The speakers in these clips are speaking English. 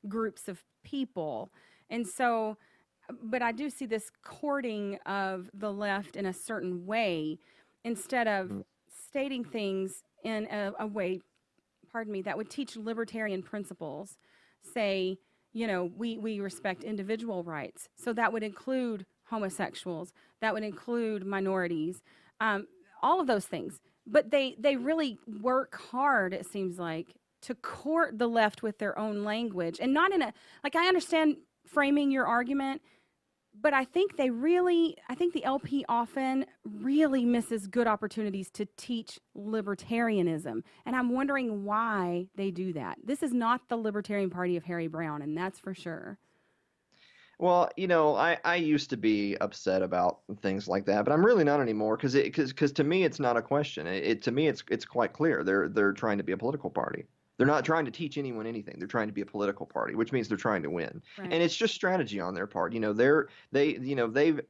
groups of people. And so, but I do see this courting of the left in a certain way instead of stating things in a way, pardon me, that would teach libertarian principles. Say, we respect individual rights. So that would include homosexuals, that would include minorities, all of those things. But they really work hard, it seems like, to court the left with their own language. And not in a, like, I understand framing your argument, but I think the LP often really misses good opportunities to teach libertarianism. And I'm wondering why they do that. This is not the Libertarian Party of Harry Brown, and that's for sure. Well, I used to be upset about things like that, but I'm really not anymore because to me it's not a question. To me it's quite clear. They're trying to be a political party. They're not trying to teach anyone anything. They're trying to be a political party, which means they're trying to win. Right. And it's just strategy on their part. They've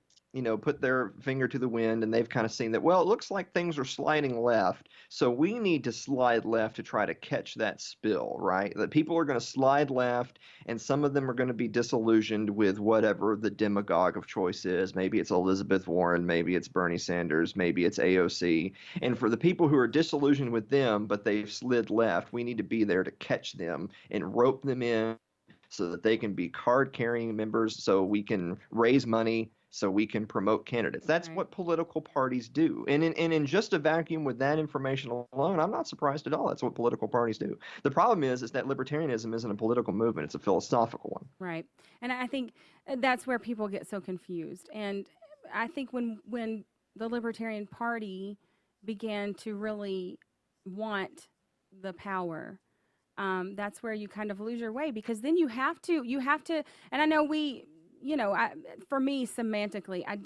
put their finger to the wind and they've kind of seen that, well, it looks like things are sliding left. So we need to slide left to try to catch that spill, right? That people are going to slide left and some of them are going to be disillusioned with whatever the demagogue of choice is. Maybe it's Elizabeth Warren, maybe it's Bernie Sanders, maybe it's AOC. And for the people who are disillusioned with them, but they've slid left, we need to be there to catch them and rope them in so that they can be card-carrying members, so we can raise money, so we can promote candidates. That's right. What political parties do. And in just a vacuum with that information alone, I'm not surprised at all. That's what political parties do. The problem is that libertarianism isn't a political movement. It's a philosophical one. Right. And I think that's where people get so confused. And I think when the Libertarian Party began to really want the power, that's where you kind of lose your way, because then you have to, and I know for me, semantically, I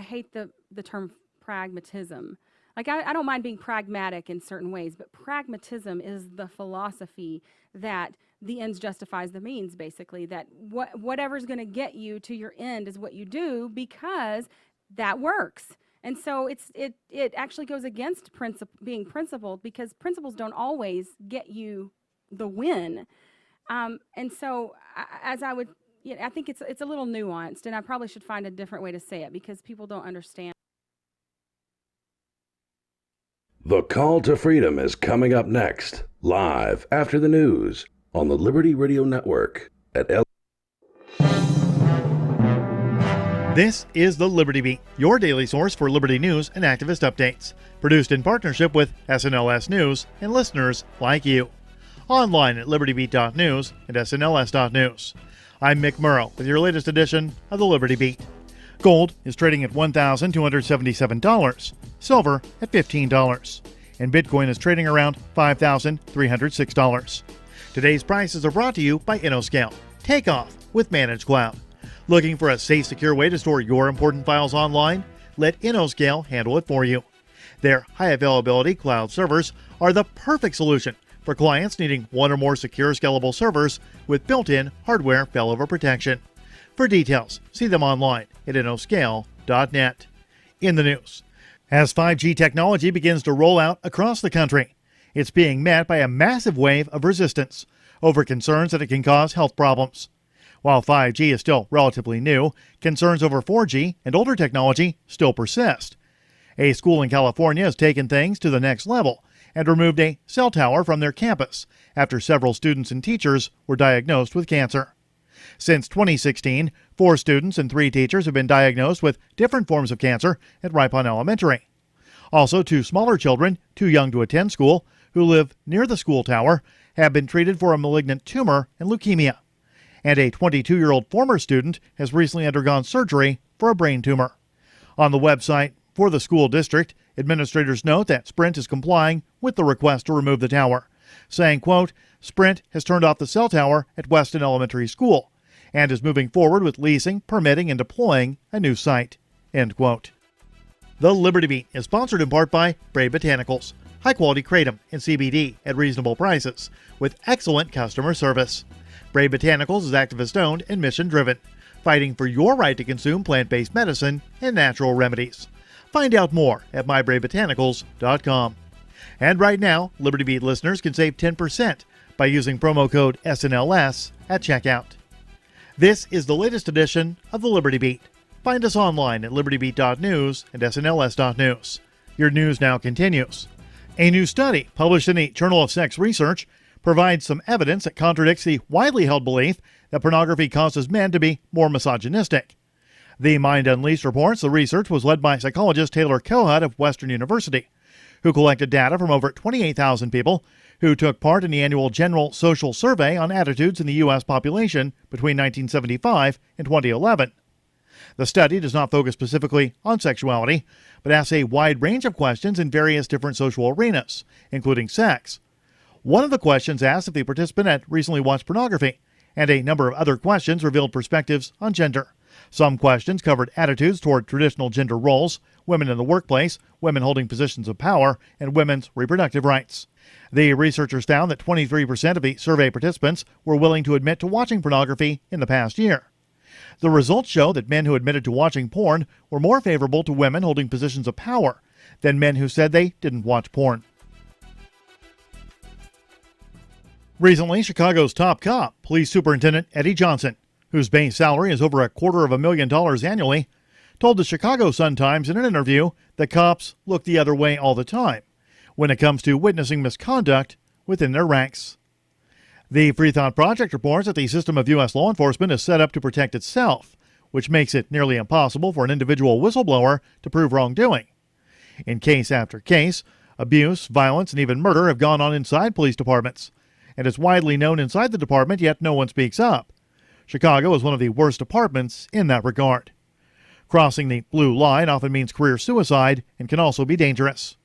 hate the term pragmatism. Like, I don't mind being pragmatic in certain ways, but pragmatism is the philosophy that the ends justifies the means, basically, that whatever's going to get you to your end is what you do because that works. And so it actually goes against being principled, because principles don't always get you the win. And so I think it's a little nuanced, and I probably should find a different way to say it because people don't understand. The Call to Freedom is coming up next, live after the news on the Liberty Radio Network at This is the Liberty Beat, your daily source for liberty news and activist updates, produced in partnership with SNLS News and listeners like you. Online at libertybeat.news and snls.news. I'm Mick Murrow with your latest edition of the Liberty Beat. Gold is trading at $1,277, silver at $15, and Bitcoin is trading around $5,306. Today's prices are brought to you by InnoScale. Take off with Managed Cloud. Looking for a safe, secure way to store your important files online? Let InnoScale handle it for you. Their high availability cloud servers are the perfect solution for clients needing one or more secure, scalable servers with built-in hardware failover protection. For details, see them online at innoscale.net. In the news, as 5G technology begins to roll out across the country, it's being met by a massive wave of resistance over concerns that it can cause health problems. While 5G is still relatively new, concerns over 4G and older technology still persist. A school in California has taken things to the next level and removed a cell tower from their campus after several students and teachers were diagnosed with cancer. Since 2016, 4 students and 3 teachers have been diagnosed with different forms of cancer at Ripon Elementary. Also, 2 smaller children, too young to attend school, who live near the school tower, have been treated for a malignant tumor and leukemia. And a 22-year-old former student has recently undergone surgery for a brain tumor. On the website for the school district, administrators note that Sprint is complying with the request to remove the tower, saying, quote, Sprint has turned off the cell tower at Weston Elementary School and is moving forward with leasing, permitting, and deploying a new site, end quote. The Liberty Beat is sponsored in part by Brave Botanicals, high-quality kratom and CBD at reasonable prices with excellent customer service. Brave Botanicals is activist-owned and mission-driven, fighting for your right to consume plant-based medicine and natural remedies. Find out more at mybravebotanicals.com. And right now, Liberty Beat listeners can save 10% by using promo code SNLS at checkout. This is the latest edition of the Liberty Beat. Find us online at libertybeat.news and snls.news. Your news now continues. A new study published in the Journal of Sex Research provides some evidence that contradicts the widely held belief that pornography causes men to be more misogynistic. The Mind Unleashed reports the research was led by psychologist Taylor Kohut of Western University, who collected data from over 28,000 people who took part in the annual General Social Survey on attitudes in the U.S. population between 1975 and 2011. The study does not focus specifically on sexuality, but asks a wide range of questions in various different social arenas, including sex. One of the questions asked if the participant had recently watched pornography, and a number of other questions revealed perspectives on gender. Some questions covered attitudes toward traditional gender roles, women in the workplace, women holding positions of power, and women's reproductive rights. The researchers found that 23% of the survey participants were willing to admit to watching pornography in the past year. The results show that men who admitted to watching porn were more favorable to women holding positions of power than men who said they didn't watch porn. Recently, Chicago's top cop, Police Superintendent Eddie Johnson, whose base salary is over $250,000 annually, told the Chicago Sun-Times in an interview that cops look the other way all the time when it comes to witnessing misconduct within their ranks. The Free Thought Project reports that the system of U.S. law enforcement is set up to protect itself, which makes it nearly impossible for an individual whistleblower to prove wrongdoing. In case after case, abuse, violence, and even murder have gone on inside police departments, and it's widely known inside the department, yet no one speaks up. Chicago is one of the worst departments in that regard. Crossing the blue line often means career suicide and can also be dangerous.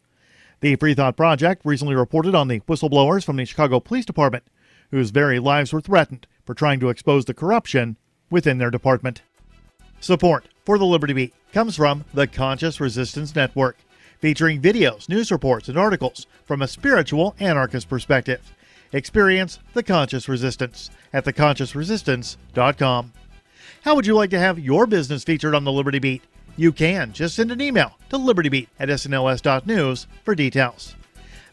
The Free Thought Project recently reported on the whistleblowers from the Chicago Police Department, whose very lives were threatened for trying to expose the corruption within their department. Support for the Liberty Beat comes from the Conscious Resistance Network, featuring videos, news reports, and articles from a spiritual anarchist perspective. Experience the Conscious Resistance at theconsciousresistance.com. How would you like to have your business featured on the Liberty Beat? You can. Just send an email to libertybeat@snls.news for details.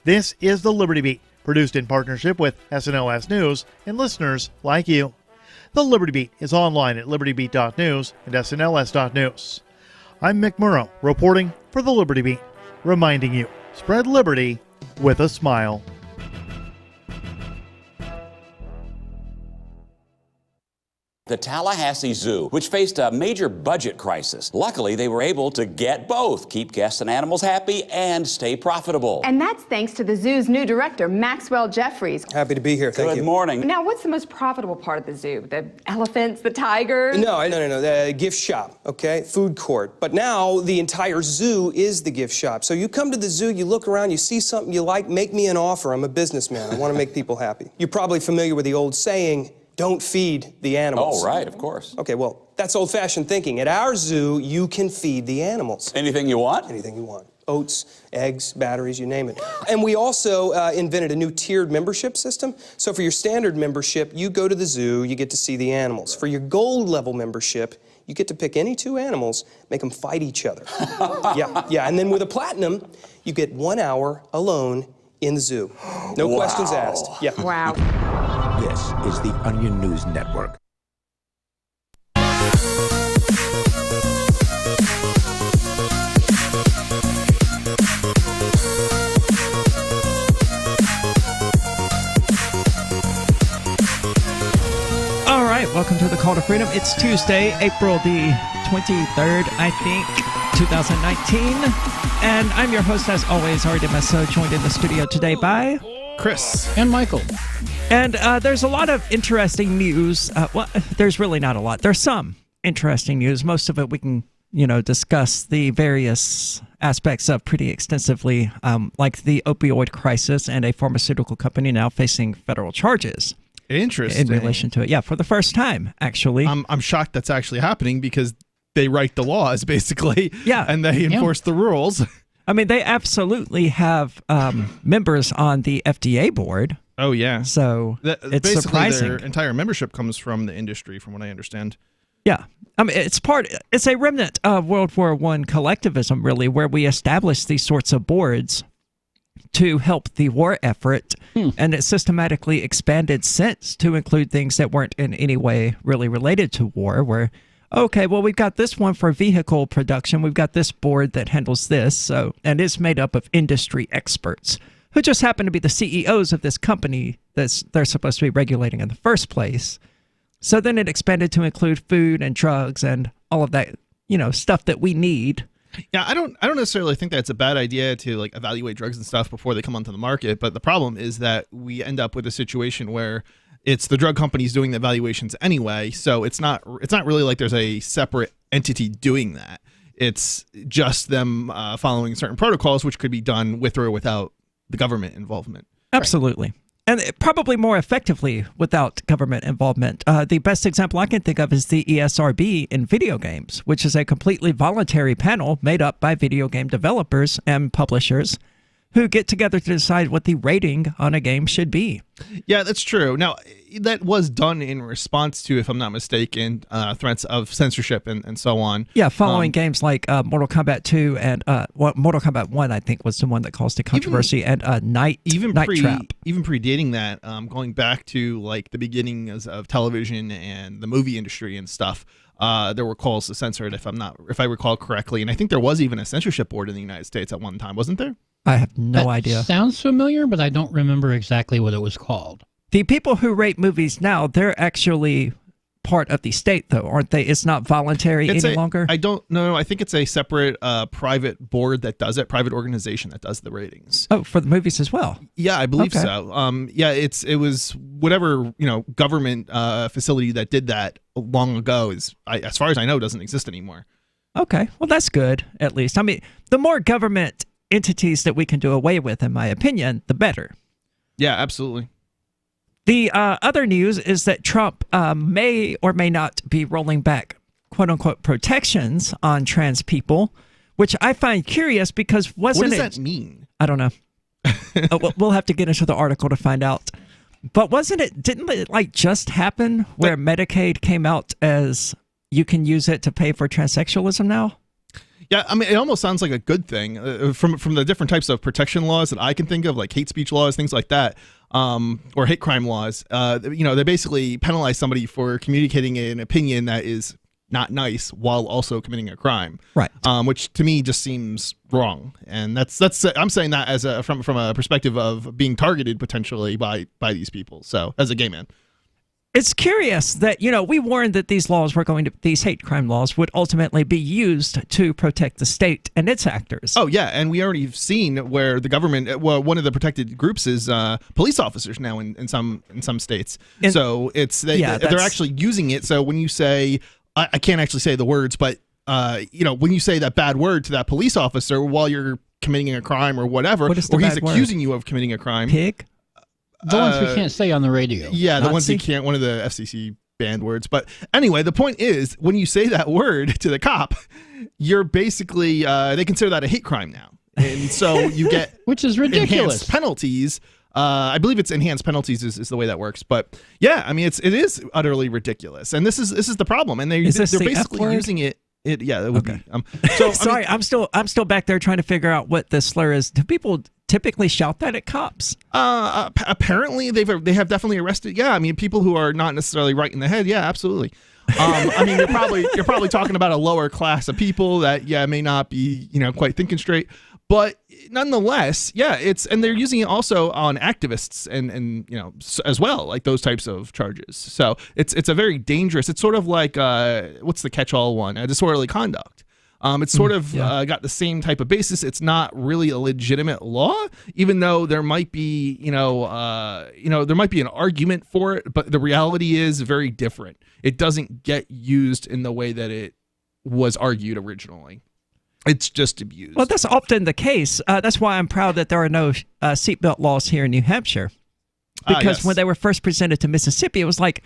This is the Liberty Beat, produced in partnership with SNLS News and listeners like you. The Liberty Beat is online at libertybeat.news and snls.news. I'm Mick Murrow, reporting for the Liberty Beat, reminding you, spread liberty with a smile. The Tallahassee Zoo, which faced a major budget crisis. Luckily, they were able to get both, keep guests and animals happy and stay profitable. And that's thanks to the zoo's new director, Maxwell Jeffries. Happy to be here. Thank you. Good morning. Now, what's the most profitable part of the zoo? The elephants, the tigers? No. The gift shop, okay? Food court. But now the entire zoo is the gift shop. So you come to the zoo, you look around, you see something you like, make me an offer. I'm a businessman. I want to make people happy. You're probably familiar with the old saying, don't feed the animals. Oh, right, of course. Okay, well, that's old-fashioned thinking. At our zoo, you can feed the animals. Anything you want? Anything you want. Oats, eggs, batteries, you name it. And we also invented a new tiered membership system. So for your standard membership, you go to the zoo, you get to see the animals. For your gold level membership, you get to pick any two animals, make them fight each other. Yeah. And then with a platinum, you get 1 hour alone in the zoo. No questions asked. Yeah. Wow. This is the Onion News Network. All right, welcome to the Call to Freedom. It's Tuesday, April the 23rd, I think, 2019. And I'm your host, as always, Ari DeMesso, joined in the studio today by Chris and Michael. And there's a lot of interesting news. Well, there's really not a lot. There's some interesting news. Most of it we can, discuss the various aspects of pretty extensively, like the opioid crisis and a pharmaceutical company now facing federal charges. Interesting. In relation to it. Yeah, for the first time, actually. I'm shocked that's actually happening because they write the laws, basically. Yeah. And they enforce the rules. I mean, they absolutely have members on the FDA board. Oh, yeah. So it's basically surprising. Their entire membership comes from the industry, from what I understand. Yeah. I mean, it's a remnant of World War I collectivism, really, where we established these sorts of boards to help the war effort And it's systematically expanded since to include things that weren't in any way really related to war, where, okay, well, we've got this one for vehicle production. We've got this board that handles this. So, and it's made up of industry experts who just happen to be the CEOs of this company that they're supposed to be regulating in the first place. So then it expanded to include food and drugs and all of that, stuff that we need. Yeah, I don't necessarily think that it's a bad idea to like evaluate drugs and stuff before they come onto the market, but the problem is that we end up with a situation where it's the drug companies doing the evaluations anyway, so it's not really like there's a separate entity doing that. It's just them following certain protocols, which could be done with or without the government involvement. Absolutely. And probably more effectively without government involvement. The best example I can think of is the ESRB in video games, which is a completely voluntary panel made up by video game developers and publishers who get together to decide what the rating on a game should be. Yeah, that's true. Now, that was done in response to, if I'm not mistaken, threats of censorship and so on. Yeah, following games like Mortal Kombat 2 and Mortal Kombat 1, I think, was the one that caused the controversy, and Night Trap. Even predating that, going back to like the beginnings of television and the movie industry and stuff, there were calls to censor it, if I recall correctly. And I think there was even a censorship board in the United States at one time, wasn't there? I have no idea. Sounds familiar, but I don't remember exactly what it was called. The people who rate movies now, they're actually part of the state, though, aren't they? It's not voluntary any longer? I don't know. I think it's a separate private board that does it, private organization that does the ratings. Oh, for the movies as well? Yeah, I believe so. Yeah, it was whatever, government facility that did that long ago as far as I know, doesn't exist anymore. Okay, well, that's good, at least. I mean, the more government entities that we can do away with, in my opinion, the better. Yeah, absolutely. The other news is that Trump may or may not be rolling back quote-unquote protections on trans people, which I find curious because what does that mean? I don't know. We'll have to get into the article to find out. But didn't it like just happen where Medicaid came out as you can use it to pay for transsexualism now? Yeah, I mean, it almost sounds like a good thing from the different types of protection laws that I can think of, like hate speech laws, things like that, or hate crime laws. They basically penalize somebody for communicating an opinion that is not nice while also committing a crime, right? Which to me just seems wrong, and that's I'm saying that as from a perspective of being targeted potentially by these people. So as a gay man. It's curious that, we warned that these hate crime laws would ultimately be used to protect the state and its actors. Oh, yeah. And we already have seen where the government, one of the protected groups is police officers now in some states. So they're actually using it. So when you say, I can't actually say the words, but, when you say that bad word to that police officer while you're committing a crime or whatever, or he's accusing you of committing a crime. Pig? The ones we can't say on the radio. Yeah, the ones you can't, one of the FCC banned words. But anyway, the point is, when you say that word to the cop, you're basically, they consider that a hate crime now. And so you get which is ridiculous. Enhanced penalties. I believe it's enhanced penalties is the way that works. But yeah, I mean, it is utterly ridiculous. And this is the problem. And they're basically using it. It would be. So sorry, I mean, I'm still back there trying to figure out what this slur is. Do people typically shout that at cops? Apparently they have definitely arrested. Yeah, I mean, people who are not necessarily right in the head. Yeah, absolutely. I mean, you're probably talking about a lower class of people that may not be quite thinking straight. But nonetheless, yeah, and they're using it also on activists and as well, like those types of charges. So it's a very dangerous. It's sort of like what's the catch-all one? Disorderly conduct. It's sort of got the same type of basis. It's not really a legitimate law, even though there might be there might be an argument for it. But the reality is very different. It doesn't get used in the way that it was argued originally. It's just abused. Well, that's often the case. That's why I'm proud that there are no seatbelt laws here in New Hampshire. Because when they were first presented to Mississippi, it was like,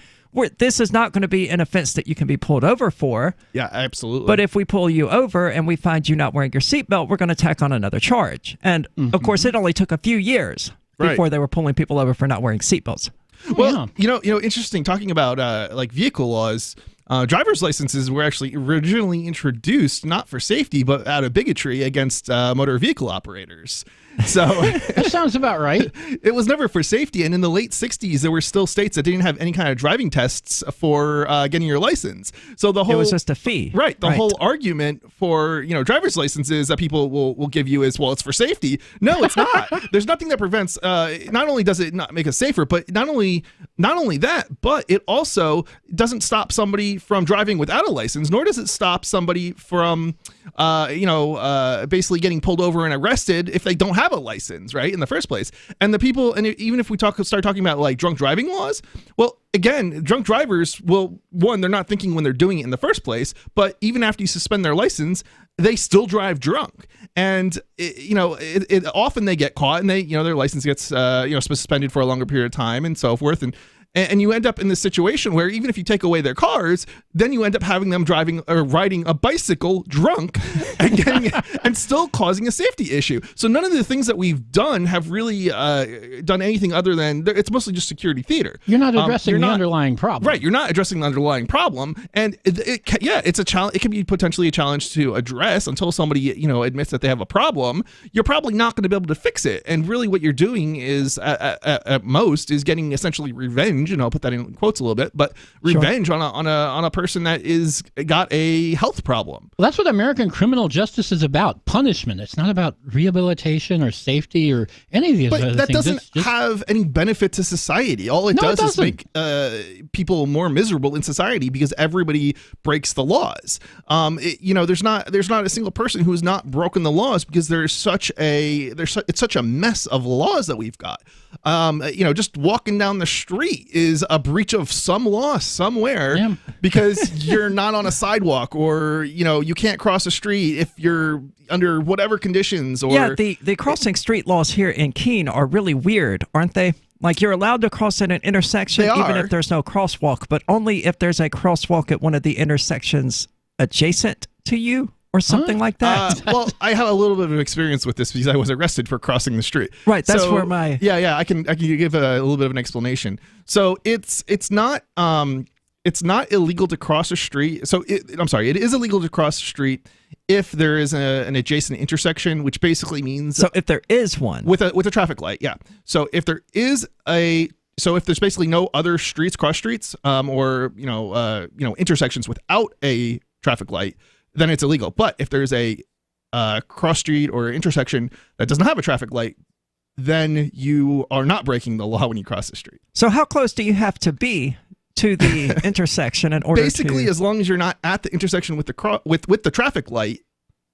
this is not going to be an offense that you can be pulled over for. Yeah, absolutely. But if we pull you over and we find you not wearing your seatbelt, we're going to tack on another charge. And, of course, it only took a few years before they were pulling people over for not wearing seatbelts. Well, interesting. Talking about like vehicle laws, driver's licenses were actually originally introduced not for safety, but out of bigotry against motor vehicle operators. So That sounds about right. it was never for safety. And in the late 60s, there were still states that didn't have any kind of driving tests for getting your license. So the whole It was just a fee. Right. The whole argument for, driver's licenses that people will give you is, well, it's for safety. No, it's not. There's nothing that prevents, not only does it not make us safer, but not only that, but it also doesn't stop somebody from driving without a license, nor does it stop somebody from, basically getting pulled over and arrested if they don't have a license, right, in the first place. And the people, and even if we start talking about like drunk driving laws, well, again, drunk drivers will, one, they're not thinking when they're doing it in the first place, but even after you suspend their license, they still drive drunk. And often they get caught and their license gets suspended for a longer period of time and so forth. And you end up in this situation where even if you take away their cars, then you end up having them driving or riding a bicycle drunk and still causing a safety issue. So none of the things that we've done have really done anything other than, it's mostly just security theater. You're not addressing the underlying problem. Right. You're not addressing the underlying problem. And it's a challenge. It can be potentially a challenge to address until somebody, admits that they have a problem. You're probably not going to be able to fix it. And really what you're doing is at most is getting essentially revenge, and I'll put that in quotes a little bit, but revenge on a person that is got a health problem. Well, that's what American criminal justice is about: punishment. It's not about rehabilitation or safety or any of these other things. But that doesn't have any benefit to society. All it does is make people more miserable in society because everybody breaks the laws. There's not a single person who has not broken the laws because it's such a mess of laws that we've got. Just walking down the street is a breach of some law somewhere because you're not on a sidewalk, or you can't cross a street if you're under whatever conditions. Or the crossing street laws here in Keene are really weird, aren't they? Like, you're allowed to cross at an intersection even if there's no crosswalk, but only if there's a crosswalk at one of the intersections adjacent to you, or something like that. Well, I have a little bit of experience with this because I was arrested for crossing the street. Right, that's where my I can give a little bit of an explanation. So it's not illegal to cross a street. So it is illegal to cross the street if there is an adjacent intersection, which basically means if there is one with a traffic light. Yeah. So if there's basically no other cross streets, or intersections without a traffic light, then it's illegal. But if there's a cross street or intersection that doesn't have a traffic light, then you are not breaking the law when you cross the street. So how close do you have to be to the intersection in order basically, as long as you're not at the intersection with the traffic light,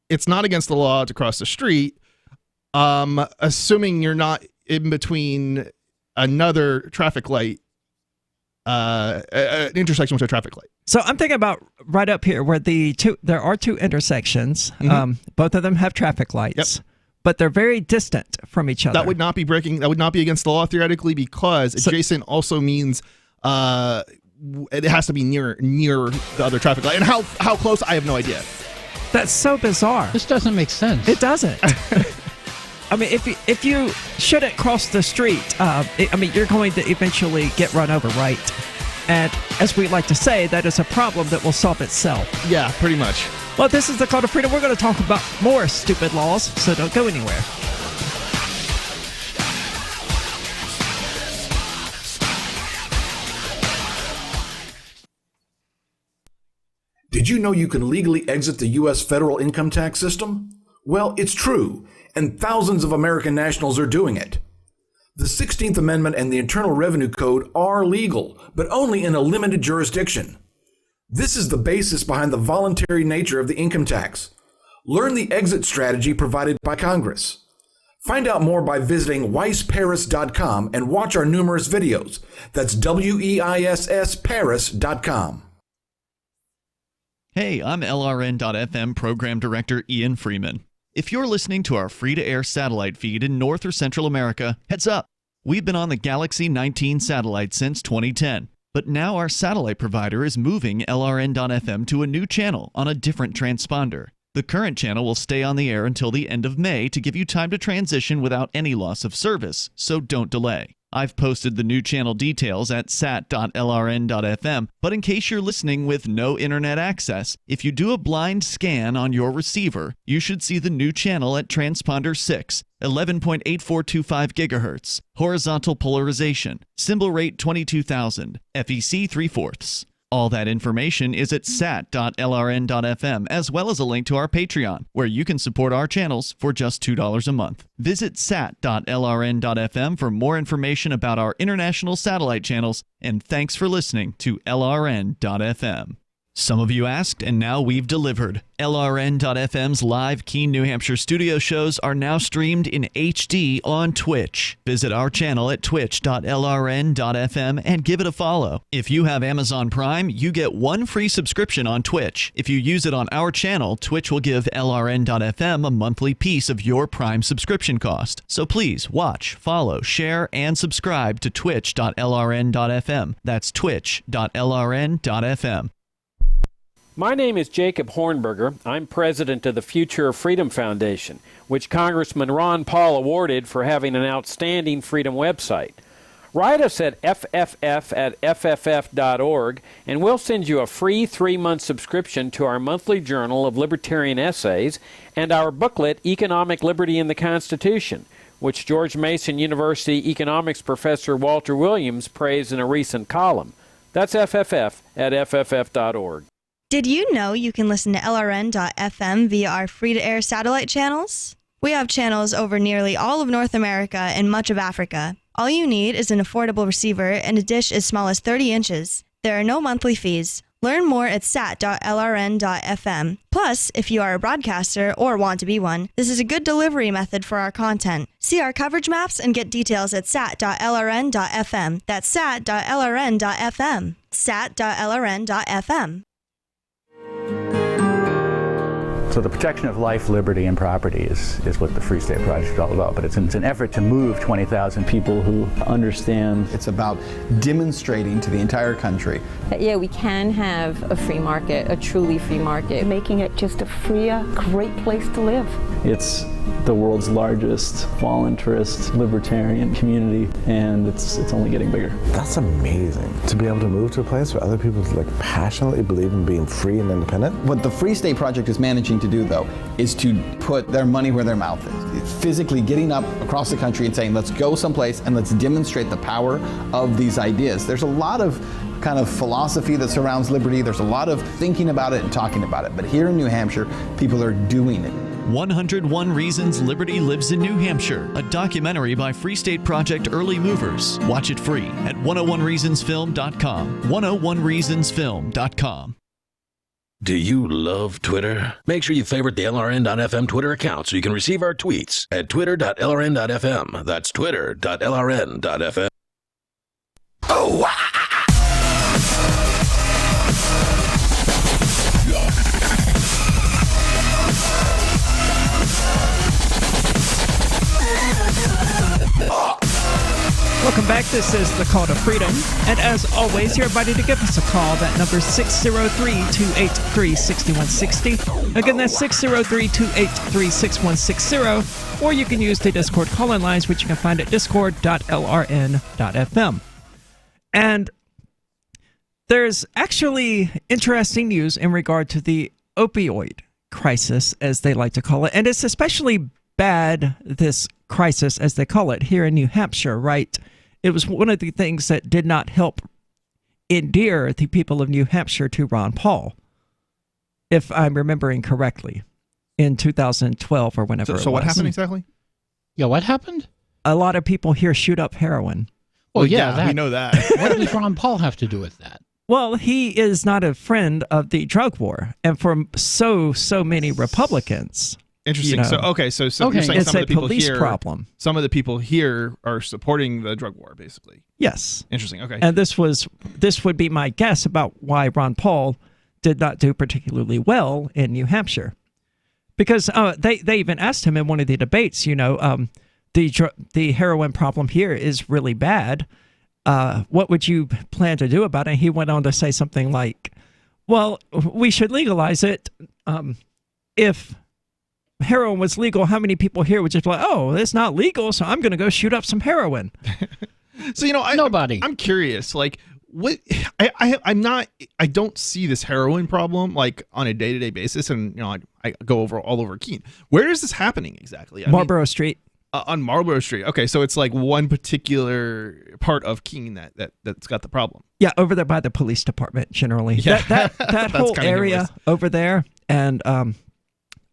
it's not against the law to cross the street, assuming you're not in between another traffic light, an intersection with a traffic light. So I'm thinking about right up here where there are two intersections. Mm-hmm. Both of them have traffic lights, but they're very distant from each other. That would not be against the law theoretically, because adjacent also means it has to be near the other traffic light. And how close, I have no idea. That's so bizarre. This doesn't make sense. It doesn't. I mean, if you shouldn't cross the street, you're going to eventually get run over, right? And as we like to say, that is a problem that will solve itself. Yeah, pretty much. Well, this is the Call to Freedom. We're going to talk about more stupid laws, so don't go anywhere. Did you know you can legally exit the U.S. federal income tax system? Well, it's true, and thousands of American nationals are doing it. The 16th Amendment and the Internal Revenue Code are legal, but only in a limited jurisdiction. This is the basis behind the voluntary nature of the income tax. Learn the exit strategy provided by Congress. Find out more by visiting weissparis.com and watch our numerous videos. That's WEISSparis.com. Hey, I'm LRN.FM Program Director Ian Freeman. If you're listening to our free-to-air satellite feed in North or Central America, heads up. We've been on the Galaxy 19 satellite since 2010, but now our satellite provider is moving LRN.FM to a new channel on a different transponder. The current channel will stay on the air until the end of May to give you time to transition without any loss of service, so don't delay. I've posted the new channel details at sat.lrn.fm, but in case you're listening with no internet access, if you do a blind scan on your receiver, you should see the new channel at transponder 6. 11.8425 gigahertz, horizontal polarization, symbol rate 22,000, FEC 3/4. All that information is at sat.lrn.fm, as well as a link to our Patreon, where you can support our channels for just $2 a month. Visit sat.lrn.fm for more information about our international satellite channels, and thanks for listening to LRN.FM. Some of you asked, and now we've delivered. LRN.FM's live Keene, New Hampshire studio shows are now streamed in HD on Twitch. Visit our channel at twitch.lrn.fm and give it a follow. If you have Amazon Prime, you get one free subscription on Twitch. If you use it on our channel, Twitch will give LRN.FM a monthly piece of your Prime subscription cost. So please watch, follow, share, and subscribe to twitch.lrn.fm. That's twitch.lrn.fm. My name is Jacob Hornberger. I'm president of the Future of Freedom Foundation, which Congressman Ron Paul awarded for having an outstanding freedom website. Write us at fff@fff.org, and we'll send you a free 3-month subscription to our monthly journal of libertarian essays and our booklet, Economic Liberty in the Constitution, which George Mason University economics professor Walter Williams praised in a recent column. That's fff@fff.org. Did you know you can listen to LRN.FM via our free-to-air satellite channels? We have channels over nearly all of North America and much of Africa. All you need is an affordable receiver and a dish as small as 30 inches. There are no monthly fees. Learn more at sat.lrn.fm. Plus, if you are a broadcaster or want to be one, this is a good delivery method for our content. See our coverage maps and get details at sat.lrn.fm. That's sat.lrn.fm. sat.lrn.fm. So the protection of life, liberty, and property is what the Free State Project is all about. But it's an effort to move 20,000 people who understand. It's about demonstrating to the entire country that, yeah, we can have a free market, a truly free market. Making it just a freer, great place to live. It's the world's largest voluntarist libertarian community, and it's only getting bigger. That's amazing, to be able to move to a place where other people passionately believe in being free and independent. What the Free State Project is managing to do, though, is to put their money where their mouth is. It's physically getting up across the country and saying, let's go someplace and let's demonstrate the power of these ideas. There's a lot of kind of philosophy that surrounds liberty. There's a lot of thinking about it and talking about it. But here in New Hampshire, people are doing it. 101 Reasons Liberty Lives in New Hampshire, a documentary by Free State Project early movers. Watch it free at 101reasonsfilm.com. 101reasonsfilm.com. Do you love Twitter? Make sure you favorite the LRN.FM Twitter account so you can receive our tweets at twitter.lrn.fm. That's twitter.lrn.fm. Oh, wow. Welcome back. This is the Call to Freedom. And as always, you're invited to give us a call. That number is 603-283-6160. Again, that's 603-283-6160. Or you can use the Discord call-in lines, which you can find at discord.lrn.fm. And there's actually interesting news in regard to the opioid crisis, as they like to call it. And it's especially bad, this crisis, as they call it, here in New Hampshire, right? It was one of the things that did not help endear the people of New Hampshire to Ron Paul, if I'm remembering correctly, in 2012 or whenever it was. So what happened exactly? Yeah, what happened? A lot of people here shoot up heroin. Well, yeah, we know that. What does Ron Paul have to do with that? Well, he is not a friend of the drug war. And for so many Republicans... Interesting. You know, So you're saying it's some of a the people police here, problem. Some of the people here are supporting the drug war, basically. Yes. Interesting. Okay. And this would be my guess about why Ron Paul did not do particularly well in New Hampshire, because they even asked him in one of the debates, the heroin problem here is really bad. What would you plan to do about it? And he went on to say something like, well, we should legalize it. If heroin was legal, how many people here would just be like, oh, it's not legal, so I'm going to go shoot up some heroin? So, nobody. I'm curious, what I don't see this heroin problem on a day-to-day basis, and I go all over Keene. Where is this happening exactly? Marlborough Street. On Marlborough Street. Okay, so it's like one particular part of Keene that's got the problem. Yeah, over there by the police department, generally. Yeah. That whole area humorous. over there and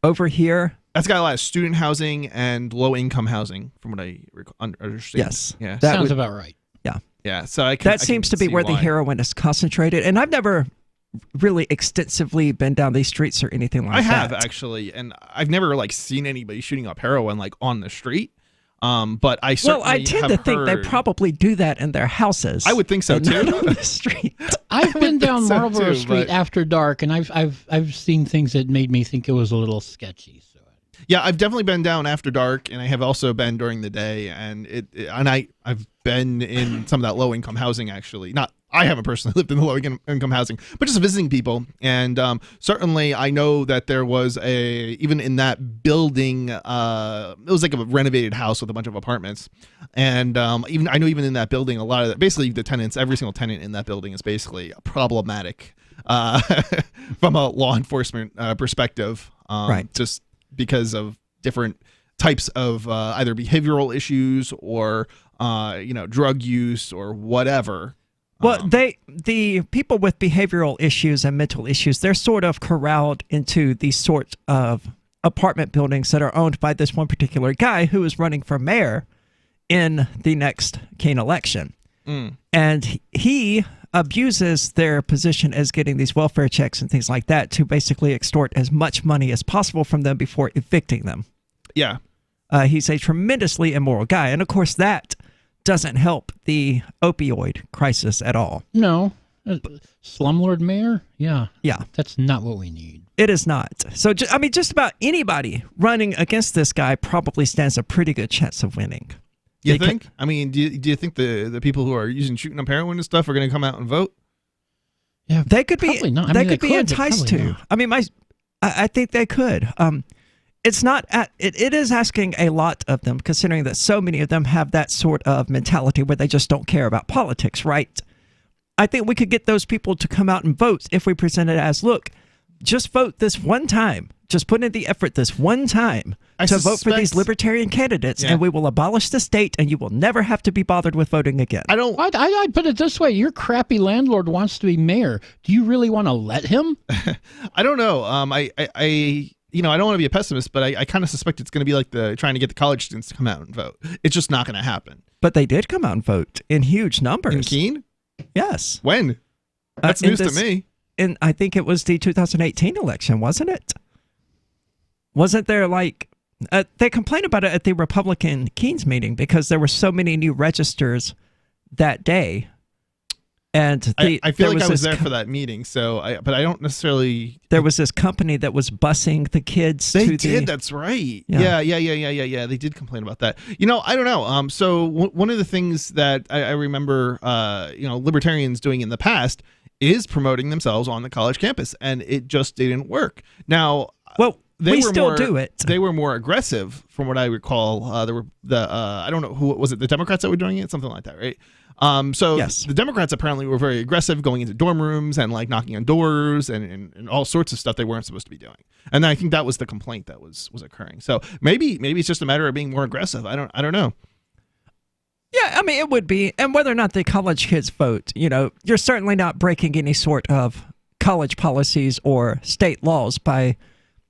over here. That's got a lot of student housing and low-income housing, from what I understand. Yes. Yeah. That Sounds would- about right. Yeah. Yeah. So I That seems to be see where the why. heroin is concentrated. And I've never really extensively been down these streets or anything like I that. have actually, and I've never like seen anybody shooting up heroin like on the street. But I certainly Well, I tend to have think they heard- probably do that in their houses. I would think so and too. not on the street. I've been down so Marlborough too, Street but- after dark, and I've seen things that made me think it was a little sketchy. So. Yeah, I've definitely been down after dark, and I have also been during the day, and I've been in some of that low income housing actually. Not I haven't personally lived in the low income housing, but just visiting people, and certainly I know that there was even in that building, it was like a renovated house with a bunch of apartments, and even in that building, a lot of basically the tenants, every single tenant in that building is basically problematic from a law enforcement perspective, Right. Just because of different types of either behavioral issues or drug use or whatever. Well, the people with behavioral issues and mental issues, they're sort of corralled into these sorts of apartment buildings that are owned by this one particular guy who is running for mayor in the next Keene election. And he abuses their position as getting these welfare checks and things like that to basically extort as much money as possible from them before evicting them. Yeah. He's a tremendously immoral guy. And of course, that doesn't help the opioid crisis at all. No. Slumlord mayor? Yeah. Yeah. That's not what we need. It is not. So, just about anybody running against this guy probably stands a pretty good chance of winning. You think? I mean, do you think the people who are shooting up heroin and stuff are going to come out and vote? Yeah, they could be. probably not. I They mean, could be but enticed probably to. not. I mean, I think they could. It's not. It is asking a lot of them, considering that so many of them have that sort of mentality where they just don't care about politics, right? I think we could get those people to come out and vote if we present it as, look, just vote this one time. Just put in the effort this one time to vote for these libertarian candidates, and we will abolish the state, and you will never have to be bothered with voting again. I'd put it this way. Your crappy landlord wants to be mayor. Do you really want to let him? I don't know. I don't want to be a pessimist, but I kind of suspect it's going to be like trying to get the college students to come out and vote. It's just not going to happen. But they did come out and vote in huge numbers. In Keene? Yes. When? That's news to me. And I think it was the 2018 election, wasn't it? Wasn't there they complained about it at the Republican Keynes meeting because there were so many new registers that day. And I feel like I was there for that meeting, but I don't necessarily. There was this company that was busing the kids. They did. That's right. Yeah. Yeah. They did complain about that. I don't know. So one of the things that I remember, libertarians doing in the past is promoting themselves on the college campus, and it just didn't work. Now, we still do it. They were more aggressive, from what I recall. There were I don't know who was it, the Democrats that were doing it, something like that, right? Yes. The Democrats apparently were very aggressive, going into dorm rooms and like knocking on doors and all sorts of stuff they weren't supposed to be doing. And I think that was the complaint that was occurring. So maybe it's just a matter of being more aggressive. I don't know. Yeah, I mean, it would be. And whether or not the college kids vote, you're certainly not breaking any sort of college policies or state laws by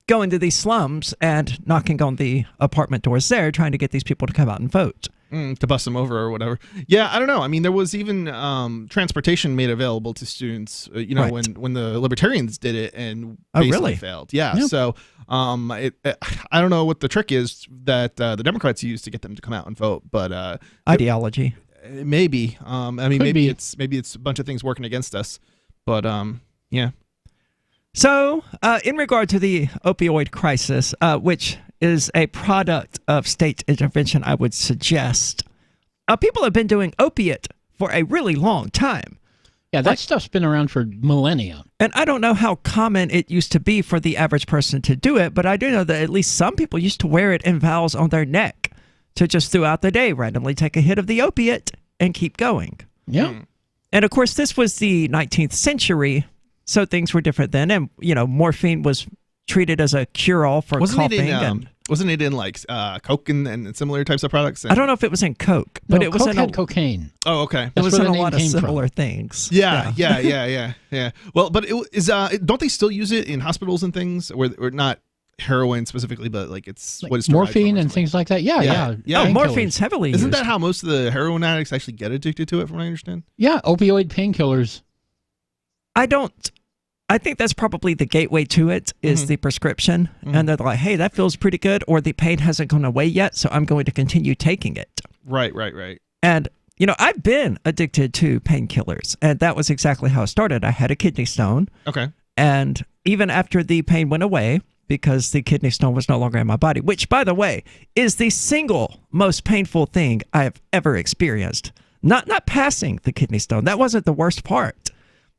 going to these slums and knocking on the apartment doors there, trying to get these people to come out and vote. To bust them over or whatever. Yeah, I don't know. I mean, there was even transportation made available to students, Right. when the libertarians did it and Oh, basically really? failed. Yeah. Yep. So I don't know what the trick is that the Democrats use to get them to come out and vote, but Ideology. maybe. I mean, Could maybe be. it's a bunch of things working against us, but yeah. So, in regard to the opioid crisis, which is a product of state intervention, I would suggest, people have been doing opiate for a really long time. Yeah, that stuff's been around for millennia. And I don't know how common it used to be for the average person to do it, but I do know that at least some people used to wear it in vials on their neck to just throughout the day randomly take a hit of the opiate and keep going. Yeah. And of course, this was the 19th century, so things were different then. And, morphine was treated as a cure-all for coughing. Wasn't it in like Coke and similar types of products? I don't know if it was in Coke, but it was Coke in had cocaine. Oh, okay. It was where in the a lot of name came similar from. things. Yeah. Well, but it is. Don't they still use it in hospitals and things, or not heroin specifically, but like it's Like what it's derived morphine from or and something? things like that. Yeah. Oh, morphine's heavily Isn't used. that how most of the heroin addicts actually get addicted to it, from what I understand? Yeah, opioid painkillers. I think that's probably the gateway to it is the prescription. And they're like, hey, that feels pretty good, or the pain hasn't gone away yet, so I'm going to continue taking it. Right. And, I've been addicted to painkillers, and that was exactly how it started. I had a kidney stone. Okay. And even after the pain went away, because the kidney stone was no longer in my body, which, by the way, is the single most painful thing I've ever experienced. Not passing the kidney stone. That wasn't the worst part.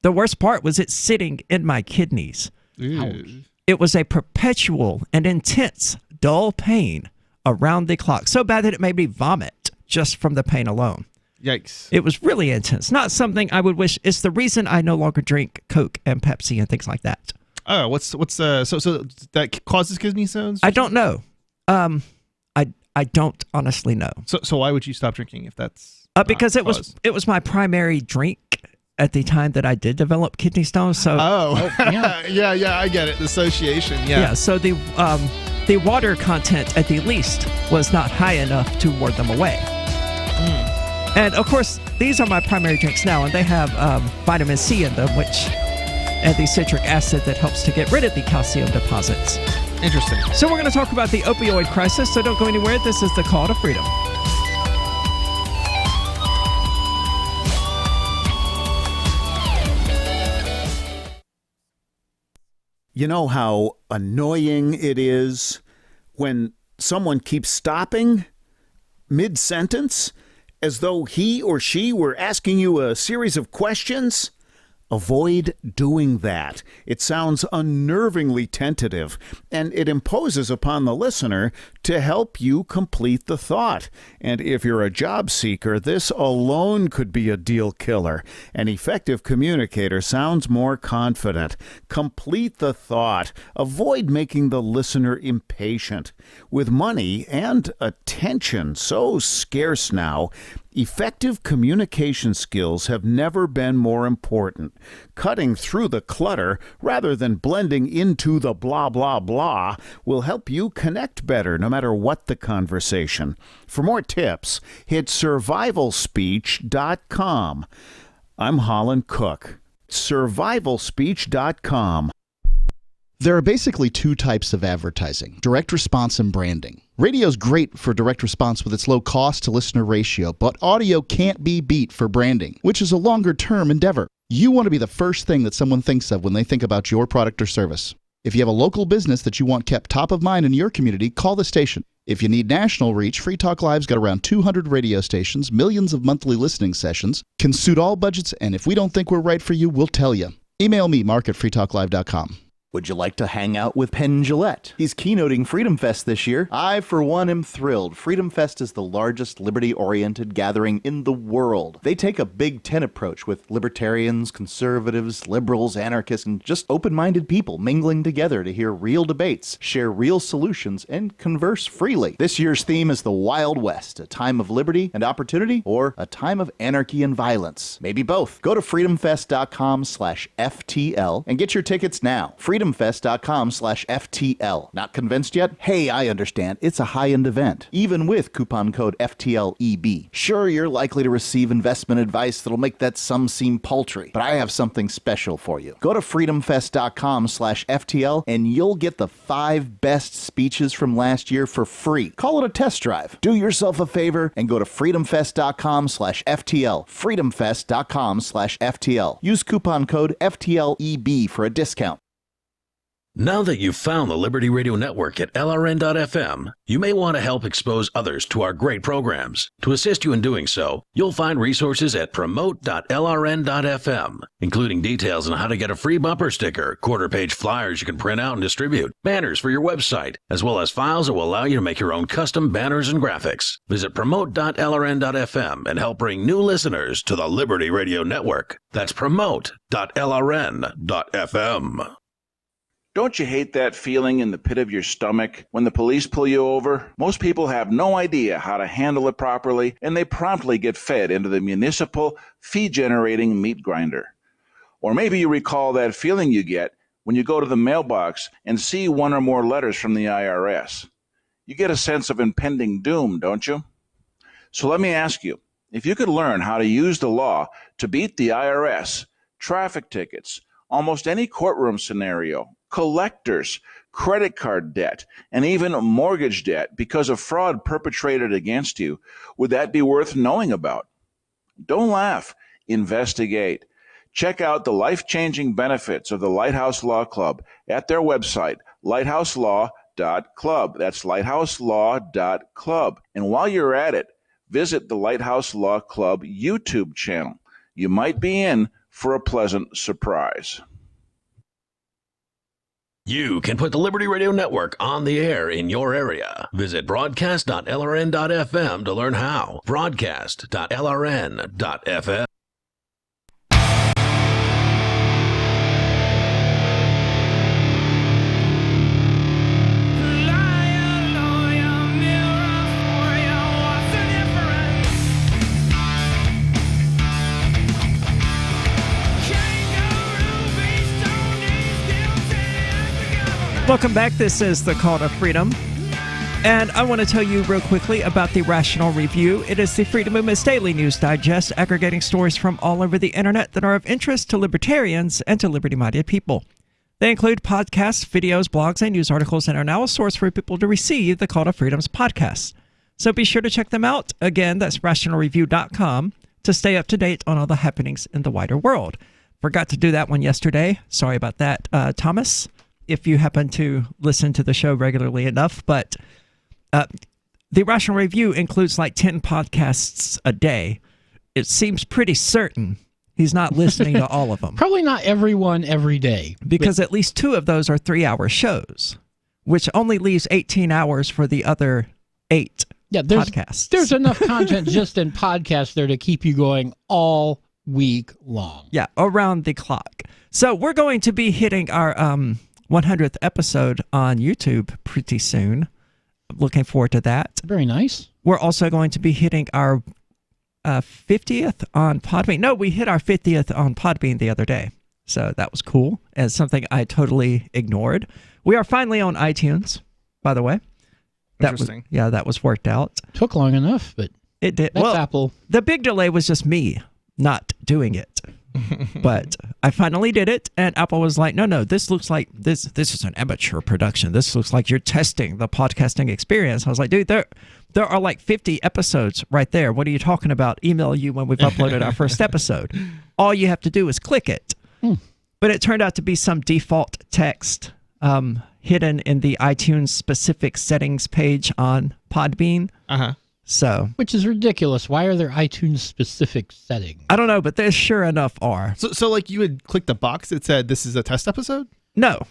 The worst part was it sitting in my kidneys. It was a perpetual and intense, dull pain around the clock. So bad that it made me vomit just from the pain alone. Yikes. It was really intense. Not something I would wish. It's the reason I no longer drink Coke and Pepsi and things like that. Oh, what's so that causes kidney stones? I don't know. I don't honestly know. So why would you stop drinking if that's because it was my primary drink at the time that I did develop kidney stones. So yeah, I get it. The association. Yeah. So the water content at the least was not high enough to ward them away. And of course, these are my primary drinks now, and they have vitamin C in them, and the citric acid that helps to get rid of the calcium deposits. Interesting. So we're going to talk about the opioid crisis, so don't go anywhere. This is the Call to Freedom. You know how annoying it is when someone keeps stopping mid-sentence as though he or she were asking you a series of questions? Avoid doing that. It sounds unnervingly tentative, and it imposes upon the listener to help you complete the thought. And if you're a job seeker, this alone could be a deal killer. An effective communicator sounds more confident. Complete the thought. Avoid making the listener impatient. With money and attention so scarce now, effective communication skills have never been more important. Cutting through the clutter rather than blending into the blah, blah, blah will help you connect better no matter what the conversation. For more tips, hit survivalspeech.com. I'm Holland Cook. Survivalspeech.com. There are basically two types of advertising, direct response and branding. Radio's great for direct response with its low cost to listener ratio, but audio can't be beat for branding, which is a longer term endeavor. You want to be the first thing that someone thinks of when they think about your product or service. If you have a local business that you want kept top of mind in your community, call the station. If you need national reach, Free Talk Live's got around 200 radio stations, millions of monthly listening sessions, can suit all budgets, and if we don't think we're right for you, we'll tell you. Email me, mark@freetalklive.com. Would you like to hang out with Penn Jillette? He's keynoting Freedom Fest this year. I, for one, am thrilled. Freedom Fest is the largest liberty-oriented gathering in the world. They take a Big Ten approach with libertarians, conservatives, liberals, anarchists, and just open-minded people mingling together to hear real debates, share real solutions, and converse freely. This year's theme is the Wild West, a time of liberty and opportunity, or a time of anarchy and violence. Maybe both. Go to freedomfest.com/FTL and get your tickets now. freedomfest.com/FTL. Not convinced yet? Hey, I understand. It's a high-end event, even with coupon code FTLEB. Sure, you're likely to receive investment advice that'll make that sum seem paltry, but I have something special for you. Go to freedomfest.com/FTL and you'll get the 5 best speeches from last year for free. Call it a test drive. Do yourself a favor and go to freedomfest.com/FTL. freedomfest.com/FTL. Use coupon code FTLEB for a discount. Now that you've found the Liberty Radio Network at LRN.FM, you may want to help expose others to our great programs. To assist you in doing so, you'll find resources at promote.lrn.fm, including details on how to get a free bumper sticker, quarter-page flyers you can print out and distribute, banners for your website, as well as files that will allow you to make your own custom banners and graphics. Visit promote.lrn.fm and help bring new listeners to the Liberty Radio Network. That's promote.lrn.fm. Don't you hate that feeling in the pit of your stomach when the police pull you over? Most people have no idea how to handle it properly, and they promptly get fed into the municipal fee-generating meat grinder. Or maybe you recall that feeling you get when you go to the mailbox and see one or more letters from the IRS. You get a sense of impending doom, don't you? So let me ask you, if you could learn how to use the law to beat the IRS, traffic tickets, almost any courtroom scenario, collectors, credit card debt, and even mortgage debt because of fraud perpetrated against you, would that be worth knowing about? Don't laugh. Investigate. Check out the life-changing benefits of the Lighthouse Law Club at their website, lighthouselaw.club. That's lighthouselaw.club. And while you're at it, visit the Lighthouse Law Club YouTube channel. You might be in for a pleasant surprise. You can put the Liberty Radio Network on the air in your area. Visit broadcast.lrn.fm to learn how. Broadcast.lrn.fm. Welcome back. This is the Call to Freedom. And I want to tell you real quickly about the Rational Review. It is the Freedom Movement's daily news digest, aggregating stories from all over the internet that are of interest to libertarians and to liberty-minded people. They include podcasts, videos, blogs, and news articles, and are now a source for people to receive the Call to Freedom's podcasts. So be sure to check them out. Again, that's rationalreview.com to stay up to date on all the happenings in the wider world. Forgot to do that one yesterday. Sorry about that, Thomas, if you happen to listen to the show regularly enough. But the Rational Review includes like 10 podcasts a day. It seems pretty certain he's not listening to all of them. Probably not everyone every day. Because at least 2 of those are 3-hour shows, which only leaves 18 hours for the other 8 podcasts. There's enough content just in podcasts there to keep you going all week long. Yeah, around the clock. So we're going to be hitting our 100th episode on YouTube pretty soon. Looking forward to that. Very nice. We're also going to be hitting our 50th on Podbean. No, we hit our 50th on Podbean the other day. So that was cool, and something I totally ignored. We are finally on iTunes, by the way. Interesting. That was worked out. Took long enough, but it did. That's Apple. The big delay was just me not doing it. But I finally did it, and Apple was like, no, this looks like this is an amateur production. This looks like you're testing the podcasting experience. I was like, dude, there are like 50 episodes right there. What are you talking about? Email you when we've uploaded our first episode. All you have to do is click it. But it turned out to be some default text hidden in the iTunes specific settings page on Podbean. So, which is ridiculous. Why are there iTunes specific settings? I don't know, but there sure enough are. So like you would click the box that said this is a test episode? No.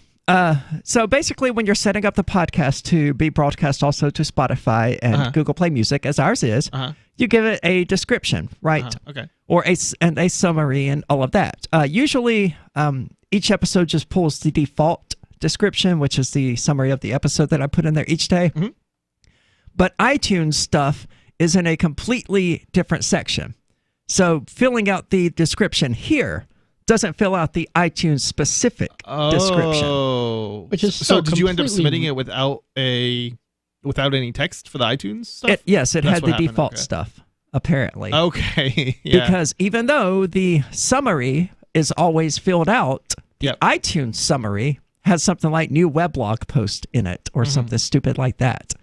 So basically when you're setting up the podcast to be broadcast also to Spotify and Google Play Music, as ours is, you give it a description, right? Okay. Or a summary and all of that. Usually each episode just pulls the default description, which is the summary of the episode that I put in there each day. But iTunes stuff is in a completely different section. So filling out the description here doesn't fill out the iTunes specific description. Which is so did you end up submitting it without any text for the iTunes stuff? Yes, it had the default stuff, apparently. Okay. Yeah. Because even though the summary is always filled out, the iTunes summary has something like new weblog post in it or something stupid like that.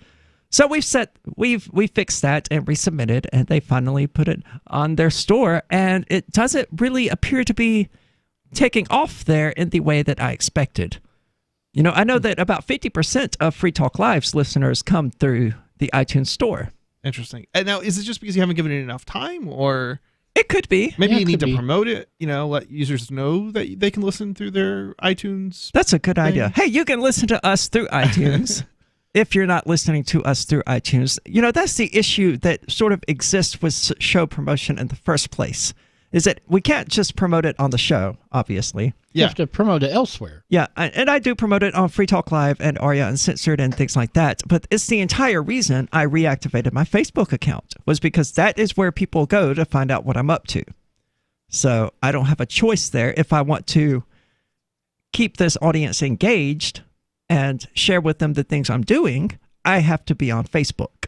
So we fixed that and resubmitted, and they finally put it on their store, and it doesn't really appear to be taking off there in the way that I expected. You know, I know that about 50% of Free Talk Live's listeners come through the iTunes store. Interesting. And now, is it just because you haven't given it enough time, or it could be? Maybe you need to promote it. You know, let users know that they can listen through their iTunes. That's a good idea. Hey, you can listen to us through iTunes. If you're not listening to us through iTunes, you know, that's the issue that sort of exists with show promotion in the first place. is that we can't just promote it on the show, obviously. You have to promote it elsewhere. Yeah, and I do promote it on Free Talk Live and Aria Uncensored and things like that. But it's the entire reason I reactivated my Facebook account, was because that is where people go to find out what I'm up to. So I don't have a choice there. If I want to keep this audience engaged and share with them the things I'm doing, I have to be on Facebook.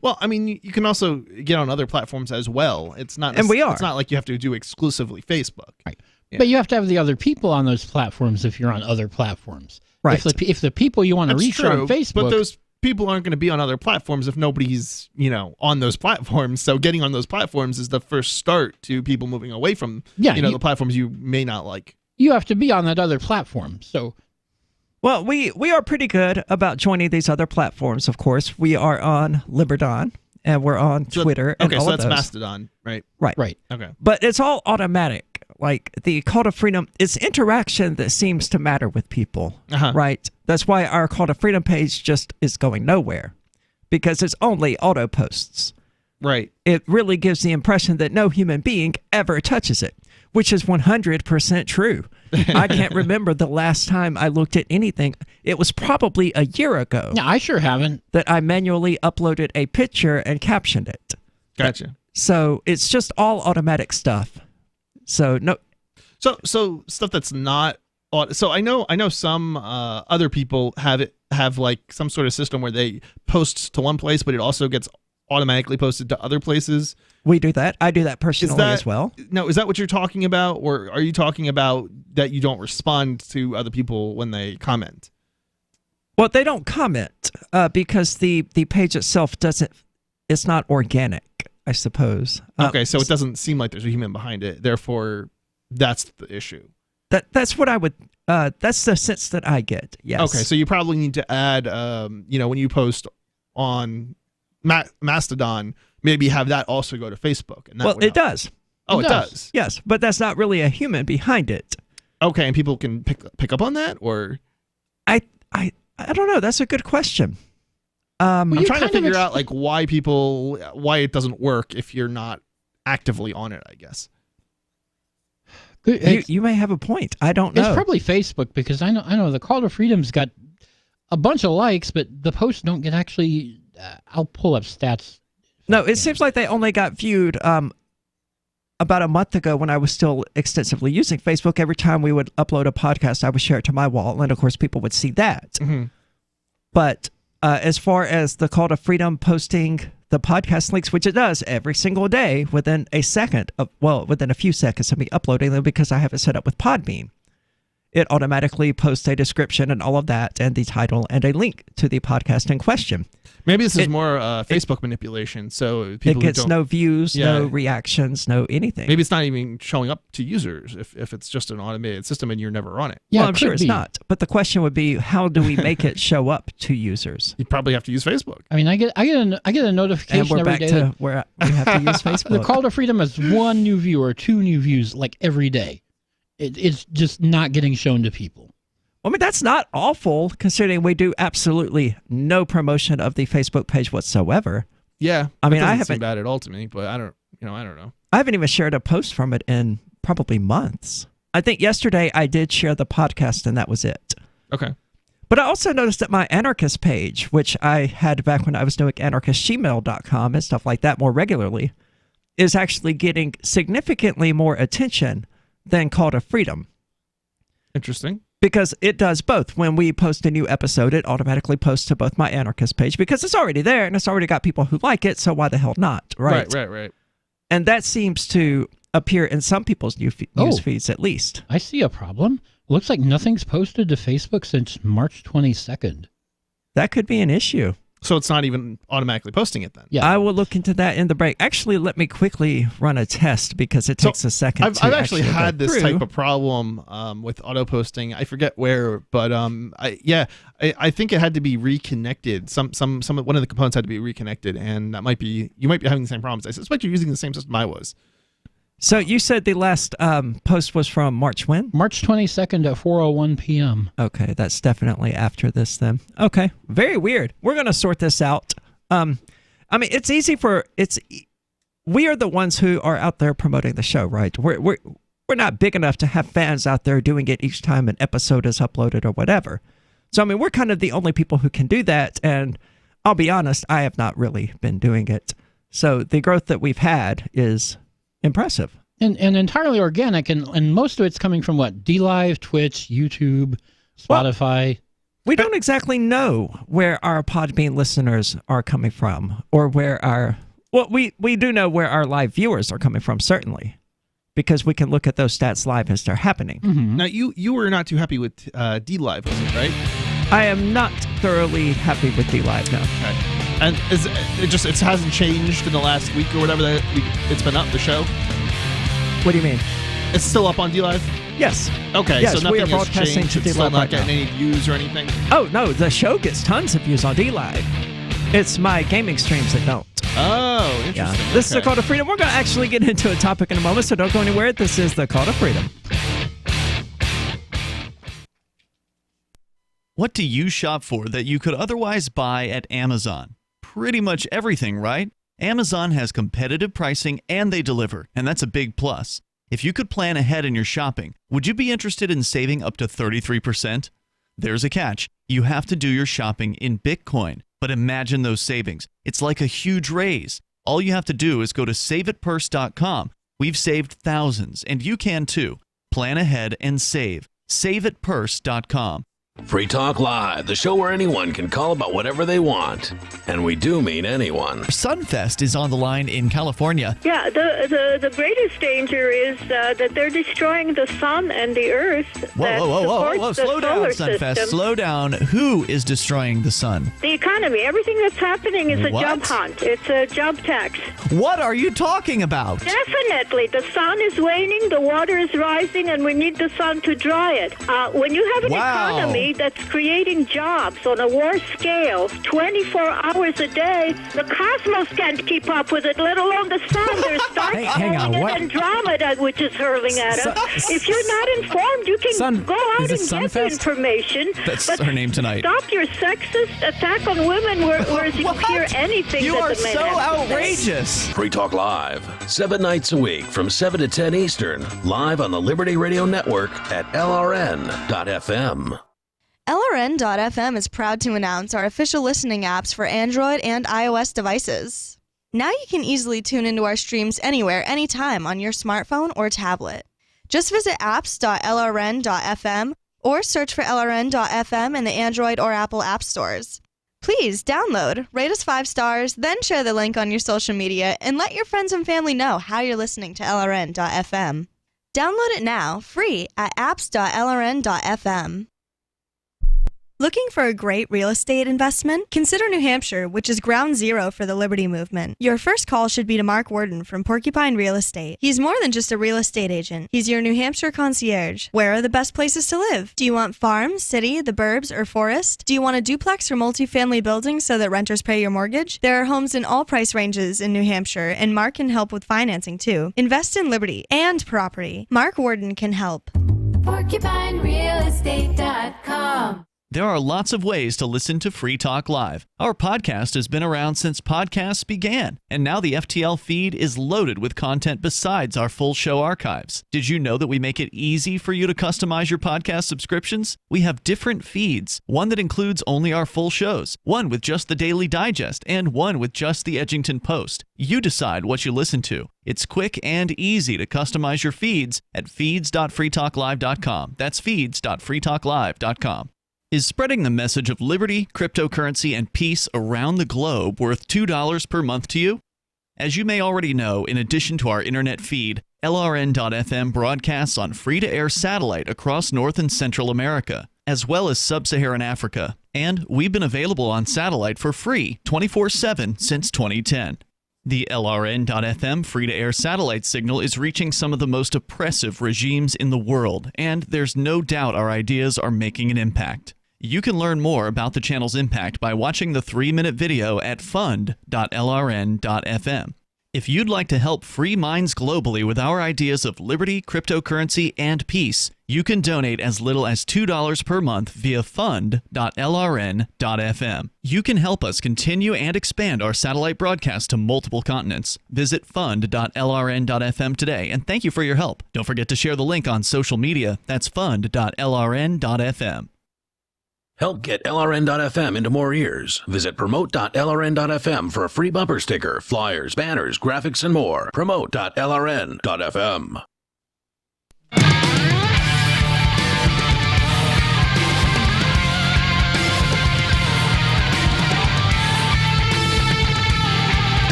Well, I mean, you can also get on other platforms as well. It's not, and we are. It's not like you have to do exclusively Facebook. Right. Yeah. But you have to have the other people on those platforms if you're on other platforms. Right. If the people you want to reach true, are on Facebook, but those people aren't going to be on other platforms if nobody's, on those platforms. So getting on those platforms is the first start to people moving away from, the platforms you may not like. You have to be on that other platform. So, well, we are pretty good about joining these other platforms. Of course, we are on Liberdon and we're on Twitter. And okay, all so of that's those. Mastodon, right? Right. Okay. But it's all automatic. Like the Call to Freedom, it's interaction that seems to matter with people, right? That's why our Call to Freedom page just is going nowhere, because it's only auto posts. Right. It really gives the impression that no human being ever touches it, which is 100% true. I can't remember the last time I looked at anything. It was probably a year ago. No, I sure haven't. That I manually uploaded a picture and captioned it. Gotcha. So it's just all automatic stuff. So no. So stuff that's not. So I know some other people have like some sort of system where they post to one place, but it also gets automatically posted to other places. We do that. I do that personally as well. No, is that what you're talking about, or are you talking about that you don't respond to other people when they comment? Well, they don't comment because the page itself doesn't. It's not organic, I suppose. Okay, so it doesn't seem like there's a human behind it. Therefore, that's the issue. That's what I would. That's the sense that I get. Yes. Okay, so you probably need to add, when you post on Mastodon, maybe have that also go to Facebook. And that well, it does. Oh, it does. Yes, but that's not really a human behind it. Okay, and people can pick up on that, or I don't know. That's a good question. I'm trying to figure out like why it doesn't work if you're not actively on it, I guess. You may have a point. I don't know. It's probably Facebook, because I know the Call to Freedom's got a bunch of likes, but the posts don't get actually. I'll pull up stats. No, it seems like they only got viewed about a month ago when I was still extensively using Facebook. Every time we would upload a podcast, I would share it to my wall, and of course, people would see that. Mm-hmm. But as far as the Call to Freedom posting the podcast links, which it does every single day within a few seconds of me uploading them, because I have it set up with Podbean, it automatically posts a description and all of that, and the title and a link to the podcast in question. Maybe this is more Facebook manipulation. So people it gets no views, Yeah. no reactions, no anything. Maybe it's not even showing up to users if it's just an automated system and you're never on it. Yeah, well, I'm sure it's not. But the question would be, how do we make it show up to users? You probably have to use Facebook. I mean, I get a notification and we're every back day to where we have to use Facebook. The Call to Freedom has 1 new view or 2 new views like every day. It's just not getting shown to people. I mean, that's not awful, considering we do absolutely no promotion of the Facebook page whatsoever. Yeah, I mean, I haven't haven't bad at all to me, but I don't know. I haven't even shared a post from it in probably months. I think yesterday I did share the podcast, and that was it. Okay. But I also noticed that my anarchist page, which I had back when I was doing anarchistgmail.com and stuff like that more regularly, is actually getting significantly more attention than Call to Freedom. Interesting. Because it does both. When we post a new episode, it automatically posts to both my anarchist page, because it's already there and it's already got people who like it, so why the hell not, right? Right. And that seems to appear in some people's news feeds, at least. I see a problem. Looks like nothing's posted to Facebook since March 22nd. That could be an issue. So it's not even automatically posting it then? Yeah. I will look into that in the break. Actually, let me quickly run a test, because it takes a second. I've actually had this type of problem with auto posting. I forget where, but I think it had to be reconnected. One of the components had to be reconnected, and you might be having the same problems. I suspect you're using the same system I was. So you said the last post was from March when? March 22nd at 4:01 p.m. Okay, that's definitely after this then. Okay, very weird. We're going to sort this out. I mean, it's easy we are the ones who are out there promoting the show, right? We're not big enough to have fans out there doing it each time an episode is uploaded or whatever. So, I mean, we're kind of the only people who can do that. And I'll be honest, I have not really been doing it. So the growth that we've had is impressive. And entirely organic. And most of it's coming from what? DLive, Twitch, YouTube, Spotify. Well, we don't exactly know where our Podbean listeners are coming from or where our... Well, we do know where our live viewers are coming from, certainly, because we can look at those stats live as they're happening. Now, you were not too happy with DLive, was it, right? I am not thoroughly happy with DLive, no. Okay. And it hasn't changed in the last week or whatever that it's been up, the show? What do you mean? It's still up on DLive? Yes. Okay, yes, so nothing we are has broadcasting changed. to It's still DLive not right getting now. any views or anything? Oh, no, the show gets tons of views on DLive. It's my gaming streams that don't. Oh, interesting. Yeah. This is the Call to Freedom. We're going to actually get into a topic in a moment, so don't go anywhere. This is the Call to Freedom. What do you shop for that you could otherwise buy at Amazon? Pretty much everything, right? Amazon has competitive pricing and they deliver, and that's a big plus. If you could plan ahead in your shopping, would you be interested in saving up to 33%? There's a catch. You have to do your shopping in Bitcoin. But imagine those savings. It's like a huge raise. All you have to do is go to saveitpurse.com. We've saved thousands, and you can too. Plan ahead and save. Saveitpurse.com. Free Talk Live, the show where anyone can call about whatever they want. And we do mean anyone. Sunfest is on the line in California. Yeah, the greatest danger is that they're destroying the sun and the earth. Whoa. Slow down, Sunfest. Slow down. Who is destroying the sun? The economy. Everything that's happening is a What? job hunt. It's a job tax. What are you talking about? Definitely. The sun is waning, the water is rising, and we need the sun to dry it. When you have an economy that's creating jobs on a war scale, 24 hours a day, the cosmos can't keep up with it, let alone the sun. There's dark Andromeda, which is hurling at us. If you're not informed, you can go out and get the information. That's but our name tonight. Stop your sexist attack on women, whereas you hear anything You that are the men so have to say. outrageous. Free Talk Live, 7 nights a week from 7 to 10 Eastern, live on the Liberty Radio Network at LRN.FM. LRN.FM is proud to announce our official listening apps for Android and iOS devices. Now you can easily tune into our streams anywhere, anytime on your smartphone or tablet. Just visit apps.lrn.fm or search for LRN.FM in the Android or Apple app stores. Please download, rate us 5 stars, then share the link on your social media and let your friends and family know how you're listening to LRN.FM. Download it now, free at apps.lrn.fm. Looking for a great real estate investment? Consider New Hampshire, which is ground zero for the Liberty Movement. Your first call should be to Mark Worden from Porcupine Real Estate. He's more than just a real estate agent. He's your New Hampshire concierge. Where are the best places to live? Do you want farm, city, the burbs, or forest? Do you want a duplex or multifamily building so that renters pay your mortgage? There are homes in all price ranges in New Hampshire, and Mark can help with financing too. Invest in Liberty and property. Mark Worden can help. PorcupineRealEstate.com. There are lots of ways to listen to Free Talk Live. Our podcast has been around since podcasts began, and now the FTL feed is loaded with content besides our full show archives. Did you know that we make it easy for you to customize your podcast subscriptions? We have different feeds, one that includes only our full shows, one with just the Daily Digest, and one with just the Edgington Post. You decide what you listen to. It's quick and easy to customize your feeds at feeds.freetalklive.com. That's feeds.freetalklive.com. Is spreading the message of liberty, cryptocurrency, and peace around the globe worth $2 per month to you? As you may already know, in addition to our internet feed, LRN.FM broadcasts on free-to-air satellite across North and Central America, as well as Sub-Saharan Africa. And we've been available on satellite for free 24/7 since 2010. The LRN.FM free-to-air satellite signal is reaching some of the most oppressive regimes in the world, and there's no doubt our ideas are making an impact. You can learn more about the channel's impact by watching the 3-minute video at fund.lrn.fm. If you'd like to help free minds globally with our ideas of liberty, cryptocurrency, and peace, you can donate as little as $2 per month via fund.lrn.fm. You can help us continue and expand our satellite broadcast to multiple continents. Visit fund.lrn.fm today, and thank you for your help. Don't forget to share the link on social media. That's fund.lrn.fm. Help get LRN.FM into more ears. Visit promote.lrn.fm for a free bumper sticker, flyers, banners, graphics, and more. Promote.lrn.fm.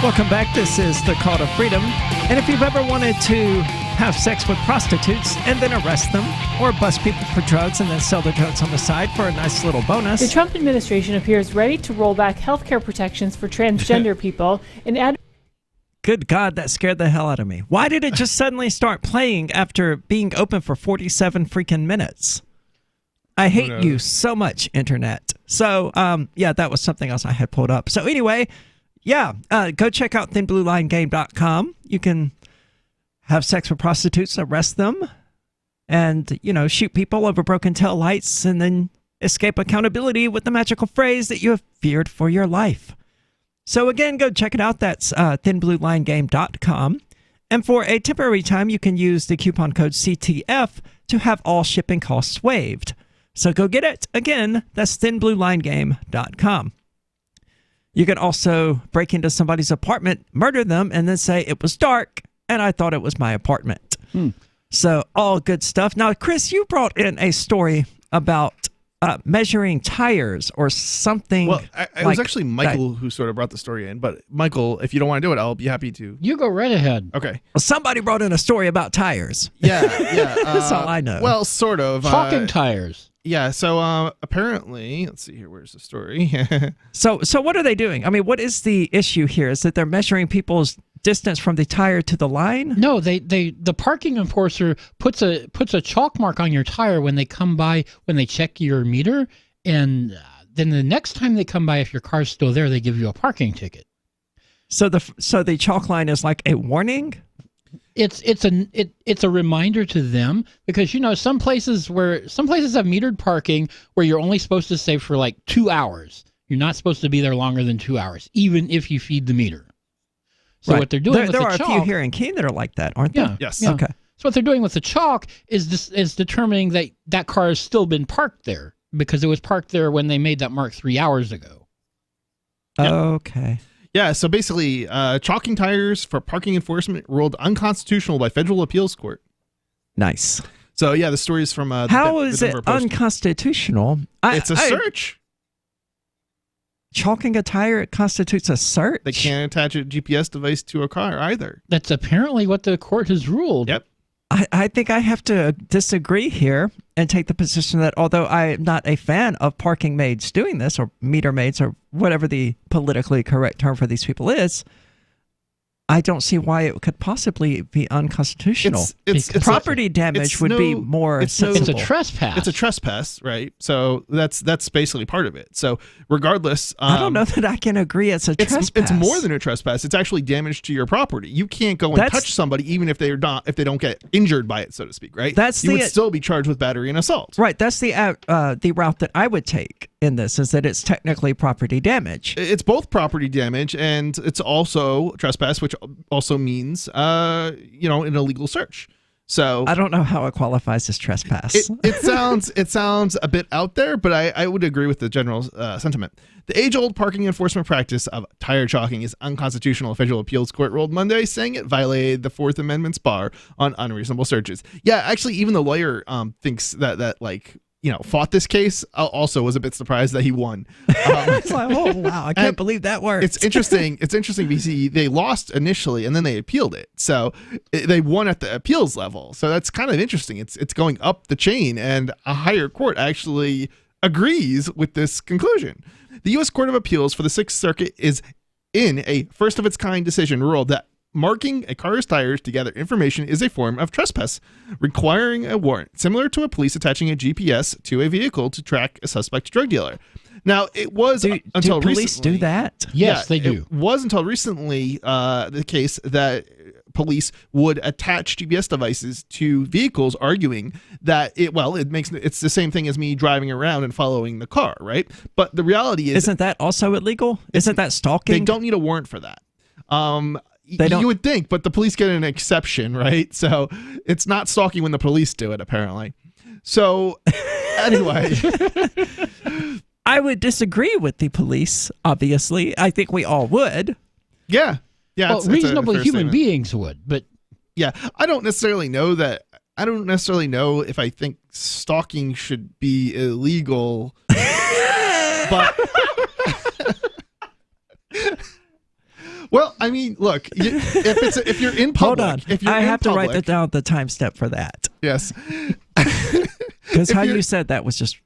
Welcome back. This is the Call to Freedom. And if you've ever wanted to have sex with prostitutes and then arrest them, or bust people for drugs and then sell the drugs on the side for a nice little bonus. The Trump administration appears ready to roll back health care protections for transgender people and add... Good God, that scared the hell out of me. Why did it just suddenly start playing after being open for 47 freaking minutes? I hate you so much, Internet. So, yeah, that was something else I had pulled up. So anyway, yeah, go check out thinbluelinegame.com. You can have sex with prostitutes, arrest them, and, you know, shoot people over broken tail lights and then escape accountability with the magical phrase that you have feared for your life. So again, go check it out. That's thinbluelinegame.com. And for a temporary time, you can use the coupon code CTF to have all shipping costs waived. So go get it. Again, that's thinbluelinegame.com. You can also break into somebody's apartment, murder them, and then say it was dark and I thought it was my apartment. So all good stuff. Now, Chris, you brought in a story about measuring tires or something. Well, it was actually Michael who sort of brought the story in. But Michael, if you don't want to do it, I'll be happy to. You go right ahead. Okay. Well, somebody brought in a story about tires. Yeah. That's all I know. Well, sort of. Talking tires. Yeah. So apparently, let's see here. Where's the story? So what are they doing? I mean, what is the issue here? Is that they're measuring people's distance from the tire to the line? No, the parking enforcer puts a chalk mark on your tire when they come by, when they check your meter, and then the next time they come by, if your car's still there, they give you a parking ticket. So the chalk line is like a warning? It's a reminder to them, because you know some places have metered parking where you're only supposed to stay for like 2 hours. You're not supposed to be there longer than 2 hours, even if you feed the meter. So what they're doing with the chalk... There are a few here in Keene that are like that, aren't there? Yeah. Yes. Yeah. Okay. So what they're doing with the chalk is determining that car has still been parked there because it was parked there when they made that mark 3 hours ago. Yeah. Okay. Yeah, so basically, chalking tires for parking enforcement ruled unconstitutional by federal appeals court. Nice. So yeah, the story is from... How is it unconstitutional? It's a search. Chalking a tire constitutes a search? They can't attach a GPS device to a car either. That's apparently what the court has ruled. Yep. I think I have to disagree here and take the position that although I'm not a fan of parking maids doing this, or meter maids, or whatever the politically correct term for these people is, I don't see why it could possibly be unconstitutional. It's property damage would be more sensible. It's a trespass. It's a trespass, right? So that's basically part of it. So regardless, I don't know that I can agree it's a trespass. It's more than a trespass. It's actually damage to your property. You can't go and touch somebody even if they don't get injured by it, so to speak, right? You would still be charged with battery and assault. Right. That's the route that I would take in this, is that it's technically property damage. It's both property damage and it's also trespass, which also means an illegal search. So I don't know how it qualifies as trespass. It sounds a bit out there, but I would agree with the general sentiment. The age-old parking enforcement practice of tire chalking is unconstitutional. A federal appeals court ruled Monday, saying it violated the Fourth Amendment's bar on unreasonable searches. Yeah, actually, even the lawyer thinks that fought this case also was a bit surprised that he won. It's like, oh wow, I can't believe that worked. It's interesting because they lost initially and then they appealed it. So they won at the appeals level. So that's kind of interesting. It's going up the chain, and a higher court actually agrees with this conclusion. The U.S. Court of Appeals for the Sixth Circuit is in a first-of-its-kind decision ruled that marking a car's tires to gather information is a form of trespass, requiring a warrant, similar to a police attaching a GPS to a vehicle to track a suspect drug dealer. Now, it was until do police recently, do that? Yes, they do. It was until recently the case that police would attach GPS devices to vehicles, arguing that it's the same thing as me driving around and following the car, right? But the reality is, isn't that also illegal? Isn't that stalking? They don't need a warrant for that. You would think, but the police get an exception, right? So it's not stalking when the police do it, apparently. So anyway, I would disagree with the police. Obviously, I think we all would. Yeah. Yeah, well, reasonable human beings would, but yeah, I don't necessarily know that. I don't necessarily know if I think stalking should be illegal, but well, I mean, look, if you're in public, hold on, if you're I have to write public, down the time step for that. Yes, because how you said that was just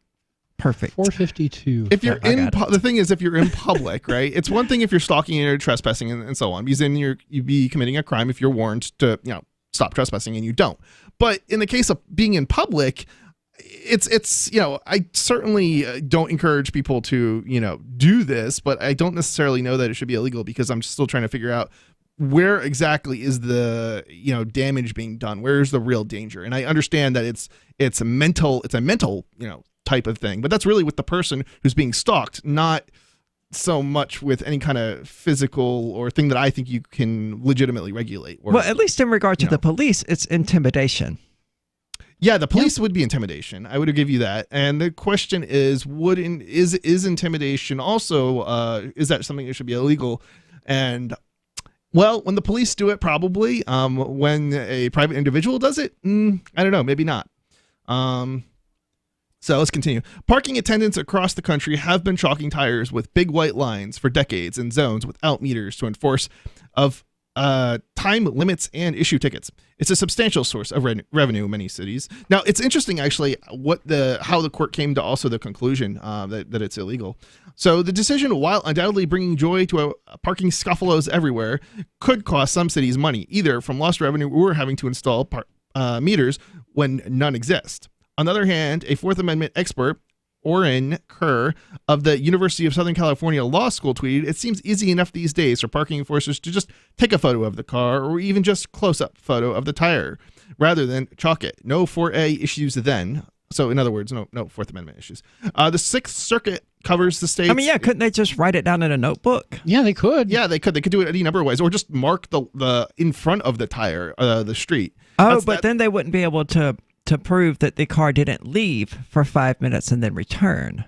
perfect. 4:52. If you're the thing is, if you're in public, right? It's one thing if you're stalking and you're trespassing and so on, because then you'd be committing a crime if you're warned to, stop trespassing and you don't. But in the case of being in public, it's I certainly don't encourage people to do this, but I don't necessarily know that it should be illegal because I'm still trying to figure out where exactly is the damage being done. Where's the real danger? And I understand that it's a mental type of thing, but that's really with the person who's being stalked, not so much with any kind of physical or thing that I think you can legitimately regulate. Or, well, at least in regard to the police, it's intimidation. Yeah, the police would be intimidation. I would give you that. And the question is, is intimidation also is that something that should be illegal? And well, when the police do it, probably. When a private individual does it, I don't know, maybe not. So let's continue. Parking attendants across the country have been chalking tires with big white lines for decades in zones without meters to enforce time limits and issue tickets. It's a substantial source of revenue in many cities. Now, it's interesting, actually, how the court came to also the conclusion that it's illegal. So the decision, while undoubtedly bringing joy to parking scuffles everywhere, could cost some cities money, either from lost revenue or having to install meters when none exist. On the other hand, a Fourth Amendment expert, Orrin Kerr of the University of Southern California Law School, tweeted, "It seems easy enough these days for parking enforcers to just take a photo of the car or even just close-up photo of the tire rather than chalk it. No 4A issues then." So in other words, no Fourth Amendment issues. The Sixth Circuit covers the states. I mean, yeah, couldn't they just write it down in a notebook? Yeah, they could. Yeah, they could. They could do it any number of ways, or just mark the in front of the tire, the street. Oh, then they wouldn't be able to prove that the car didn't leave for 5 minutes and then return.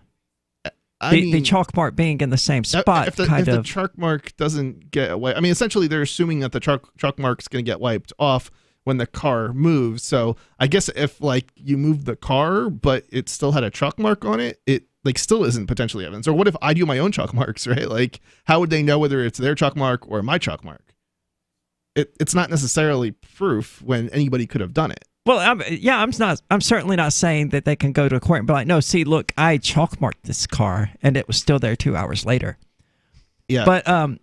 The chalk mark being in the same spot, if the chalk mark doesn't get away, I mean, essentially they're assuming that the chalk mark's going to get wiped off when the car moves. So I guess if you moved the car, but it still had a chalk mark on it, it still isn't potentially evidence. Or what if I do my own chalk marks, right? How would they know whether it's their chalk mark or my chalk mark? It's not necessarily proof when anybody could have done it. Well, I'm certainly not saying that they can go to a court and be like, no, see, look, I chalk marked this car and it was still there 2 hours later. Yeah. But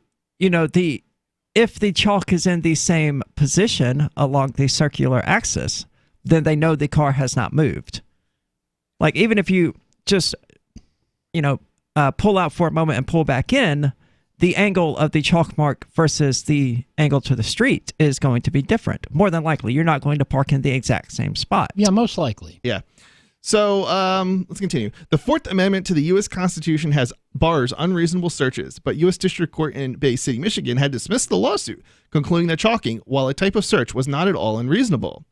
if the chalk is in the same position along the circular axis, then they know the car has not moved. Like, even if you just, pull out for a moment and pull back in, the angle of the chalk mark versus the angle to the street is going to be different. More than likely, you're not going to park in the exact same spot. Yeah, most likely. Yeah. So let's continue. The Fourth Amendment to the U.S. Constitution bars unreasonable searches, but U.S. District Court in Bay City, Michigan had dismissed the lawsuit, concluding that chalking, while a type of search, was not at all unreasonable.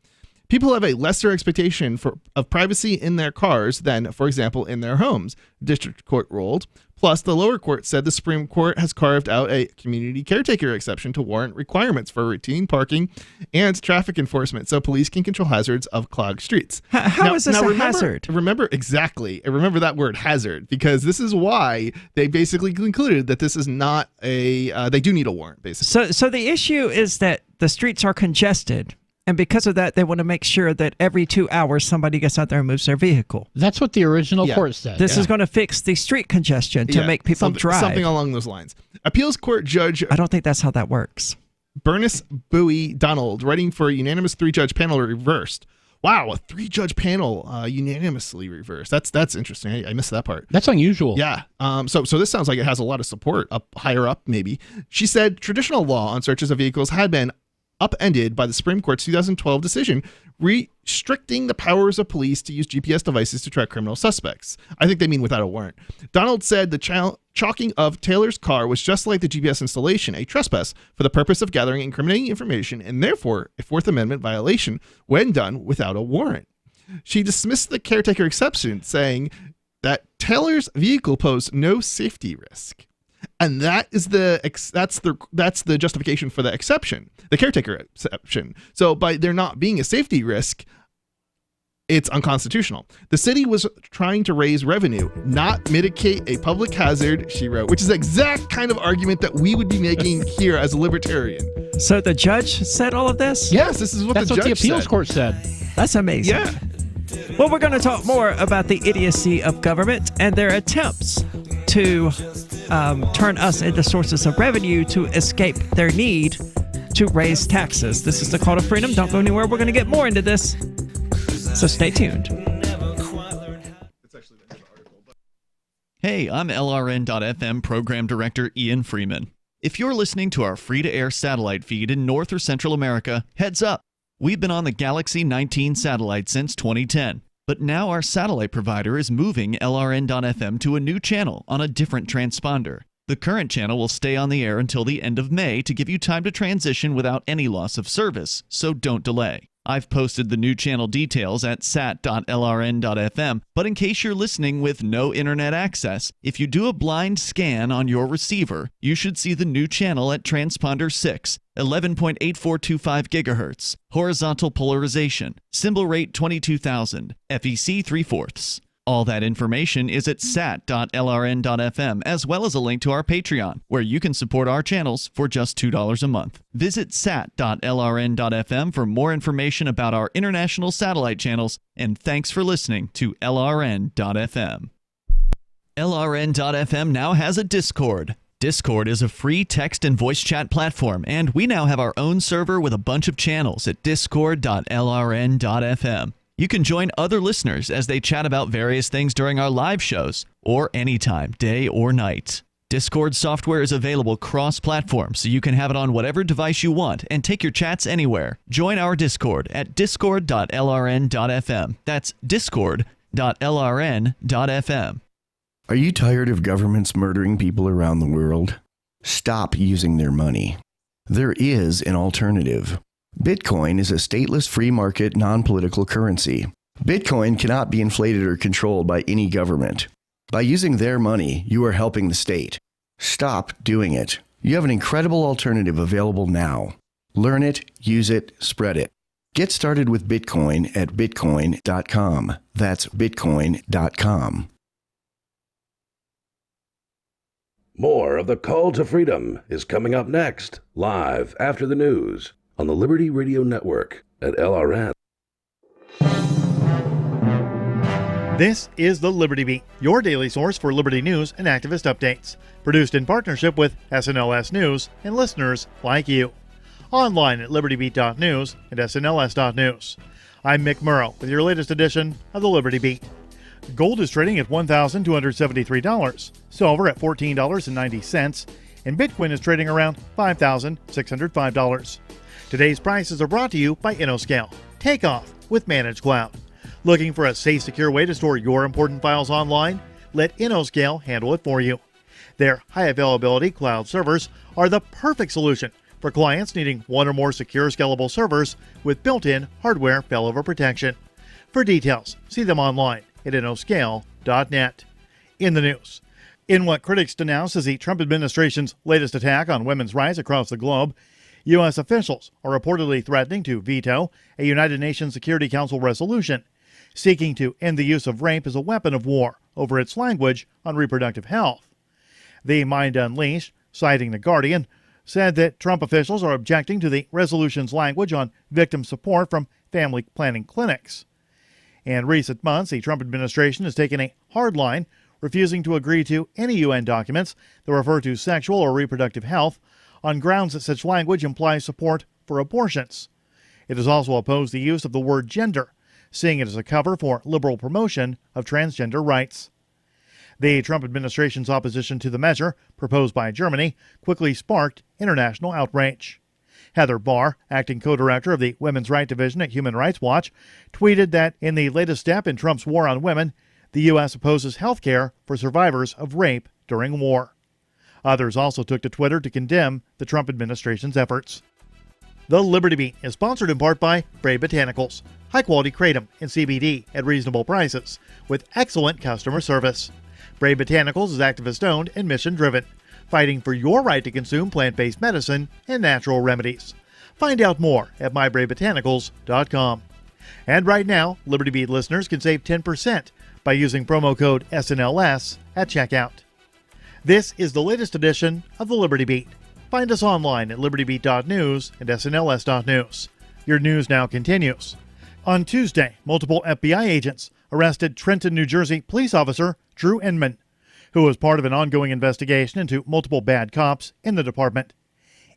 People have a lesser expectation of privacy in their cars than, for example, in their homes, the District Court ruled. Plus, the lower court said the Supreme Court has carved out a community caretaker exception to warrant requirements for routine parking and traffic enforcement so police can control hazards of clogged streets. How is this a hazard? Remember that word, hazard, because this is why they basically concluded that this is not they do need a warrant, basically. So the issue is that the streets are congested. And because of that, they want to make sure that every 2 hours somebody gets out there and moves their vehicle. That's what the original court said. This is going to fix the street congestion to make people drive. Something along those lines. Appeals court judge... I don't think that's how that works. Bernice Bowie Donald, writing for a unanimous 3-judge panel, reversed. Wow, a 3-judge panel unanimously reversed. That's interesting. I missed that part. That's unusual. Yeah. So this sounds like it has a lot of support up higher up, maybe. She said traditional law on searches of vehicles had been upended by the Supreme Court's 2012 decision restricting the powers of police to use GPS devices to track criminal suspects. I think they mean without a warrant. Donald said the chalking of Taylor's car was just like the GPS installation, a trespass for the purpose of gathering incriminating information and therefore a Fourth Amendment violation when done without a warrant. She dismissed the caretaker exception, saying that Taylor's vehicle posed no safety risk. And that is that's the justification for the exception, the caretaker exception. So by there not being a safety risk, it's unconstitutional. The city was trying to raise revenue, not mitigate a public hazard, she wrote, which is the exact kind of argument that we would be making here as a libertarian. So the judge said all of this? Yes, this is what That's the what judge the appeals said. court said. That's amazing. Yeah. Well, we're going to talk more about the idiocy of government and their attempts to turn us into sources of revenue to escape their need to raise taxes. This is the Call to Freedom. Don't go anywhere. We're going to get more into this. So stay tuned. Hey, I'm LRN.FM Program Director Ian Freeman. If you're listening to our free-to-air satellite feed in North or Central America, heads up. We've been on the Galaxy 19 satellite since 2010, but now our satellite provider is moving LRN.FM to a new channel on a different transponder. The current channel will stay on the air until the end of May to give you time to transition without any loss of service, so don't delay. I've posted the new channel details at sat.lrn.fm, but in case you're listening with no internet access, if you do a blind scan on your receiver, you should see the new channel at transponder 6, 11.8425 GHz, horizontal polarization, symbol rate 22,000, FEC 3/4. All that information is at sat.lrn.fm, as well as a link to our Patreon, where you can support our channels for just $2 a month. Visit sat.lrn.fm for more information about our international satellite channels, and thanks for listening to LRN.fm. LRN.fm now has a Discord. Discord is a free text and voice chat platform, and we now have our own server with a bunch of channels at discord.lrn.fm. You can join other listeners as they chat about various things during our live shows, or anytime, day or night. Discord software is available cross-platform, so you can have it on whatever device you want and take your chats anywhere. Join our Discord at discord.lrn.fm. That's discord.lrn.fm. Are you tired of governments murdering people around the world? Stop using their money. There is an alternative. Bitcoin is a stateless free market non-political currency. Bitcoin cannot be inflated or controlled by any government. By using their money, you are helping the state. Stop doing it. You have an incredible alternative available now. Learn it, use it, spread it. Get started with Bitcoin at bitcoin.com. That's bitcoin.com. More of the Call to Freedom is coming up next, live after the news on the Liberty Radio Network at LRN. This is the Liberty Beat, your daily source for liberty news and activist updates. Produced in partnership with SNLS News and listeners like you. Online at libertybeat.news and snls.news. I'm Mick Murrow with your latest edition of the Liberty Beat. Gold is trading at $1,273, silver at $14.90, and Bitcoin is trading around $5,605. Today's prices are brought to you by InnoScale. Take off with Managed Cloud. Looking for a safe, secure way to store your important files online? Let InnoScale handle it for you. Their high availability cloud servers are the perfect solution for clients needing one or more secure, scalable servers with built-in hardware failover protection. For details, see them online at InnoScale.net. In the news, in what critics denounce as the Trump administration's latest attack on women's rights across the globe, U.S. officials are reportedly threatening to veto a United Nations Security Council resolution seeking to end the use of rape as a weapon of war over its language on reproductive health. The Mind Unleashed, citing The Guardian, said that Trump officials are objecting to the resolution's language on victim support from family planning clinics. In recent months, the Trump administration has taken a hard line, refusing to agree to any UN documents that refer to sexual or reproductive health on grounds that such language implies support for abortions. It has also opposed the use of the word gender, seeing it as a cover for liberal promotion of transgender rights. The Trump administration's opposition to the measure, proposed by Germany, quickly sparked international outrage. Heather Barr, acting co-director of the Women's Rights Division at Human Rights Watch, tweeted that in the latest step in Trump's war on women, the U.S. opposes health care for survivors of rape during war. Others also took to Twitter to condemn the Trump administration's efforts. The Liberty Beat is sponsored in part by Brave Botanicals, high-quality kratom and CBD at reasonable prices, with excellent customer service. Brave Botanicals is activist-owned and mission-driven, fighting for your right to consume plant-based medicine and natural remedies. Find out more at mybravebotanicals.com. And right now, Liberty Beat listeners can save 10% by using promo code SNLS at checkout. This is the latest edition of the Liberty Beat. Find us online at libertybeat.news and snls.news. Your news now continues. On Tuesday, multiple FBI agents arrested Trenton, New Jersey police officer Drew Inman, who was part of an ongoing investigation into multiple bad cops in the department.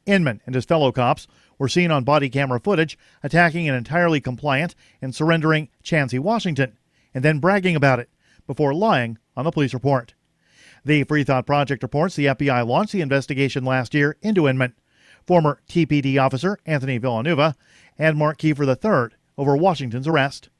Inman and his fellow cops were seen on body camera footage attacking an entirely compliant and surrendering Chancey Washington, and then bragging about it before lying on the police report. The Free Thought Project reports the FBI launched the investigation last year into Inman, former TPD officer Anthony Villanueva, and Mark Kiefer III over Washington's arrest.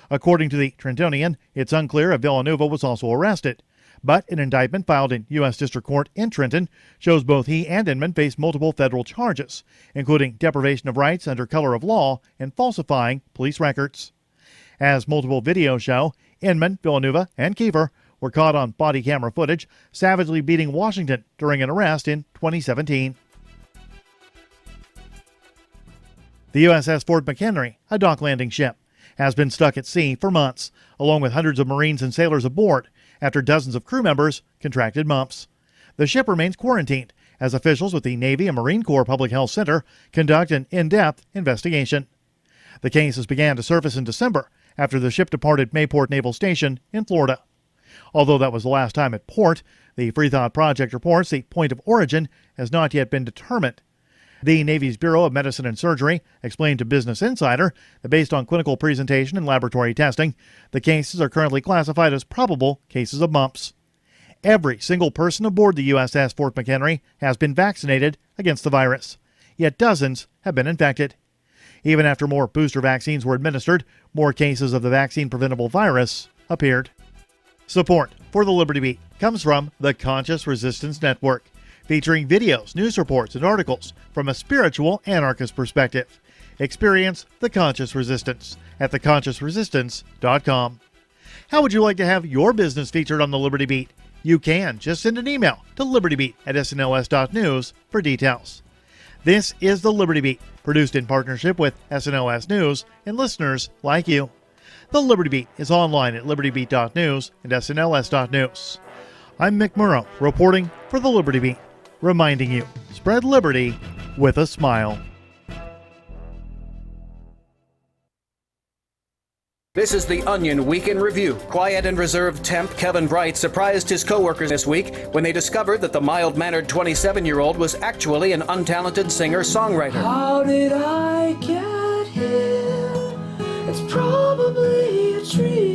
According to the Trentonian, it's unclear if Villanueva was also arrested, but an indictment filed in U.S. District Court in Trenton shows both he and Inman face multiple federal charges, including deprivation of rights under color of law and falsifying police records. As multiple videos show, Inman, Villanueva, and Kiefer were caught on body camera footage savagely beating Washington during an arrest in 2017. The USS Fort McHenry, a dock landing ship, has been stuck at sea for months, along with hundreds of Marines and sailors aboard, after dozens of crew members contracted mumps. The ship remains quarantined as officials with the Navy and Marine Corps Public Health Center conduct an in-depth investigation. The cases began to surface in December after the ship departed Mayport Naval Station in Florida. Although that was the last time at port, the Free Thought Project reports the point of origin has not yet been determined. The Navy's Bureau of Medicine and Surgery explained to Business Insider that based on clinical presentation and laboratory testing, the cases are currently classified as probable cases of mumps. Every single person aboard the USS Fort McHenry has been vaccinated against the virus, yet dozens have been infected. Even after more booster vaccines were administered, more cases of the vaccine-preventable virus appeared. Support for the Liberty Beat comes from the Conscious Resistance Network, featuring videos, news reports, and articles from a spiritual anarchist perspective. Experience the Conscious Resistance at theconsciousresistance.com. How would you like to have your business featured on the Liberty Beat? You can. Just send an email to libertybeat@snls.news for details. This is the Liberty Beat, produced in partnership with SNLS News and listeners like you. The Liberty Beat is online at libertybeat.news and snls.news. I'm Mick Murrow, reporting for the Liberty Beat, reminding you, spread liberty with a smile. This is the Onion Week in Review. Quiet and reserved temp Kevin Bright surprised his coworkers this week when they discovered that the mild-mannered 27-year-old was actually an untalented singer-songwriter. How did I get here? It's probably a tree.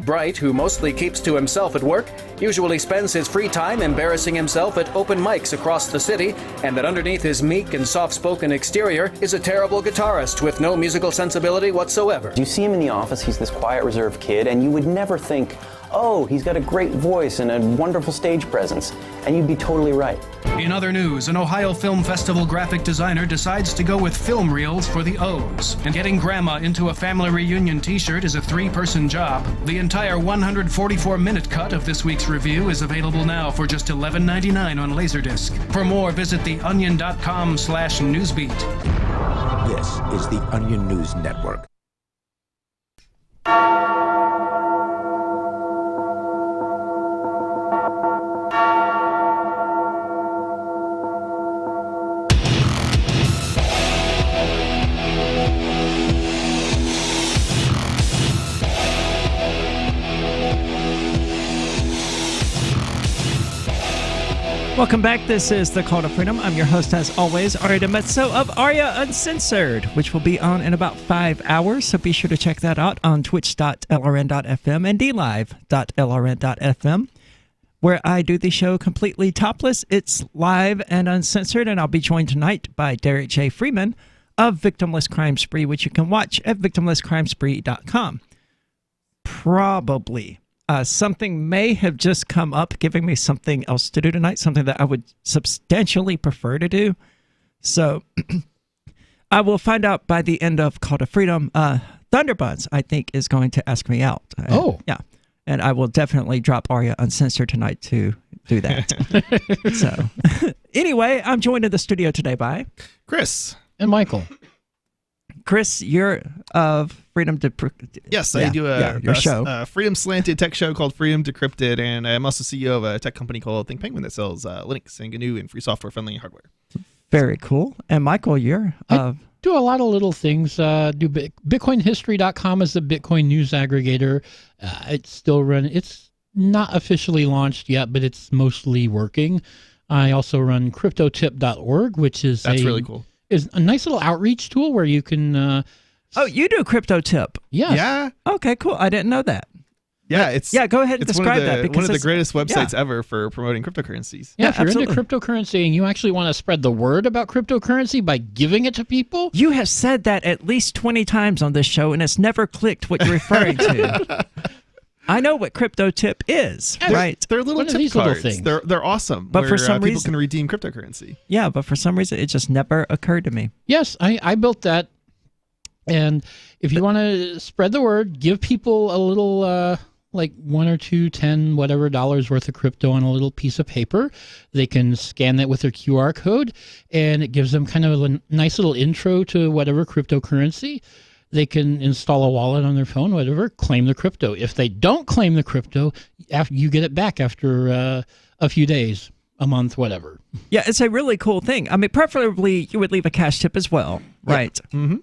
Bright, who mostly keeps to himself at work, usually spends his free time embarrassing himself at open mics across the city, and that underneath his meek and soft-spoken exterior is a terrible guitarist with no musical sensibility whatsoever. You see him in the office, he's this quiet, reserved kid, and you would never think, oh, he's got a great voice and a wonderful stage presence, and you'd be totally right. In other news, an Ohio Film Festival graphic designer decides to go with film reels for the O's. And getting grandma into a family reunion t-shirt is a 3-person job. The entire 144-minute cut of this week's review is available now for just $11.99 on Laserdisc. For more, visit theonion.com/newsbeat. This is the Onion News Network. Welcome back. This is The Call to Freedom. I'm your host, as always, Aria DeMezzo of Aria Uncensored, which will be on in about 5 hours. So be sure to check that out on twitch.lrn.fm and dlive.lrn.fm, where I do the show completely topless. It's live and uncensored, and I'll be joined tonight by Derek J. Freeman of Victimless Crime Spree, which you can watch at victimlesscrimespree.com. Probably. Something may have just come up, giving me something else to do tonight, something that I would substantially prefer to do. So I will find out by the end of Call to Freedom. Thunderbuns, I think, is going to ask me out. Yeah. And I will definitely drop Aria Uncensored tonight to do that. So anyway, I'm joined in the studio today by Chris and Michael. Chris, you're of Freedom Decrypted. Yes, I do your show. Freedom Slanted tech show called Freedom Decrypted, and I'm also CEO of a tech company called Think Penguin that sells Linux and GNU and free software-friendly hardware. Very cool. And Michael, you're of... do a lot of little things. BitcoinHistory.com is the Bitcoin news aggregator. It's still running. It's not officially launched yet, but it's mostly working. I also run CryptoTip.org, which is That's really cool. Is a nice little outreach tool where you can. Oh, you do Crypto Tip? Yes. Yeah. Okay, cool. I didn't know that. Yeah, it's go ahead and describe that. Because one of the greatest websites ever for promoting cryptocurrencies. Yeah, if you're into cryptocurrency and you actually want to spread the word about cryptocurrency by giving it to people. You have said that at least 20 times on this show, and it's never clicked what you're referring to. I know what Crypto Tip is, right? They're little What are tip these little cards. things? They're awesome. But for some people reason- can redeem cryptocurrency. Yeah, but for some reason, it just never occurred to me. Yes, I built that. And if you want to spread the word, give people a little, like $1 or $2, $10, whatever dollars worth of crypto on a little piece of paper. They can scan that with their QR code, and it gives them kind of a nice little intro to whatever cryptocurrency. They can install a wallet on their phone, whatever, claim the crypto. If they don't claim the crypto, you get it back after a few days, a month, whatever. Yeah, it's a really cool thing. I mean, preferably you would leave a cash tip as well, right? Mm-hmm.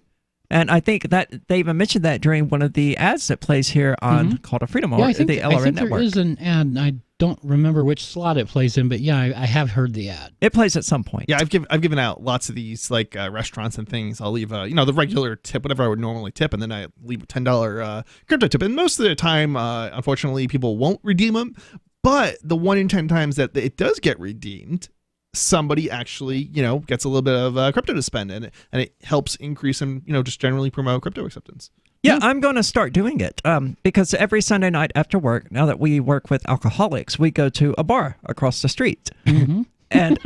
And I think that they even mentioned that during one of the ads that plays here on Call to Freedom, Yeah, I think, the LRN there network. is an ad. I don't remember which slot it plays in, but yeah, I have heard the ad. It plays at some point. Yeah, I've given out lots of these like restaurants and things. I'll leave the regular tip, whatever I would normally tip, and then I leave a $10 crypto tip. And most of the time, unfortunately, people won't redeem them. But the 1 in 10 times that it does get redeemed, somebody actually gets a little bit of crypto to spend, and it helps increase and just generally promote crypto acceptance. Yeah, I'm going to start doing it because every Sunday night after work, now that we work with alcoholics, we go to a bar across the street. Mm-hmm. And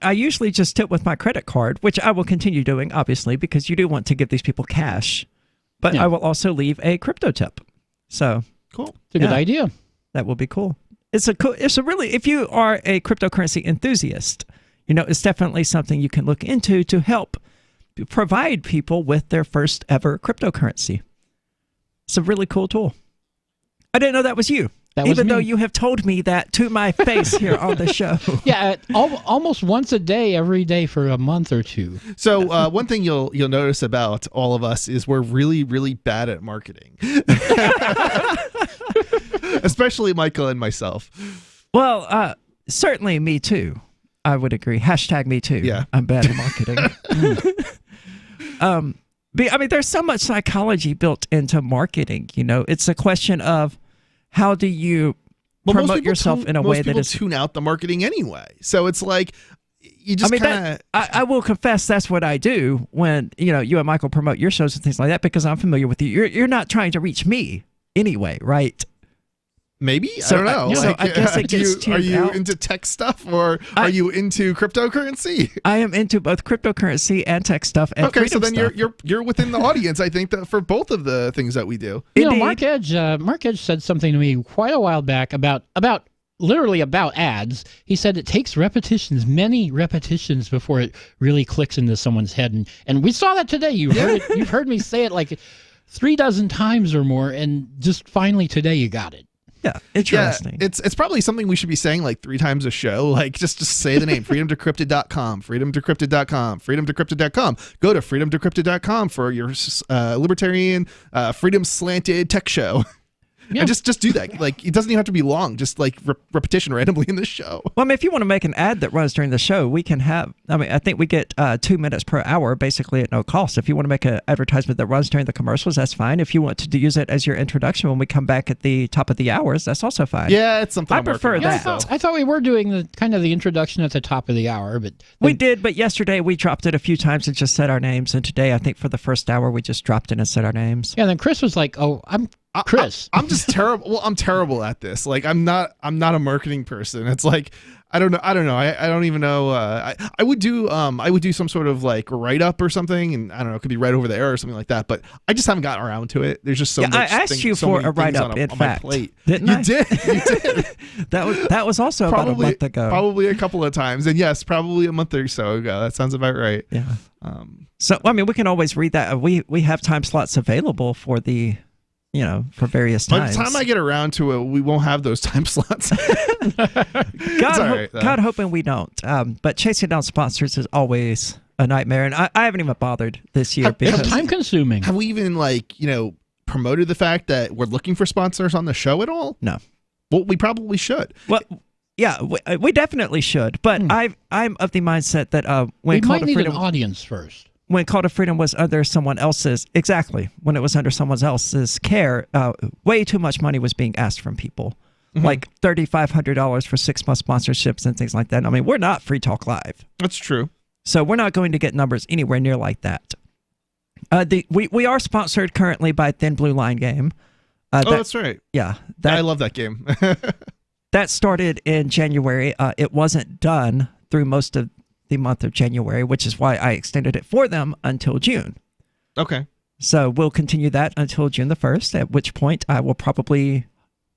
I usually just tip with my credit card, which I will continue doing, obviously, because you do want to give these people cash. But I will also leave a crypto tip. So cool. It's a good idea. That will be cool. It's a really, if you are a cryptocurrency enthusiast, it's definitely something you can look into to help provide people with their first ever cryptocurrency. It's a really cool tool. I didn't know that was you. Even though you have told me that to my face here on the show. Yeah, almost once a day, every day for a month or two. So one thing you'll notice about all of us is we're really, really bad at marketing. Especially Michael and myself. Well, certainly me too. I would agree. # me too. Yeah. I'm bad at marketing. I mean, there's so much psychology built into marketing. It's a question of how do you promote yourself in a way that is... Most people tune out the marketing anyway. So it's like, you just kind of... I will confess that's what I do when, you and Michael promote your shows and things like that, because I'm familiar with you. You're not trying to reach me anyway, right? Maybe? So, I don't know. So I guess it gets are you out. into tech stuff, or are you into cryptocurrency? I am into both cryptocurrency and tech stuff and okay, so then stuff. you're within the audience, I think, that for both of the things that we do. Mark Edge said something to me quite a while back about literally about ads. He said it takes repetitions, many repetitions, before it really clicks into someone's head. And we saw that today. You've heard me say it like 3 dozen times or more, and just finally today you got it. Yeah, interesting. Yeah, it's probably something we should be saying like 3 times a show. Like just say the name, freedomdecrypted.com, freedomdecrypted.com, freedomdecrypted.com. Go to freedomdecrypted.com for your libertarian, freedom slanted tech show. And just do that. Like, it doesn't even have to be long. Just like repetition randomly in the show. Well, I mean, if you want to make an ad that runs during the show, we can have. I mean, I think we get 2 minutes per hour, basically at no cost. If you want to make an advertisement that runs during the commercials, that's fine. If you want to use it as your introduction when we come back at the top of the hours, that's also fine. Yeah, it's something I prefer that. I thought we were doing the introduction at the top of the hour, but we did. But yesterday we dropped it a few times and just said our names, and today I think for the first hour we just dropped it and said our names. Yeah. Then Chris was like, "Oh, I'm Chris." I'm just terrible. Well, I'm terrible at this. Like, I'm not a marketing person. It's like, I don't know. I don't even know. I would do some sort of like write up or something, and I don't know. It could be right over the air or something like that. But I just haven't gotten around to it. There's just so much. I asked you for a write up. In fact, my plate. Didn't I? You did. That was also about a month ago. Probably a couple of times, and yes, probably a month or so ago. That sounds about right. Yeah. So I mean, we can always read that. We have time slots available for the. For various times. By the time I get around to it, we won't have those time slots. God hoping we don't. But chasing down sponsors is always a nightmare, and I haven't even bothered this year. It's time consuming. Have we even promoted the fact that we're looking for sponsors on the show at all? No. Well, we probably should. Well, yeah, we definitely should. But I'm of the mindset that when we might need an audience first. When Call to Freedom was under someone else's, when it was under someone else's care, way too much money was being asked from people. Like $3,500 for 6 month sponsorships and things like that. I mean, we're not Free Talk Live. That's true. So we're not going to get numbers anywhere near like that. We are sponsored currently by Thin Blue Line Game. That's right. Yeah. I love that game. That started in January. It wasn't done through most of the month of January, which is why I extended it for them until June. Okay. So we'll continue that until June the 1st, at which point I will probably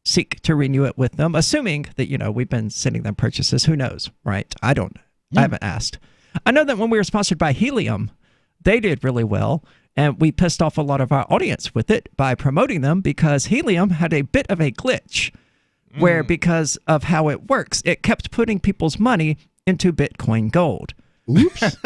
seek to renew it with them, assuming that, we've been sending them purchases. Who knows, right? I haven't asked. I know that when we were sponsored by Helium, they did really well, and we pissed off a lot of our audience with it by promoting them because Helium had a bit of a glitch where, because of how it works, it kept putting people's money into Bitcoin Gold. Oops.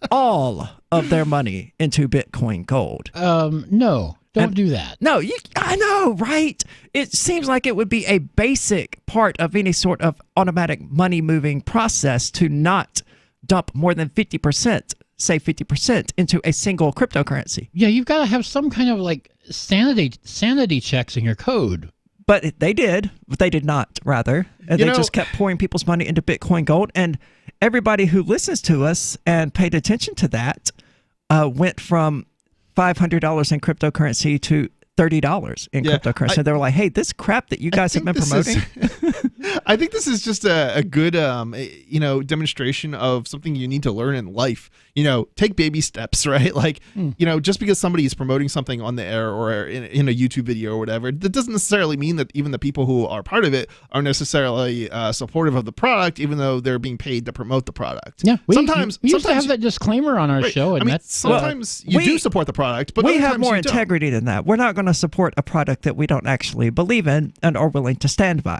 All of their money into Bitcoin Gold. No, don't do that. No, I know, right? It seems like it would be a basic part of any sort of automatic money moving process to not dump more than 50%, say 50%, into a single cryptocurrency. Yeah, you've got to have some kind of like sanity checks in your code. But they did. But they did not, rather. And they just kept pouring people's money into Bitcoin Gold. And everybody who listens to us and paid attention to that went from $500 in cryptocurrency to $30 in cryptocurrency. They were like, hey, this crap that you guys have been promoting. I think this is just a good, demonstration of something you need to learn in life. Take baby steps, right? Like, just because somebody is promoting something on the air or in a YouTube video or whatever, that doesn't necessarily mean that even the people who are part of it are necessarily supportive of the product, even though they're being paid to promote the product. Yeah, we used to have that disclaimer on our show. And sometimes you do support the product, but we have more integrity than that. We're not going to support a product that we don't actually believe in and are willing to stand by.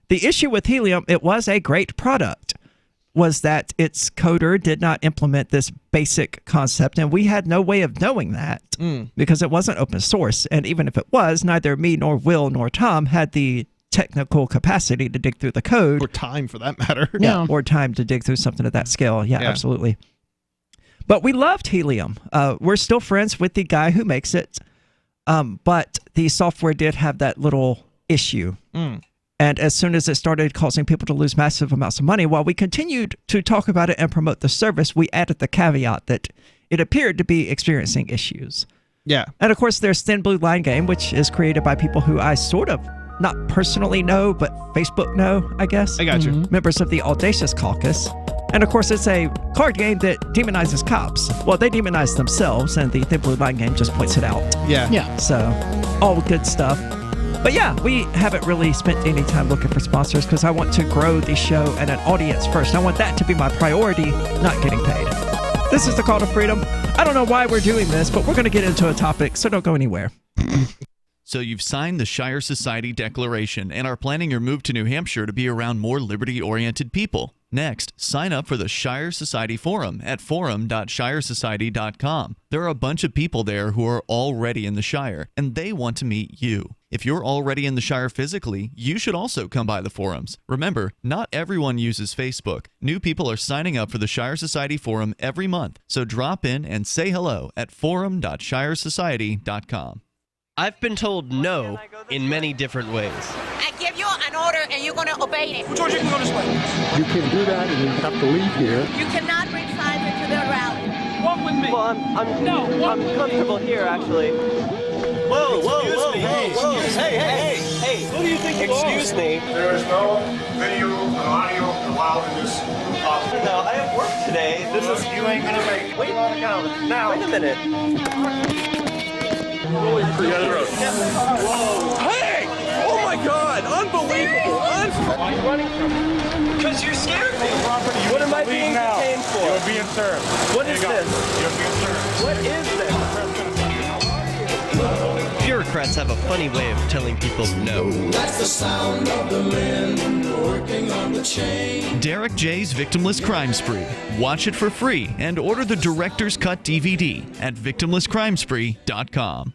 The issue with Helium, it was a great product, was that its coder did not implement this basic concept, and we had no way of knowing that because it wasn't open source. And even if it was, neither me nor Will nor Tom had the technical capacity to dig through the code. Or time, for that matter. Yeah, or time to dig through something at that scale. Yeah, absolutely. But we loved Helium. We're still friends with the guy who makes it, but the software did have that little issue. And as soon as it started causing people to lose massive amounts of money, while we continued to talk about it and promote the service, we added the caveat that it appeared to be experiencing issues. Yeah. And of course, there's Thin Blue Line Game, which is created by people who I sort of not personally know, but Facebook know, I guess. I got you. Members of the Audacious Caucus. And of course, it's a card game that demonizes cops. Well, they demonize themselves, and the Thin Blue Line Game just points it out. Yeah. So, all good stuff. But yeah, we haven't really spent any time looking for sponsors because I want to grow the show and an audience first. I want that to be my priority, not getting paid. This is the Call to Freedom. I don't know why we're doing this, but we're going to get into a topic, so don't go anywhere. So you've signed the Shire Society Declaration and are planning your move to New Hampshire to be around more liberty-oriented people. Next, sign up for the Shire Society Forum at forum.shiresociety.com. There are a bunch of people there who are already in the Shire, and they want to meet you. If you're already in the Shire physically, you should also come by the forums. Remember, not everyone uses Facebook. New people are signing up for the Shire Society Forum every month, so drop in and say hello at forum.shiresociety.com. I've been told no in many different ways. I give you an order and you're going to obey it. George, you can go this way. You can't do that and you have to leave here. You cannot bring Simon to the rally. Walk with me. Well, I'm comfortable here, actually. Whoa, hey, who do you think you are? Excuse me. There is no video and audio allowed in this office. No, I have work today. You ain't gonna make it. Wait a minute. Hey! Oh my God! Unbelievable! Why are you running from me? Because you're scared me. What am I being detained for? You're being served. What is this? You're being served. What is this? Bureaucrats have a funny way of telling people no. That's the sound of the men working on the chain. Derek J's Victimless Crime Spree. Watch it for free and order the Director's Cut DVD at victimlesscrimespree.com.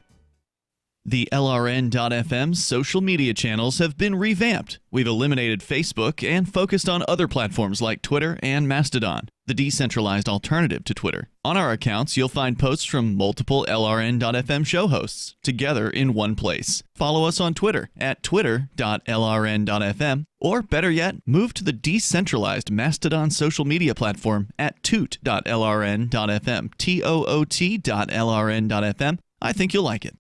The LRN.FM social media channels have been revamped. We've eliminated Facebook and focused on other platforms like Twitter and Mastodon, the decentralized alternative to Twitter. On our accounts, you'll find posts from multiple LRN.FM show hosts together in one place. Follow us on Twitter at twitter.lrn.fm, or better yet, move to the decentralized Mastodon social media platform at toot.lrn.fm, toot.lrn.fm. I think you'll like it.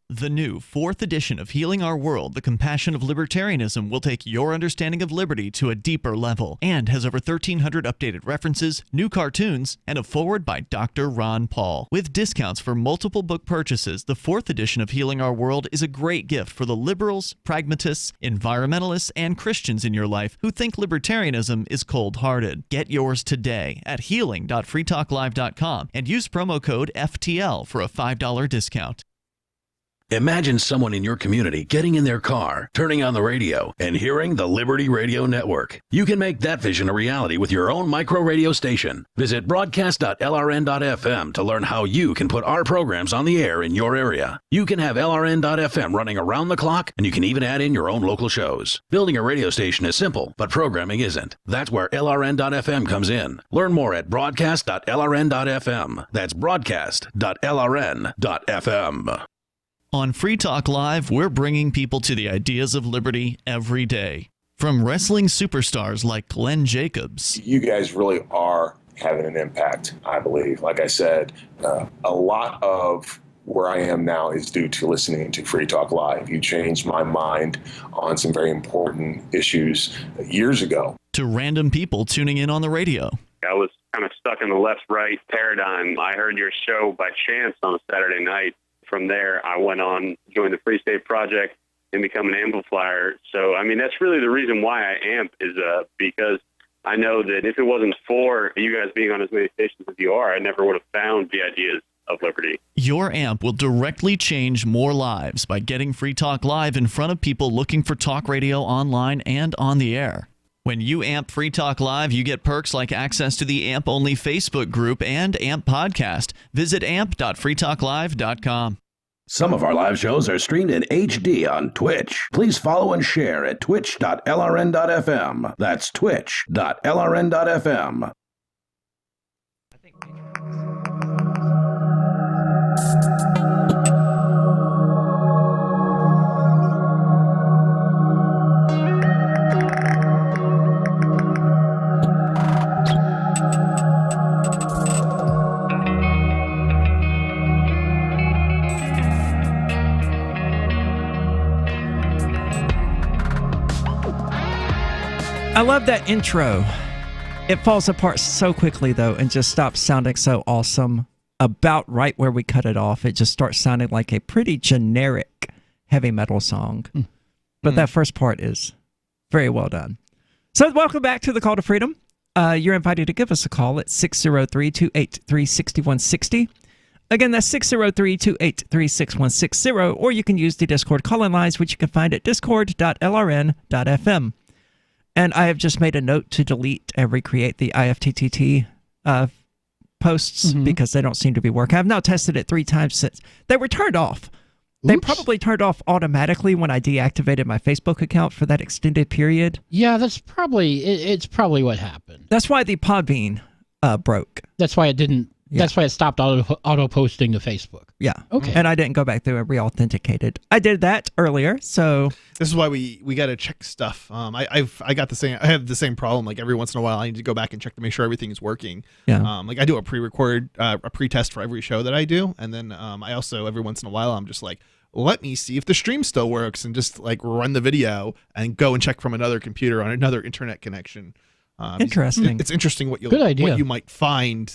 The new 4th edition of Healing Our World, The Compassion of Libertarianism, will take your understanding of liberty to a deeper level and has over 1,300 updated references, new cartoons, and a foreword by Dr. Ron Paul. With discounts for multiple book purchases, the 4th edition of Healing Our World is a great gift for the liberals, pragmatists, environmentalists, and Christians in your life who think libertarianism is cold-hearted. Get yours today at healing.freetalklive.com and use promo code FTL for a $5 discount. Imagine someone in your community getting in their car, turning on the radio, and hearing the Liberty Radio Network. You can make that vision a reality with your own micro radio station. Visit broadcast.lrn.fm to learn how you can put our programs on the air in your area. You can have LRN.FM running around the clock, and you can even add in your own local shows. Building a radio station is simple, but programming isn't. That's where LRN.FM comes in. Learn more at broadcast.lrn.fm. That's broadcast.lrn.fm. On Free Talk Live, we're bringing people to the ideas of liberty every day. From wrestling superstars like Glenn Jacobs. You guys really are having an impact, I believe. Like I said, a lot of where I am now is due to listening to Free Talk Live. You changed my mind on some very important issues years ago. To random people tuning in on the radio. I was kind of stuck in the left-right paradigm. I heard your show by chance on a Saturday night. From there, I went on, joined the Free State Project, and become an amplifier. So, I mean, that's really the reason why I amp is because I know that if it wasn't for you guys being on as many stations as you are, I never would have found the ideas of liberty. Your amp will directly change more lives by getting Free Talk Live in front of people looking for talk radio online and on the air. When you amp Free Talk Live, you get perks like access to the AMP-only Facebook group and AMP podcast. Visit amp.freetalklive.com. Some of our live shows are streamed in HD on Twitch. Please follow and share at twitch.lrn.fm. That's twitch.lrn.fm. I love that intro. It falls apart so quickly, though, and just stops sounding so awesome. About right where we cut it off, it just starts sounding like a pretty generic heavy metal song. But that first part is very well done. So welcome back to the Call to Freedom. You're invited to give us a call at 603-283-6160. Again, that's 603-283-6160, or you can use the Discord call-in lines, which you can find at discord.lrn.fm. And I have just made a note to delete and recreate the IFTTT posts because they don't seem to be working. I've now tested it 3 times since. They were turned off. They probably turned off automatically when I deactivated my Facebook account for that extended period. Yeah, that's probably it's probably what happened. That's why the Podbean broke. That's why it didn't. Yeah. That's why it stopped auto posting to Facebook. Yeah. Okay. And I didn't go back through and re-authenticated. I did that earlier, so this is why we got to check stuff. I have the same problem. Like every once in a while, I need to go back and check to make sure everything is working. Yeah. Like I do a pre-record, a pre-test for every show that I do, and then I also every once in a while I'm just like, let me see if the stream still works, and just like run the video and go and check from another computer on another internet connection. Interesting. It's interesting what Good idea. what you might find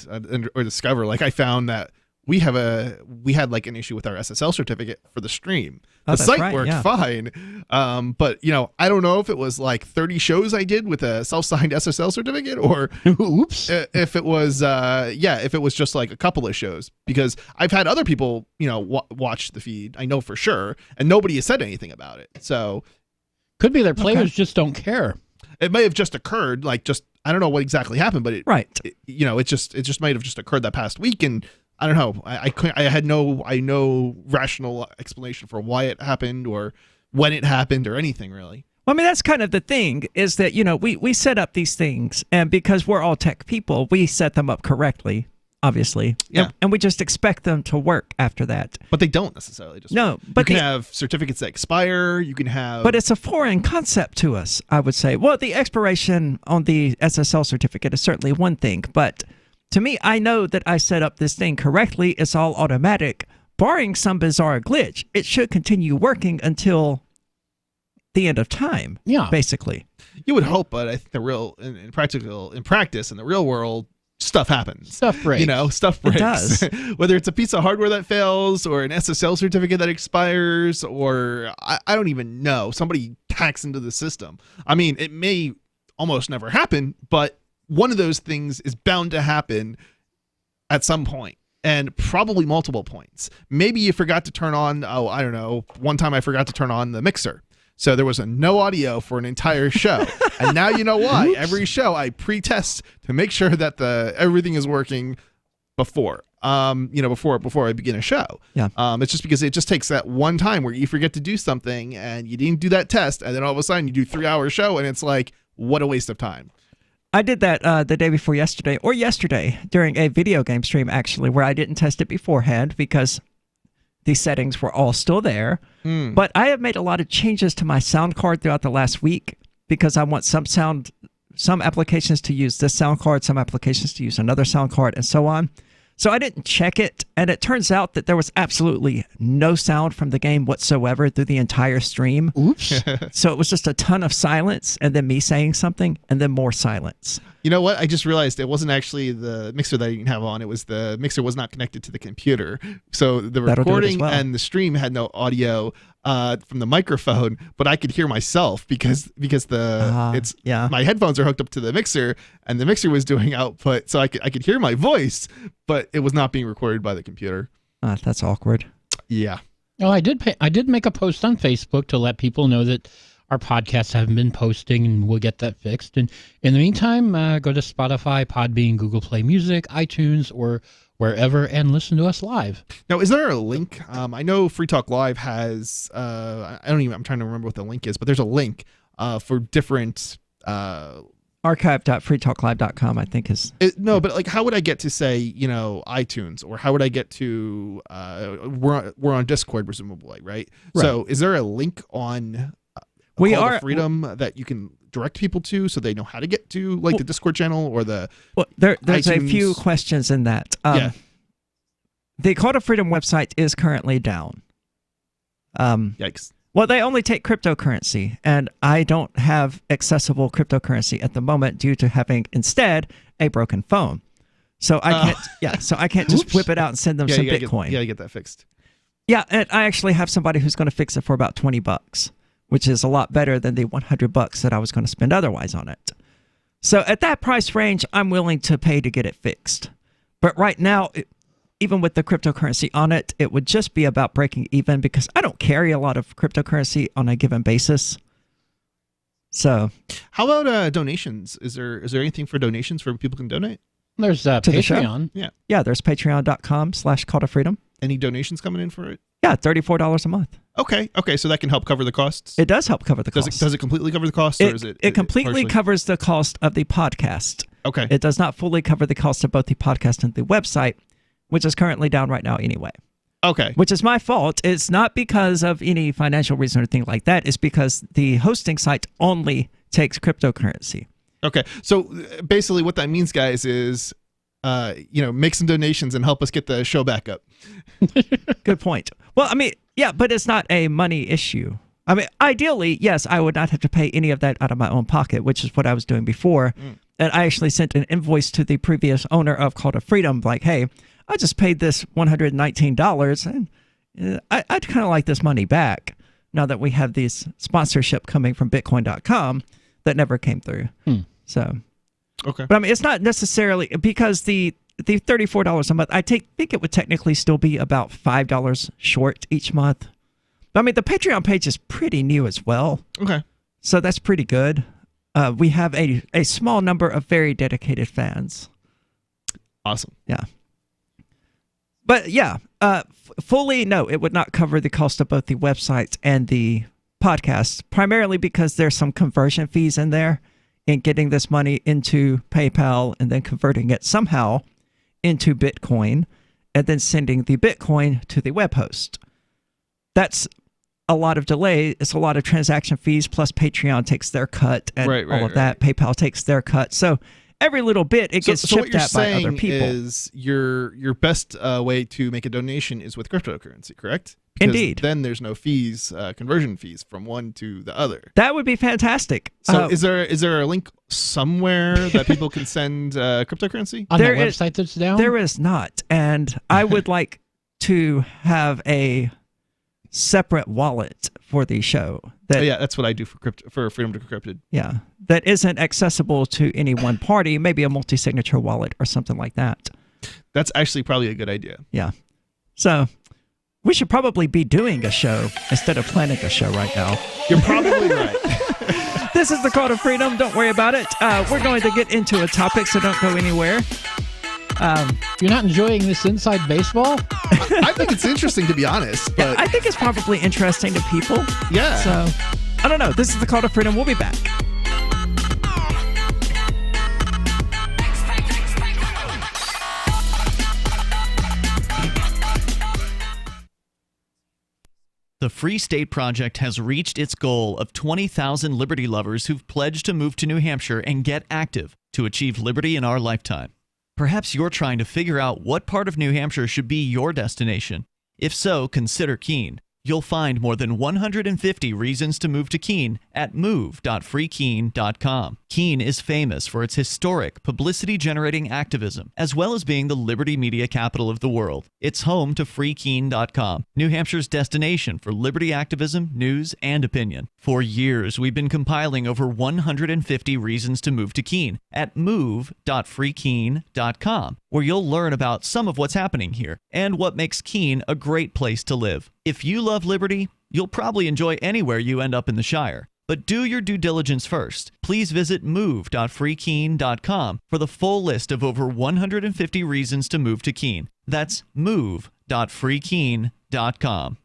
or discover. Like I found that we had like an issue with our SSL certificate for the stream. Oh, The that's site right, worked yeah. fine, but I don't know if it was like 30 shows I did with a self-signed SSL certificate, or oops, if it was if it was just like a couple of shows, because I've had other people watch the feed. I know for sure, and nobody has said anything about it. So could be their players just don't care. it may have just occurred, like just I don't know what exactly happened, but it just might have just occurred that past week, and I don't know. I had no rational explanation for why it happened or when it happened or anything really. Well, I mean, that's kind of the thing, is that, we set up these things, and because we're all tech people, we set them up correctly, obviously. Yeah. And we just expect them to work after that. But they don't necessarily. No, but you can have certificates that expire. You can have. But it's a foreign concept to us, I would say. Well, the expiration on the SSL certificate is certainly one thing, but to me, I know that I set up this thing correctly. It's all automatic. Barring some bizarre glitch, it should continue working until the end of time. Yeah, basically. You would hope, but I think in practice, in the real world, stuff happens. Stuff breaks. Stuff breaks. It does. Whether it's a piece of hardware that fails, or an SSL certificate that expires, or I don't even know. Somebody hacks into the system. I mean, it may almost never happen, but one of those things is bound to happen at some point, and probably multiple points. Maybe you forgot to turn on, I don't know, one time I forgot to turn on the mixer. So there was no audio for an entire show. And now you know why. Oops. Every show I pre-test to make sure that everything is working before I begin a show. Yeah. It's just because it just takes that one time where you forget to do something and you didn't do that test, and then all of a sudden you do 3-hour show, and it's like, what a waste of time. I did that the day before yesterday, or yesterday, during a video game stream, actually, where I didn't test it beforehand because the settings were all still there. But I have made a lot of changes to my sound card throughout the last week because I want some applications to use this sound card, some applications to use another sound card, and so on. So I didn't check it, and it turns out that there was absolutely no sound from the game whatsoever through the entire stream. Oops. So it was just a ton of silence, and then me saying something, and then more silence. You know what? I just realized it wasn't actually the mixer that I didn't have on. It was the mixer was not connected to the computer. So the recording and the stream had no audio from the microphone, but I could hear myself because my headphones are hooked up to the mixer, and the mixer was doing output, so I could hear my voice, but it was not being recorded by the computer. That's awkward. Yeah. Oh, I did make a post on Facebook to let people know that our podcasts haven't been posting, and we'll get that fixed. And in the meantime, go to Spotify, Podbean, Google Play Music, iTunes, or wherever, and listen to us live. Now, is there a link? I know Free Talk Live has, I'm trying to remember what the link is, but there's a link for different... archive.freetalklive.com, I think is... No, but like, how would I get to, say, iTunes, or how would I get to... we're on Discord, presumably, right? So is there a link on... Call to Freedom that you can direct people to so they know how to get to, like, the Discord channel or the there's iTunes? A few questions in that. The Call to Freedom website is currently down. Yikes. Well, they only take cryptocurrency, and I don't have accessible cryptocurrency at the moment due to having instead a broken phone. So I can't. So I can't just whip it out and send them some Bitcoin. You gotta get that fixed. Yeah, and I actually have somebody who's going to fix it for about $20. Which is a lot better than the $100 that I was going to spend otherwise on it. So at that price range, I'm willing to pay to get it fixed. But right now, even with the cryptocurrency on it, it would just be about breaking even because I don't carry a lot of cryptocurrency on a given basis. So, how about donations? Is there anything for donations where people can donate? There's Patreon. Yeah, there's patreon.com/call-to-freedom. Any donations coming in for it? Yeah, $34 a month. Okay, so that can help cover the costs? It does help cover the costs. Does it completely cover the costs, or is it? It completely partially? covers the cost of the podcast. Okay. It does not fully cover the cost of both the podcast and the website, which is currently down right now anyway. Okay. Which is my fault. It's not because of any financial reason or anything like that. It's because the hosting site only takes cryptocurrency. Okay. So basically what that means, guys, is make some donations and help us get the show back up. Good point. Well, I mean, yeah, but it's not a money issue. I mean, ideally, yes, I would not have to pay any of that out of my own pocket, which is what I was doing before. And I actually sent an invoice to the previous owner of Call to Freedom, like, hey, I just paid this $119, and I'd kind of like this money back now that we have this sponsorship coming from Bitcoin.com that never came through. So, okay. But I mean, it's not necessarily because the $34 a month, I think it would technically still be about $5 short each month. But I mean, the Patreon page is pretty new as well. Okay. So that's pretty good. We have a small number of very dedicated fans. Awesome. Yeah. But yeah, fully, no, it would not cover the cost of both the websites and the podcasts, primarily because there's some conversion fees in there in getting this money into PayPal and then converting it somehow into Bitcoin and then sending the Bitcoin to the web host. That's a lot of delay. It's a lot of transaction fees, plus Patreon takes their cut and all of that. PayPal takes their cut. So every little bit, it gets chipped at by other people. Is your best way to make a donation is with cryptocurrency, correct? Because Indeed. Then there's no fees, conversion fees from one to the other. That would be fantastic. So is there a link somewhere that people can send cryptocurrency? On the website that's down? There is not. And I would like to have a separate wallet for the show. That's what I do for Freedom Decrypted. Yeah, that isn't accessible to any one party, maybe a multi-signature wallet or something like that. That's actually probably a good idea. Yeah. So we should probably be doing a show instead of planning a show right now. You're probably right. This is the Call to Freedom. Don't worry about it. We're going to get into a topic, so don't go anywhere. You're not enjoying this inside baseball? I think it's interesting, to be honest. But I think it's probably interesting to people. Yeah. So, I don't know. This is the Call to Freedom. We'll be back. The Free State Project has reached its goal of 20,000 liberty lovers who've pledged to move to New Hampshire and get active to achieve liberty in our lifetime. Perhaps you're trying to figure out what part of New Hampshire should be your destination. If so, consider Keene. You'll find more than 150 reasons to move to Keene at move.freekeene.com. Keene is famous for its historic, publicity-generating activism, as well as being the liberty media capital of the world. It's home to freekeene.com, New Hampshire's destination for liberty activism, news, and opinion. For years, we've been compiling over 150 reasons to move to Keene at move.freekeene.com, where you'll learn about some of what's happening here and what makes Keene a great place to live. If you love liberty, you'll probably enjoy anywhere you end up in the Shire. But do your due diligence first. Please visit move.freekeene.com for the full list of over 150 reasons to move to Keene. That's move.freekeene.com.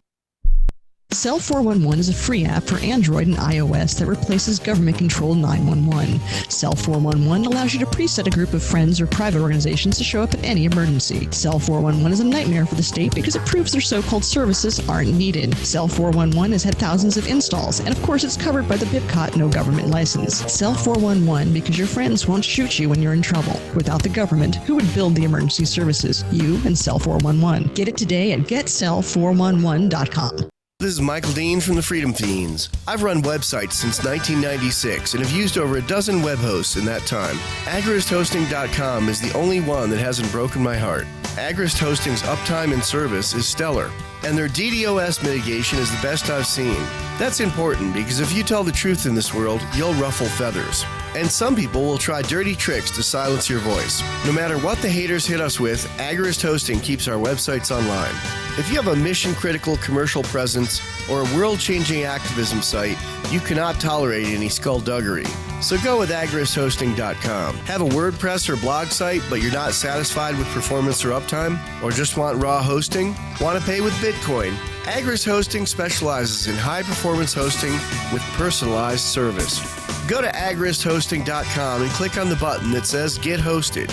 Cell 411 is a free app for Android and iOS that replaces government-controlled 911. Cell 411 allows you to preset a group of friends or private organizations to show up at any emergency. Cell 411 is a nightmare for the state because it proves their so-called services aren't needed. Cell 411 has had thousands of installs, and of course it's covered by the BIPCOT no government license. Cell 411 because your friends won't shoot you when you're in trouble. Without the government, who would build the emergency services? You and Cell 411. Get it today at getcell411.com. This is Michael Dean from the Freedom Fiends. I've run websites since 1996 and have used over a dozen web hosts in that time. AgristHosting.com is the only one that hasn't broken my heart. Agrist Hosting's uptime and service is stellar, and their DDoS mitigation is the best I've seen. That's important because if you tell the truth in this world, you'll ruffle feathers. And some people will try dirty tricks to silence your voice. No matter what the haters hit us with, Agrist Hosting keeps our websites online. If you have a mission-critical commercial presence or a world-changing activism site, you cannot tolerate any skullduggery. So go with agrishosting.com. Have a WordPress or blog site, but you're not satisfied with performance or uptime? Or just want raw hosting? Want to pay with Bitcoin? Agris Hosting specializes in high-performance hosting with personalized service. Go to agrishosting.com and click on the button that says Get Hosted.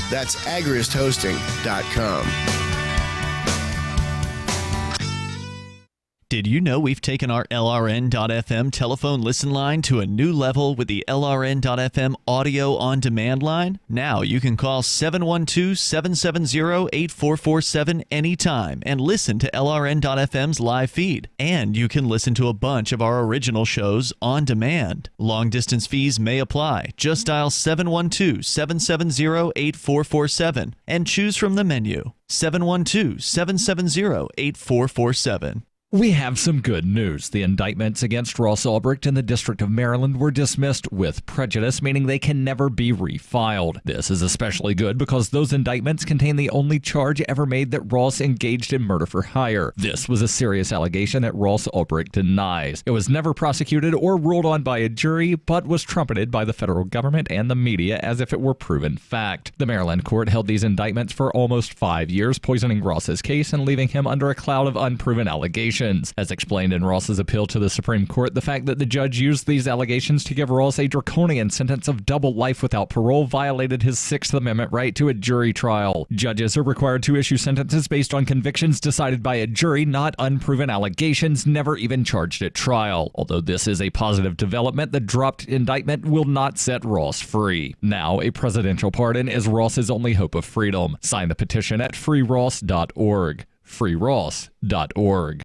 That's agrishosting.com. Did you know we've taken our LRN.FM telephone listen line to a new level with the LRN.FM audio on demand line? Now you can call 712-770-8447 anytime and listen to LRN.FM's live feed. And you can listen to a bunch of our original shows on demand. Long distance fees may apply. Just dial 712-770-8447 and choose from the menu. 712-770-8447. We have some good news. The indictments against Ross Ulbricht in the District of Maryland were dismissed with prejudice, meaning they can never be refiled. This is especially good because those indictments contain the only charge ever made that Ross engaged in murder for hire. This was a serious allegation that Ross Ulbricht denies. It was never prosecuted or ruled on by a jury, but was trumpeted by the federal government and the media as if it were proven fact. The Maryland court held these indictments for almost 5 years, poisoning Ross's case and leaving him under a cloud of unproven allegations. As explained in Ross's appeal to the Supreme Court, the fact that the judge used these allegations to give Ross a draconian sentence of double life without parole violated his Sixth Amendment right to a jury trial. Judges are required to issue sentences based on convictions decided by a jury, not unproven allegations never even charged at trial. Although this is a positive development, the dropped indictment will not set Ross free. Now, a presidential pardon is Ross's only hope of freedom. Sign the petition at freeross.org. freeross.org.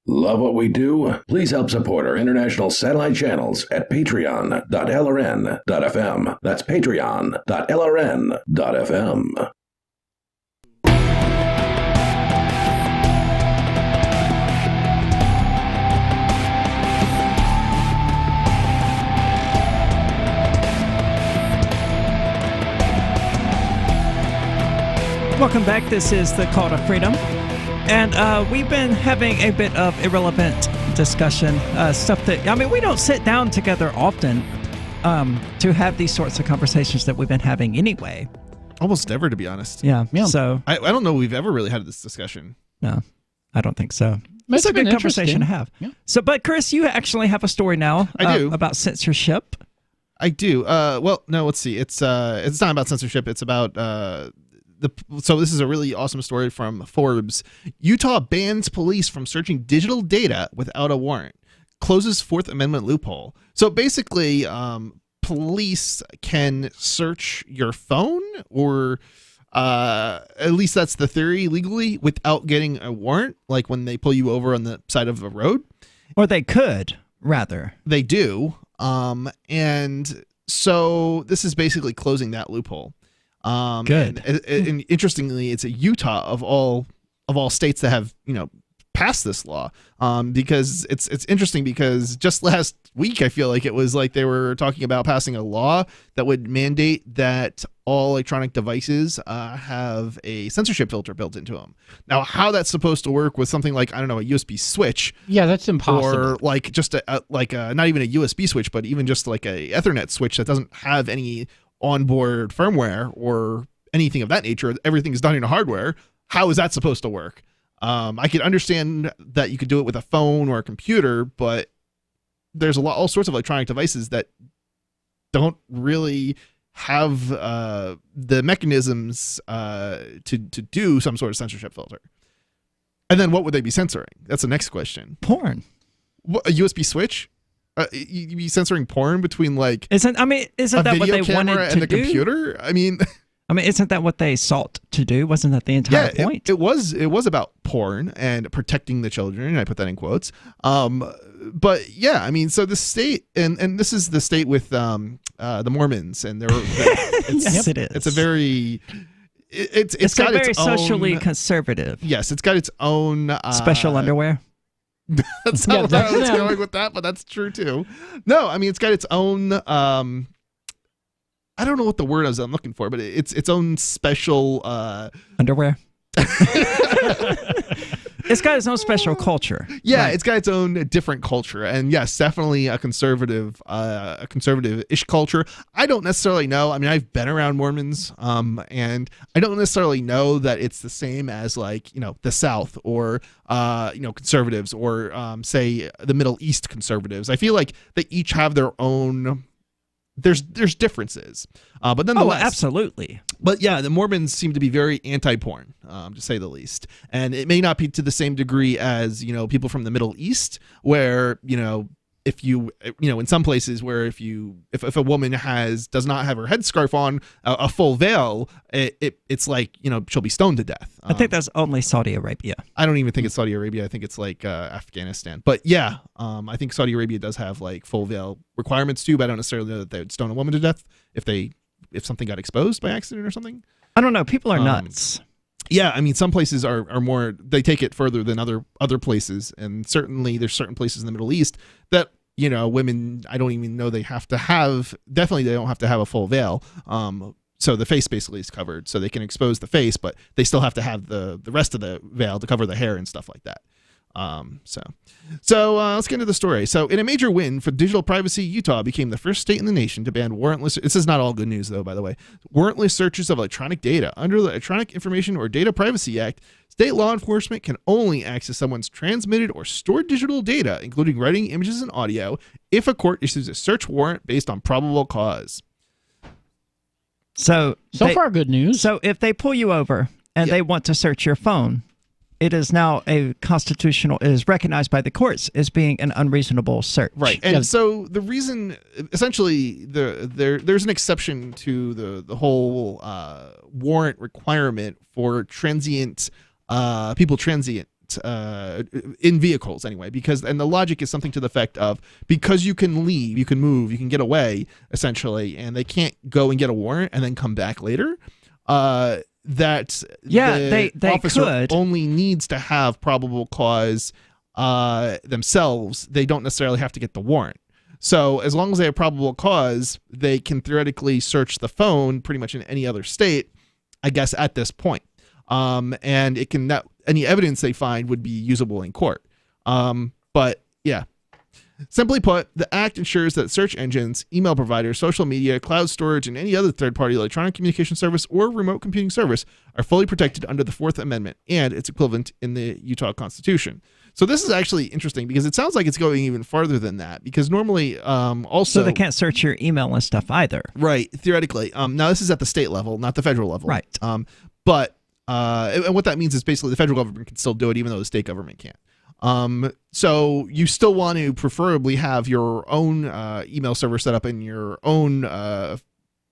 Love what we do? Please help support our international satellite channels at patreon.lrn.fm. That's patreon.lrn.fm. Welcome back. This is the Call to Freedom. And we've been having a bit of irrelevant discussion, stuff that, I mean, we don't sit down together often to have these sorts of conversations that we've been having anyway. Almost never, to be honest. Yeah. So I don't know we've ever really had this discussion. No, I don't think so. It's a good conversation to have. Yeah. So, but Chris, you actually have a story now. I do. About censorship. I do. Well, no, let's see. It's not about censorship. It's about so this is a really awesome story from Forbes. Utah bans police from searching digital data without a warrant. Closes Fourth Amendment loophole. So basically, police can search your phone, or at least that's the theory, legally, without getting a warrant, like when they pull you over on the side of a road. Or they could, rather. They do. And so this is basically closing that loophole. Good. And interestingly, it's a Utah of all states that have passed this law. Because it's interesting because just last week I feel like it was like they were talking about passing a law that would mandate that all electronic devices have a censorship filter built into them. Now, how that's supposed to work with something like, I don't know, a USB switch? Yeah, that's impossible. Or like just not even a USB switch, but even just like a Ethernet switch that doesn't have any onboard firmware or anything of that nature. Everything is done in hardware. How is that supposed to work? I could understand that you could do it with a phone or a computer, but there's all sorts of electronic devices that don't really have the mechanisms to do some sort of censorship filter. And then what would they be censoring? That's the next question. Porn. What, a USB switch? You be censoring porn between like isn't that what they wanted to and the do? Computer? I mean, isn't that what they sought to do? Wasn't that the entire point? It was about porn and protecting the children. I put that in quotes. But yeah, I mean, so the state and this is the state with the Mormons, and yes, it is. It's a very it's got very its own, socially conservative. Yes, it's got its own special underwear. That's not where I was going with that, but that's true too. No, I mean, it's got its own I don't know what the word I'm looking for, but it's its own special underwear. It's got its own special culture. Yeah, Right. it's got its own different culture, and yes, definitely a conservative-ish culture. I don't necessarily know. I mean, I've been around Mormons, and I don't necessarily know that it's the same as like the South or conservatives or say the Middle East conservatives. I feel like they each have their own. There's differences, but nonetheless, absolutely. But yeah, the Mormons seem to be very anti-porn, to say the least, and it may not be to the same degree as people from the Middle East, where if you in some places where if a woman does not have her headscarf on, a full veil, it's like she'll be stoned to death. I think that's only Saudi Arabia. I don't even think it's Saudi Arabia. I think it's like Afghanistan. But yeah, I think Saudi Arabia does have like full veil requirements too. But I don't necessarily know that they would stone a woman to death if something got exposed by accident or something. I don't know. People are nuts. Yeah, I mean, some places are more. They take it further than other places, and certainly there's certain places in the Middle East that women. I don't even know they have to have. Definitely, they don't have to have a full veil. So the face basically is covered, so they can expose the face, but they still have to have the rest of the veil to cover the hair and stuff like that. So let's get into the story. So in a major win for digital privacy, Utah became the first state in the nation to ban warrantless. This is not all good news though, by the way. Warrantless searches of electronic data. Under the Electronic Information or Data Privacy Act, state law enforcement can only access someone's transmitted or stored digital data, including writing, images, and audio, if a court issues a search warrant based on probable cause. So far, good news. So if they pull you over and they want to search your phone, it is now it is recognized by the courts as being an unreasonable search. Right. And so the reason, essentially, there's an exception to the whole warrant requirement for people transient in vehicles anyway, and the logic is something to the effect of, because you can leave, you can move, you can get away essentially, and they can't go and get a warrant and then come back later. That the officer could. only needs to have probable cause themselves. They don't necessarily have to get the warrant. So as long as they have probable cause, they can theoretically search the phone pretty much in any other state, I guess, at this point. And it can any evidence they find would be usable in court. But yeah. Simply put, the act ensures that search engines, email providers, social media, cloud storage, and any other third-party electronic communication service or remote computing service are fully protected under the Fourth Amendment and its equivalent in the Utah Constitution. So this is actually interesting because it sounds like it's going even farther than that, because normally also... So they can't search your email and stuff either. Right, theoretically. Now this is at the state level, not the federal level. Right. But and what that means is basically the federal government can still do it even though the state government can't. So you still want to preferably have your own email server set up in your own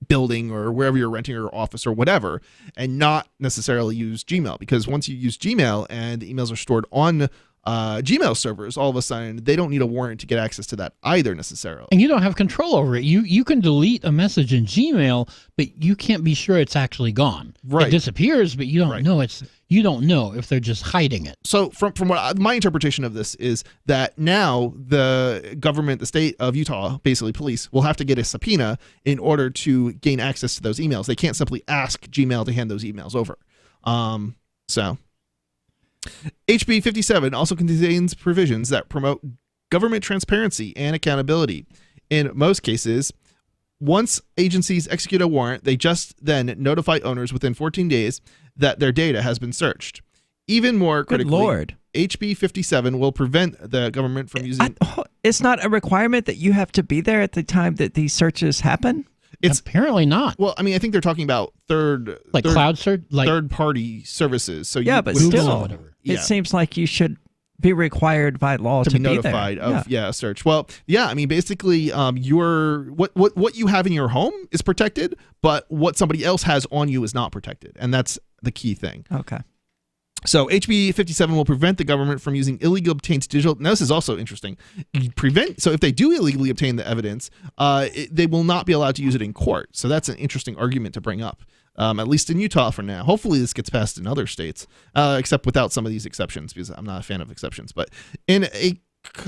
building or wherever you're renting your office or whatever, and not necessarily use Gmail, because once you use Gmail and the emails are stored on Gmail servers, all of a sudden they don't need a warrant to get access to that either necessarily. And you don't have control over it. You can delete a message in Gmail, but you can't be sure it's actually gone. Right. It disappears, but you don't know you don't know if they're just hiding it. So from what my interpretation of this is that now the government, the state of Utah, basically police, will have to get a subpoena in order to gain access to those emails. They can't simply ask Gmail to hand those emails over. HB 57 also contains provisions that promote government transparency and accountability. In most cases, once agencies execute a warrant, they just then notify owners within 14 days that their data has been searched. Even more critically, Good Lord. HB 57 will prevent the government from using... It's not a requirement that you have to be there at the time that these searches happen? It's apparently not. Well, I mean, I think they're talking about cloud search, third-party services. So yeah, but still, it seems like you should be required by law to be be notified there. of a search. Well, yeah, I mean, basically, your what you have in your home is protected, but what somebody else has on you is not protected, and that's the key thing. Okay. So HB 57 will prevent the government from using illegally obtained digital. Now this is also interesting. So if they do illegally obtain the evidence, they will not be allowed to use it in court. So that's an interesting argument to bring up, at least in Utah for now. Hopefully this gets passed in other states, except without some of these exceptions, because I'm not a fan of exceptions. But in a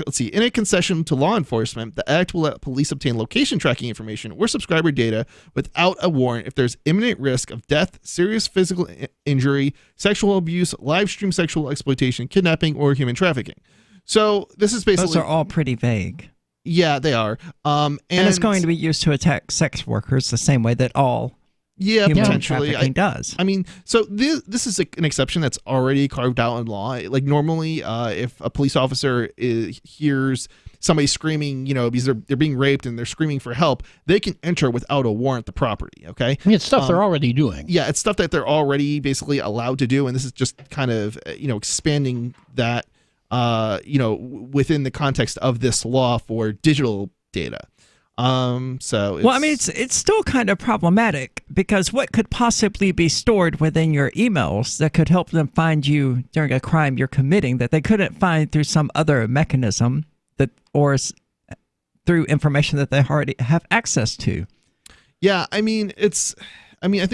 let's see, in a concession to law enforcement, the act will let police obtain location tracking information or subscriber data without a warrant if there's imminent risk of death, serious physical injury, sexual abuse, live stream sexual exploitation, kidnapping, or human trafficking. So this is basically... Those are all pretty vague. Yeah, they are. And it's going to be used to attack sex workers the same way that all human potentially trafficking does. I mean, so this is an exception that's already carved out in law. Like normally, if a police officer hears somebody screaming, because they're being raped and they're screaming for help, they can enter without a warrant the property. Okay, I mean, it's stuff they're already doing. Yeah, it's stuff that they're already basically allowed to do, and this is just kind of expanding that within the context of this law for digital data. It's still kind of problematic because what could possibly be stored within your emails that could help them find you during a crime you're committing that they couldn't find through some other mechanism or through information that they already have access to? Yeah, I think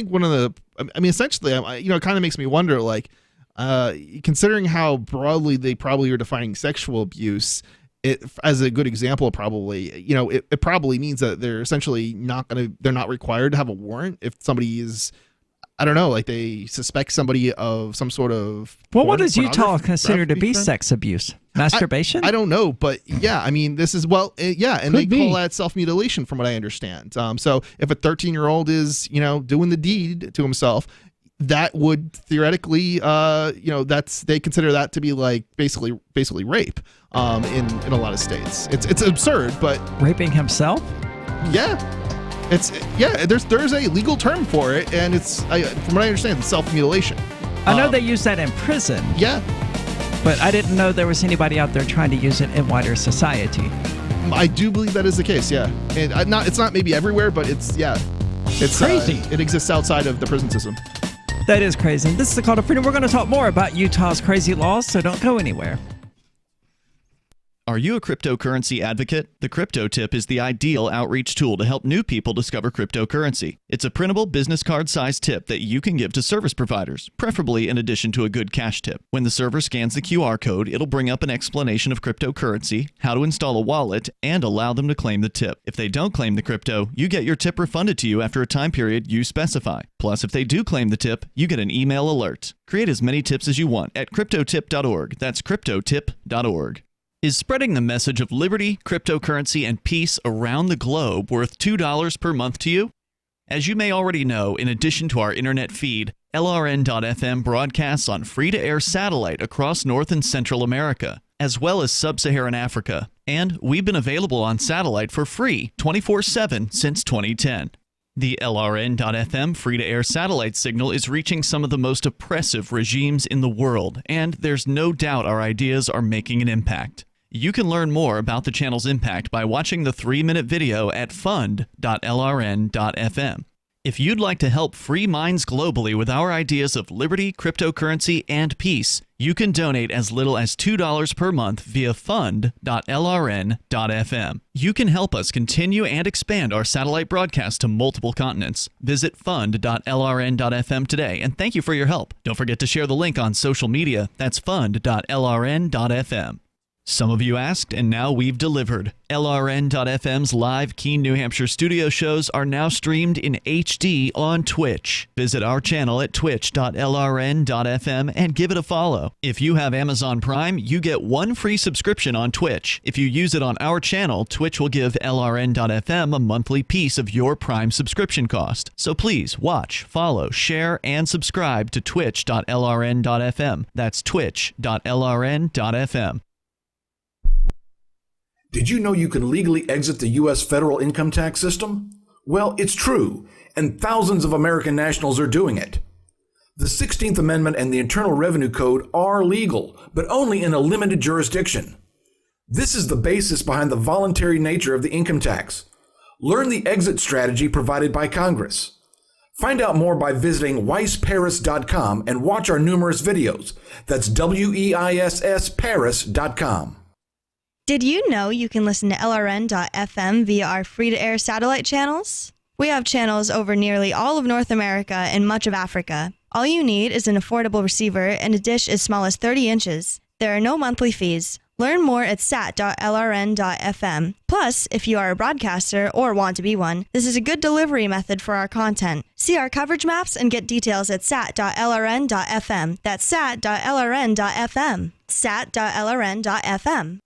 one of the, essentially, it kind of makes me wonder, like, considering how broadly they probably are defining sexual abuse, as a good example, probably, it probably means that they're essentially they're not required to have a warrant if somebody is, I don't know, like they suspect somebody of some sort of. Well, what does Utah consider to be sex abuse? Masturbation? I don't know, but yeah, this is, and they call that self-mutilation from what I understand. So if a 13-year-old is, doing the deed to himself, that would theoretically, they consider that to be like basically rape, in a lot of states. It's absurd, but raping himself. Yeah, There's a legal term for it, and it's from what I understand, it's self-mutilation. I know they use that in prison. Yeah, but I didn't know there was anybody out there trying to use it in wider society. I do believe that is the case. Yeah, and it's not maybe everywhere, but it's crazy. It exists outside of the prison system. That is crazy. This is the Call to Freedom. We're going to talk more about Utah's crazy laws, so don't go anywhere. Are you a cryptocurrency advocate? The Crypto Tip is the ideal outreach tool to help new people discover cryptocurrency. It's a printable business card-sized tip that you can give to service providers, preferably in addition to a good cash tip. When the server scans the QR code, it'll bring up an explanation of cryptocurrency, how to install a wallet, and allow them to claim the tip. If they don't claim the crypto, you get your tip refunded to you after a time period you specify. Plus, if they do claim the tip, you get an email alert. Create as many tips as you want at cryptotip.org. That's cryptotip.org. Is spreading the message of liberty, cryptocurrency, and peace around the globe worth $2 per month to you? As you may already know, in addition to our internet feed, LRN.FM broadcasts on free-to-air satellite across North and Central America, as well as Sub-Saharan Africa. And we've been available on satellite for free 24/7 since 2010. The LRN.FM free-to-air satellite signal is reaching some of the most oppressive regimes in the world, and there's no doubt our ideas are making an impact. You can learn more about the channel's impact by watching the 3-minute video at fund.lrn.fm. If you'd like to help free minds globally with our ideas of liberty, cryptocurrency, and peace, you can donate as little as $2 per month via fund.lrn.fm. You can help us continue and expand our satellite broadcast to multiple continents. Visit fund.lrn.fm today, and thank you for your help. Don't forget to share the link on social media. That's fund.lrn.fm. Some of you asked, and now we've delivered. LRN.FM's live Keene, New Hampshire studio shows are now streamed in HD on Twitch. Visit our channel at twitch.lrn.fm and give it a follow. If you have Amazon Prime, you get 1 free subscription on Twitch. If you use it on our channel, Twitch will give LRN.FM a monthly piece of your Prime subscription cost. So please watch, follow, share, and subscribe to twitch.lrn.fm. That's twitch.lrn.fm. Did you know you can legally exit the U.S. federal income tax system? Well, it's true, and thousands of American nationals are doing it. The 16th Amendment and the Internal Revenue Code are legal, but only in a limited jurisdiction. This is the basis behind the voluntary nature of the income tax. Learn the exit strategy provided by Congress. Find out more by visiting weissparis.com and watch our numerous videos. That's WEISSparis.com. Did you know you can listen to LRN.FM via our free-to-air satellite channels? We have channels over nearly all of North America and much of Africa. All you need is an affordable receiver and a dish as small as 30 inches. There are no monthly fees. Learn more at sat.lrn.fm. Plus, if you are a broadcaster or want to be one, this is a good delivery method for our content. See our coverage maps and get details at sat.lrn.fm. That's sat.lrn.fm. sat.lrn.fm.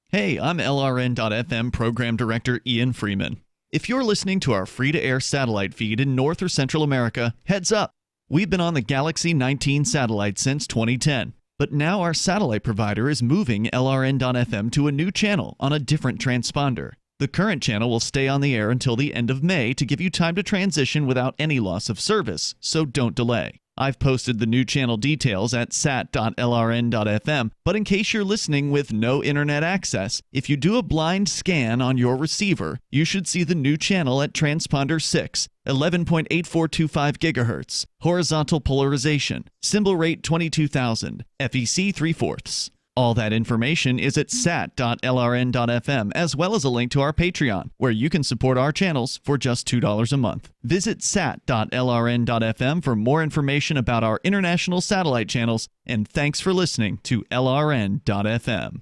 Hey, I'm LRN.FM Program Director Ian Freeman. If you're listening to our free-to-air satellite feed in North or Central America, heads up! We've been on the Galaxy 19 satellite since 2010. But now our satellite provider is moving LRN.FM to a new channel on a different transponder. The current channel will stay on the air until the end of May to give you time to transition without any loss of service, so don't delay. I've posted the new channel details at sat.lrn.fm, but in case you're listening with no internet access, if you do a blind scan on your receiver, you should see the new channel at transponder 6, 11.8425 GHz, horizontal polarization, symbol rate 22,000, FEC 3/4. All that information is at sat.lrn.fm, as well as a link to our Patreon, where you can support our channels for just $2 a month. Visit sat.lrn.fm for more information about our international satellite channels, and thanks for listening to LRN.FM.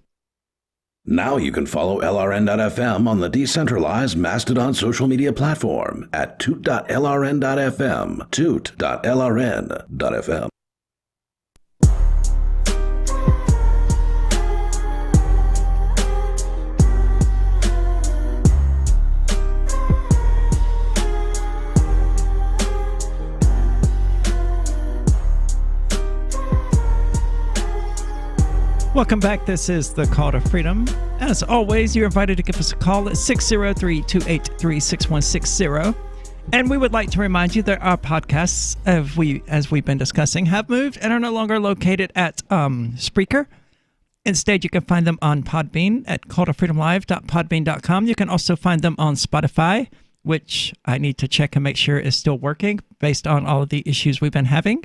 Now you can follow LRN.FM on the decentralized Mastodon social media platform at toot.lrn.fm, toot.lrn.fm. Welcome back. This is the Call to Freedom. As always, you're invited to give us a call at 603-283-6160. And we would like to remind you that our podcasts, as we've been discussing, have moved and are no longer located at Spreaker. Instead, you can find them on Podbean at calltofreedomlive.podbean.com. You can also find them on Spotify, which I need to check and make sure is still working based on all of the issues we've been having.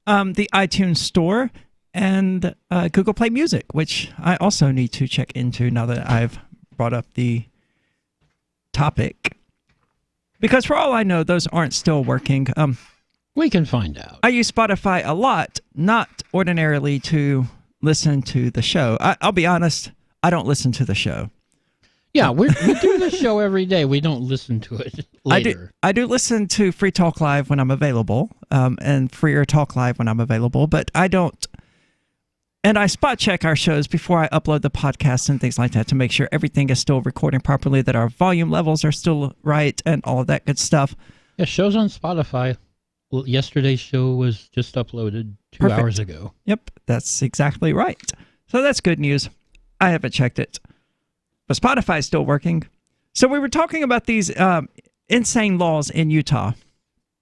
The iTunes Store, and Google Play Music, which I also need to check into now that I've brought up the topic. Because for all I know, those aren't still working. We can find out. I use Spotify a lot, not ordinarily to listen to the show. I'll be honest, I don't listen to the show. Yeah, we do the show every day. We don't listen to it later. I do listen to Free Talk Live when I'm available, and Freer Talk Live when I'm available, but I don't. And I spot check our shows before I upload the podcast and things like that to make sure everything is still recording properly, that our volume levels are still right, and all of that good stuff. Yeah, shows on Spotify. Well, yesterday's show was just uploaded 2 hours ago. Yep, that's exactly right. So that's good news. I haven't checked it. But Spotify is still working. So we were talking about these insane laws in Utah.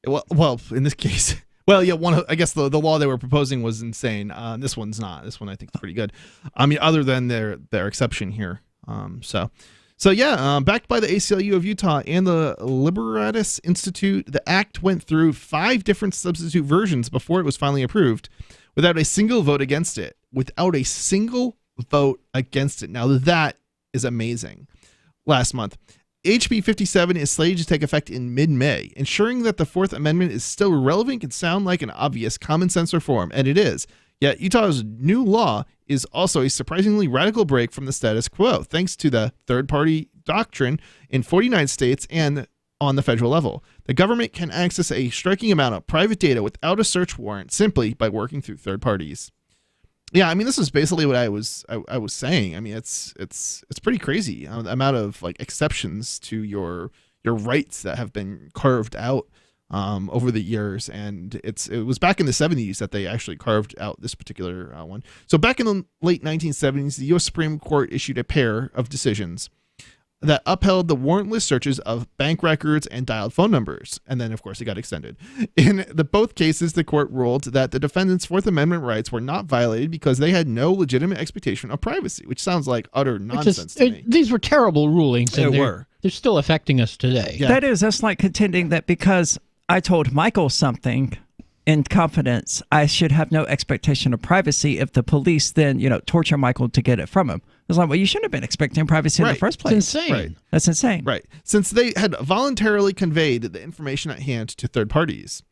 Well, in this case... Well, yeah, I guess the law they were proposing was insane. This one's not. This one I think is pretty good. I mean, other than their exception here. So yeah, backed by the ACLU of Utah and the Liberatus Institute, the act went through 5 different substitute versions before it was finally approved, without a single vote against it. Without a single vote against it. Now that is amazing. Last month, HB 57 is slated to take effect in mid-May. Ensuring that the Fourth Amendment is still relevant can sound like an obvious common sense reform, and it is. Yet Utah's new law is also a surprisingly radical break from the status quo, thanks to the third-party doctrine in 49 states and on the federal level. The government can access a striking amount of private data without a search warrant simply by working through third parties. Yeah, I mean, this is basically what I was saying. I mean, it's pretty crazy the amount of like exceptions to your rights that have been carved out over the years, and it was back in the 70s that they actually carved out this particular one. So back in the late 1970s, the U.S. Supreme Court issued a pair of decisions that upheld the warrantless searches of bank records and dialed phone numbers. And then, of course, it got extended. In both cases, the court ruled that the defendant's Fourth Amendment rights were not violated because they had no legitimate expectation of privacy, which sounds like utter nonsense to me. These were terrible rulings. And were. They're still affecting us today. Yeah. That's like contending that because I told Michael something in confidence, I should have no expectation of privacy if the police then, torture Michael to get it from him. It's like, well, you shouldn't have been expecting privacy in the first place. It's insane. Right. That's insane. Right. Since they had voluntarily conveyed the information at hand to third parties.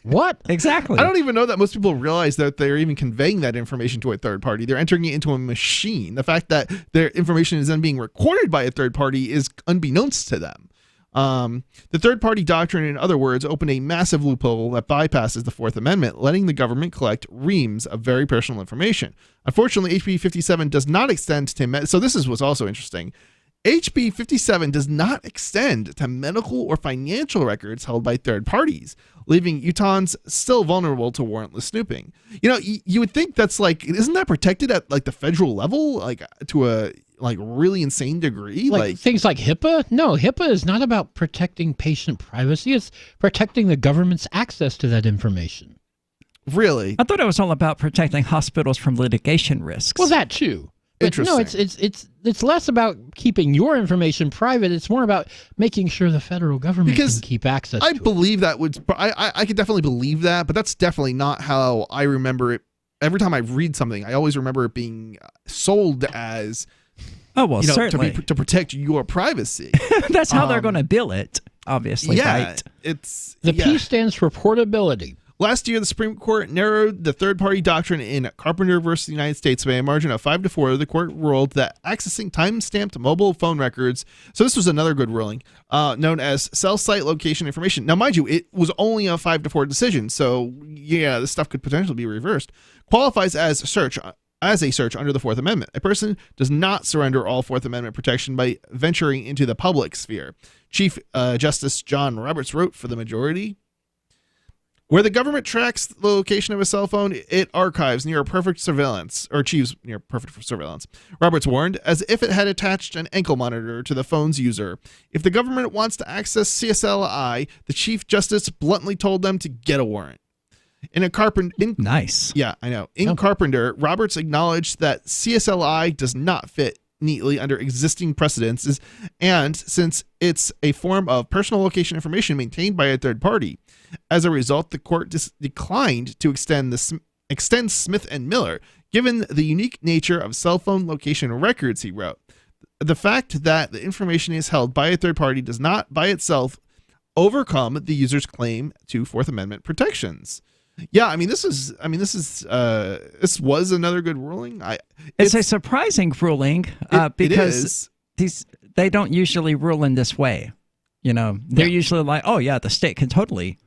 What? Exactly. I don't even know that most people realize that they're even conveying that information to a third party. They're entering it into a machine. The fact that their information is then being recorded by a third party is unbeknownst to them. The third party doctrine, in other words, opened a massive loophole that bypasses the Fourth Amendment, letting the government collect reams of very personal information. Unfortunately, HB 57 does not extend to so this is what's also interesting. HB 57 does not extend to medical or financial records held by third parties, leaving Utahns still vulnerable to warrantless snooping. You know, you would think that's like, isn't that protected at like the federal level, like to a like really insane degree? Like things like HIPAA? No, HIPAA is not about protecting patient privacy. It's protecting the government's access to that information. Really? I thought it was all about protecting hospitals from litigation risks. Well, that too. But no, it's less about keeping your information private. It's more about making sure the federal government can keep access to it. I believe that would, I could definitely believe that, but that's definitely not how I remember it. Every time I read something, I always remember it being sold as, certainly. to protect your privacy. That's how they're going to bill it, obviously. Yeah, right? The P stands for portability. Last year, the Supreme Court narrowed the third-party doctrine in Carpenter v. United States by a margin of 5-4. The court ruled that accessing time-stamped mobile phone records, so this was another good ruling, known as cell site location information. Now, mind you, it was only a 5-4 decision, so yeah, this stuff could potentially be reversed. Qualifies as a search under the Fourth Amendment. A person does not surrender all Fourth Amendment protection by venturing into the public sphere. Chief Justice John Roberts wrote for the majority, where the government tracks the location of a cell phone, it archives near perfect surveillance, or achieves near perfect surveillance. Roberts warned, as if it had attached an ankle monitor to the phone's user. If the government wants to access CSLI, the Chief Justice bluntly told them to get a warrant. Nice. Yeah, I know. In Carpenter, Roberts acknowledged that CSLI does not fit neatly under existing precedents, and since it's a form of personal location information maintained by a third party. As a result, the court declined to extend Smith and Miller, given the unique nature of cell phone location records, he wrote. The fact that the information is held by a third party does not by itself overcome the user's claim to Fourth Amendment protections. Yeah, this was another good ruling. It's a surprising ruling because they don't usually rule in this way. You know, they're usually like, oh yeah, the state can totally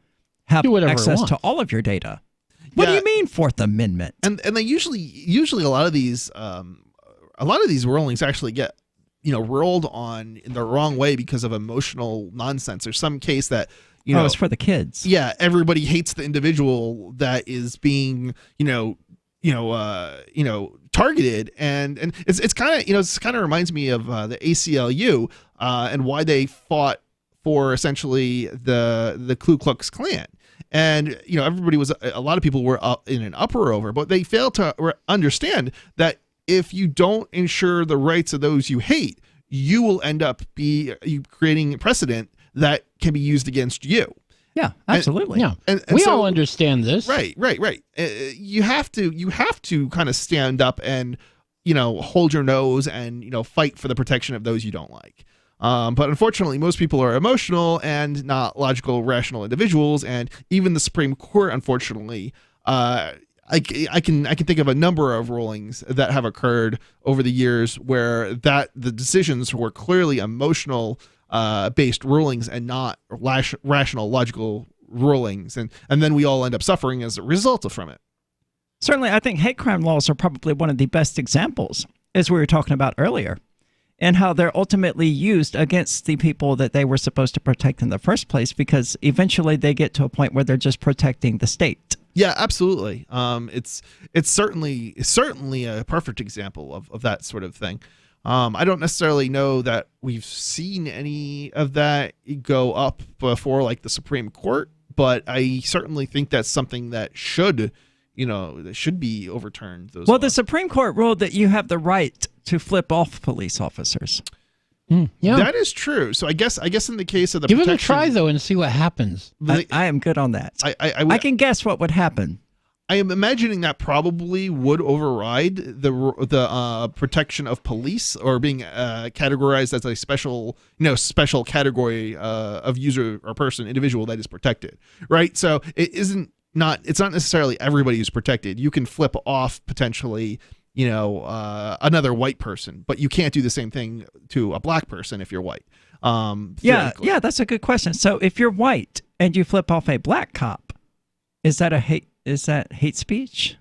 have access to all of your data. What do you mean Fourth Amendment? And they usually a lot of these rulings actually get rolled on in the wrong way because of emotional nonsense or some case that it's for the kids. Yeah, everybody hates the individual that is being targeted, and it's kind of reminds me of the ACLU and why they fought for essentially the Ku Klux Klan. And, a lot of people were in an uproar over, but they failed to understand that if you don't ensure the rights of those you hate, you will end up creating a precedent that can be used against you. Yeah, absolutely. And we all understand this. Right. You have to kind of stand up and, hold your nose and, fight for the protection of those you don't like. But unfortunately, most people are emotional and not logical, rational individuals. And even the Supreme Court, unfortunately, I can think of a number of rulings that have occurred over the years where the decisions were clearly emotional based rulings and not rational, logical rulings. And then we all end up suffering as a result from it. Certainly, I think hate crime laws are probably one of the best examples, as we were talking about earlier, and how they're ultimately used against the people that they were supposed to protect in the first place, because eventually they get to a point where they're just protecting the state. Yeah, absolutely. It's certainly a perfect example of that sort of thing. I don't necessarily know that we've seen any of that go up before, like the Supreme Court, but I certainly think that's something that should be overturned. The Supreme Court ruled that you have the right to flip off police officers. Yeah, that is true. So I guess in the case of the give it a try though and see what happens. I am good on that. I can guess what would happen. I am imagining that probably would override the protection of police or being categorized as a special category of user or person, individual that is protected, right? So it's not necessarily everybody who's protected. You can flip off potentially, another white person, but you can't do the same thing to a black person if you're white. Yeah, that's a good question. So if you're white and you flip off a black cop, is that hate speech?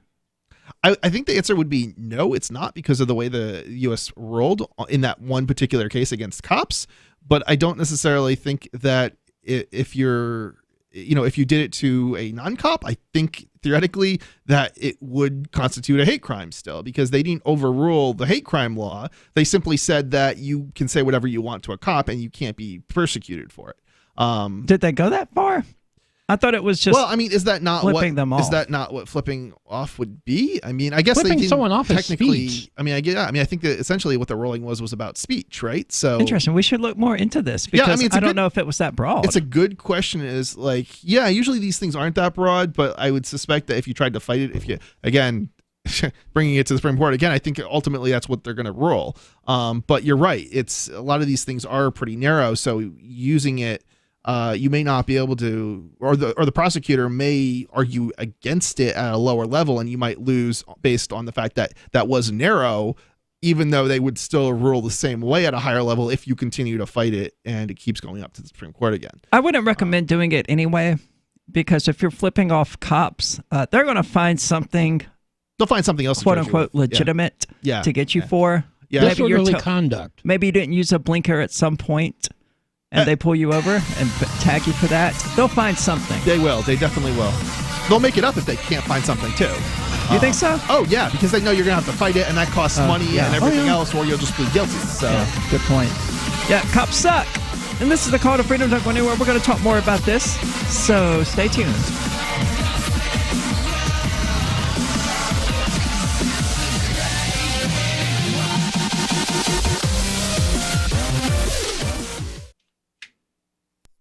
I think the answer would be no, it's not, because of the way the U.S. ruled in that one particular case against cops. But I don't necessarily think that if you did it to a non-cop, I think theoretically that it would constitute a hate crime still, because they didn't overrule the hate crime law. They simply said that you can say whatever you want to a cop and you can't be persecuted for it. Did they go that far? I thought it was just is that not flipping them off? Is that not what flipping off would be? I mean, I guess flipping they didn't someone off is technically. speech. I think that essentially what the ruling was about speech, right? So interesting. We should look more into this, because I don't know if it was that broad. It's a good question. Is usually these things aren't that broad, but I would suspect that if you tried to fight it, if you bringing it to the Supreme Court again, I think ultimately that's what they're going to rule. But you're right. It's a lot of these things are pretty narrow, so using it. You may not be able to, or the prosecutor may argue against it at a lower level, and you might lose based on the fact that that was narrow, even though they would still rule the same way at a higher level if you continue to fight it and it keeps going up to the Supreme Court again. I wouldn't recommend doing it anyway, because if you're flipping off cops, they're going to find something. They'll find something else, quote unquote, legitimate to get you for. Yeah, disorderly conduct. Maybe you didn't use a blinker at some point, and they pull you over and tag you for that. They'll find something. They will. They definitely will. They'll make it up if they can't find something, too. You think so? Oh, yeah, because they know you're going to have to fight it, and that costs money and everything else, or you'll just plead guilty. So, good point. Yeah, cops suck. And this is the Call to Freedom. Don't go anywhere. We're going to talk more about this, so stay tuned.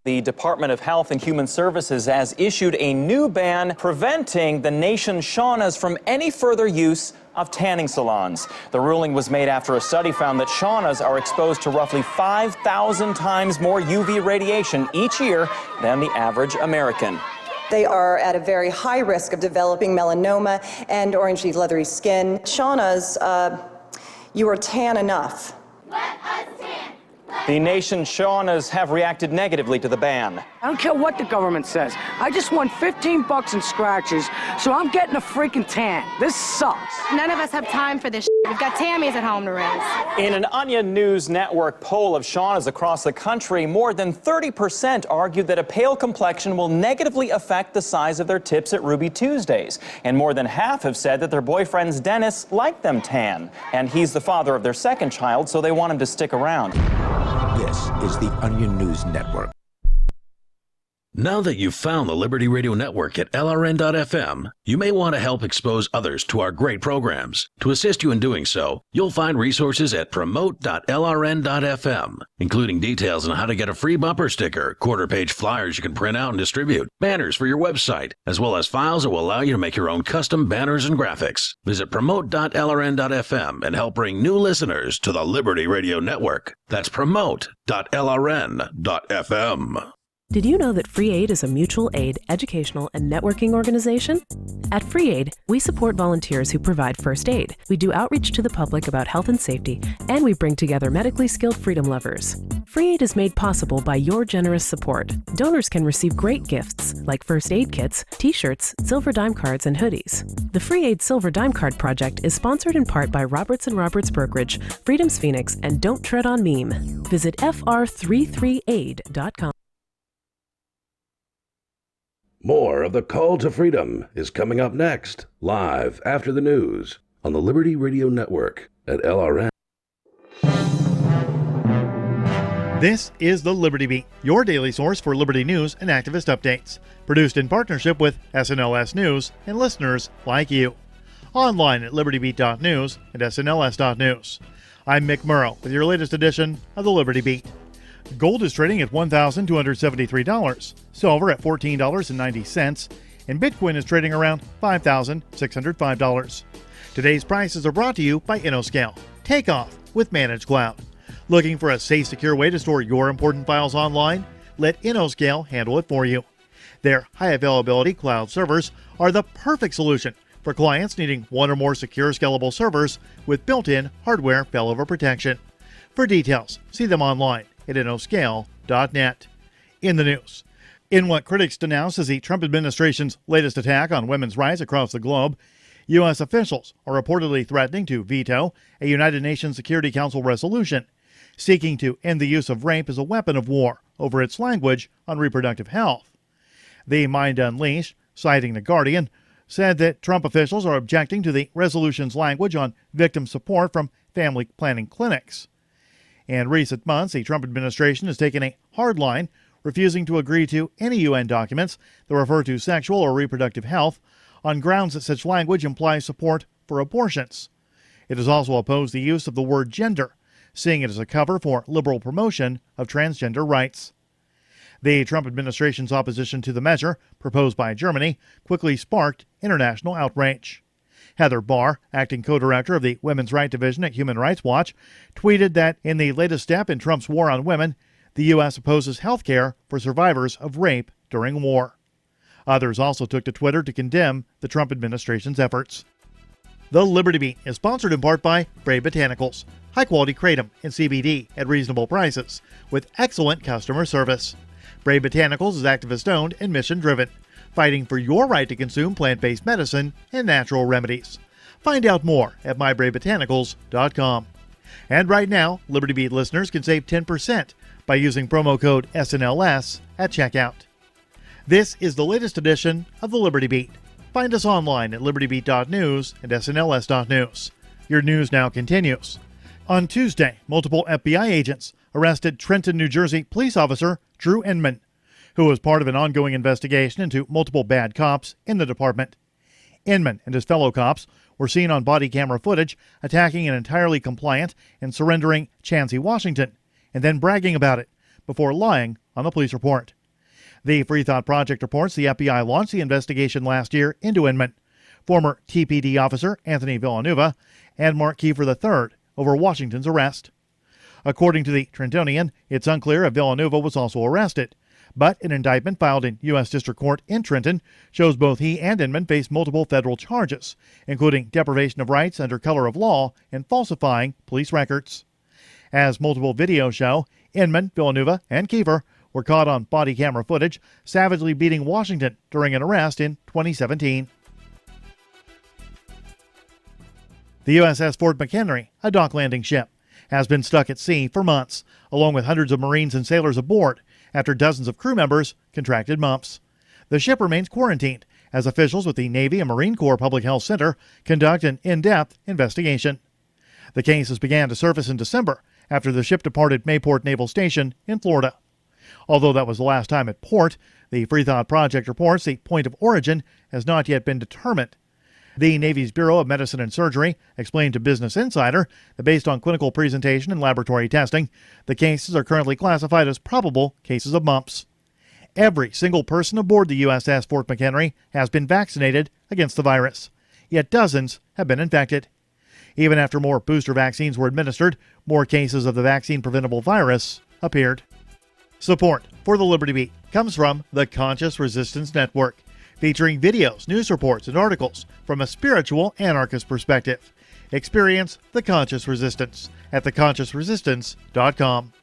The Department of Health and Human Services has issued a new ban preventing the nation's saunas from any further use of tanning salons. The ruling was made after a study found that saunas are exposed to roughly 5,000 times more UV radiation each year than the average American. They are at a very high risk of developing melanoma and orangey leathery skin. Saunas, you are tan enough. The nation's saunas have reacted negatively to the ban. I don't care what the government says. I just won $15 in scratches, so I'm getting a freaking tan. This sucks. None of us have time for this. We've got Tammys at home to raise. In an Onion News Network poll of saunas across the country, more than 30% argued that a pale complexion will negatively affect the size of their tips at Ruby Tuesdays. And more than half have said that their boyfriend's dentist liked them tan. And he's the father of their second child, so they want him to stick around. This is the Onion News Network. Now that you've found the Liberty Radio Network at LRN.FM, you may want to help expose others to our great programs. To assist you in doing so, you'll find resources at promote.lrn.fm, including details on how to get a free bumper sticker, quarter-page flyers you can print out and distribute, banners for your website, as well as files that will allow you to make your own custom banners and graphics. Visit promote.lrn.fm and help bring new listeners to the Liberty Radio Network. That's promote.lrn.fm. Did you know that Free Aid is a mutual aid, educational, and networking organization? At Free Aid, we support volunteers who provide first aid. We do outreach to the public about health and safety, and we bring together medically skilled freedom lovers. Free Aid is made possible by your generous support. Donors can receive great gifts like first aid kits, t-shirts, silver dime cards, and hoodies. The Free Aid Silver Dime Card Project is sponsored in part by Roberts & Roberts Brokerage, Freedom's Phoenix, and Don't Tread on Meme. Visit fr33aid.com. More of the Call to Freedom is coming up next, live after the news on the Liberty Radio Network at LRN. This is the Liberty Beat, your daily source for Liberty news and activist updates. Produced in partnership with SNLS News and listeners like you. Online at libertybeat.news and snls.news. I'm Mick Murrow with your latest edition of the Liberty Beat. Gold is trading at $1,273, silver at $14.90, and Bitcoin is trading around $5,605. Today's prices are brought to you by InnoScale. Take off with Managed Cloud. Looking for a safe, secure way to store your important files online? Let InnoScale handle it for you. Their high availability cloud servers are the perfect solution for clients needing one or more secure, scalable servers with built-in hardware failover protection. For details, see them online at InnoScale.net. In the news, in what critics denounce as the Trump administration's latest attack on women's rights across the globe, U.S. officials are reportedly threatening to veto a United Nations Security Council resolution seeking to end the use of rape as a weapon of war over its language on reproductive health. The Mind Unleashed, citing The Guardian, said that Trump officials are objecting to the resolution's language on victim support from family planning clinics. In recent months, the Trump administration has taken a hard line, refusing to agree to any UN documents that refer to sexual or reproductive health on grounds that such language implies support for abortions. It has also opposed the use of the word gender, seeing it as a cover for liberal promotion of transgender rights. The Trump administration's opposition to the measure, proposed by Germany, quickly sparked international outrage. Heather Barr, acting co-director of the Women's Rights Division at Human Rights Watch, tweeted that in the latest step in Trump's war on women, the U.S. opposes health care for survivors of rape during war. Others also took to Twitter to condemn the Trump administration's efforts. The Liberty Beat is sponsored in part by Brave Botanicals, high-quality kratom and CBD at reasonable prices, with excellent customer service. Brave Botanicals is activist-owned and mission-driven, fighting for your right to consume plant-based medicine and natural remedies. Find out more at mybravebotanicals.com. And right now, Liberty Beat listeners can save 10% by using promo code SNLS at checkout. This is the latest edition of the Liberty Beat. Find us online at libertybeat.news and snls.news. Your news now continues. On Tuesday, multiple FBI agents arrested Trenton, New Jersey police officer Drew Inman, who was part of an ongoing investigation into multiple bad cops in the department. Inman and his fellow cops were seen on body camera footage attacking an entirely compliant and surrendering Chansey, Washington, and then bragging about it before lying on the police report. The Free Thought Project reports the FBI launched the investigation last year into Inman, former TPD officer Anthony Villanueva, and Mark Kiefer III over Washington's arrest. According to the Trentonian, it's unclear if Villanueva was also arrested, but an indictment filed in U.S. District Court in Trenton shows both he and Inman face multiple federal charges, including deprivation of rights under color of law and falsifying police records. As multiple videos show, Inman, Villanueva, and Kiefer were caught on body camera footage savagely beating Washington during an arrest in 2017. The USS Fort McHenry, a dock landing ship, has been stuck at sea for months, along with hundreds of Marines and sailors aboard, after dozens of crew members contracted mumps. The ship remains quarantined as officials with the Navy and Marine Corps Public Health Center conduct an in-depth investigation. The cases began to surface in December after the ship departed Mayport Naval Station in Florida. Although that was the last time at port, the Free Thought Project reports the point of origin has not yet been determined. The Navy's Bureau of Medicine and Surgery explained to Business Insider that based on clinical presentation and laboratory testing, the cases are currently classified as probable cases of mumps. Every single person aboard the USS Fort McHenry has been vaccinated against the virus, yet dozens have been infected. Even after more booster vaccines were administered, more cases of the vaccine-preventable virus appeared. Support for the Liberty Beat comes from the Conscious Resistance Network, featuring videos, news reports, and articles from a spiritual anarchist perspective. Experience the Conscious Resistance at theconsciousresistance.com.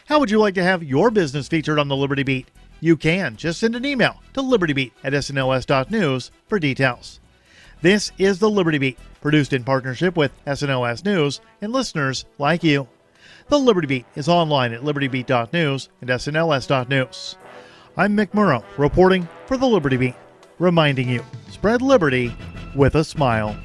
How would you like to have your business featured on the Liberty Beat? You can. Just send an email to libertybeat@snls.news for details. This is the Liberty Beat, produced in partnership with SNLS News and listeners like you. The Liberty Beat is online at libertybeat.news and snls.news. I'm Mick Murrow, reporting for the Liberty Beat, reminding you, spread liberty with a smile.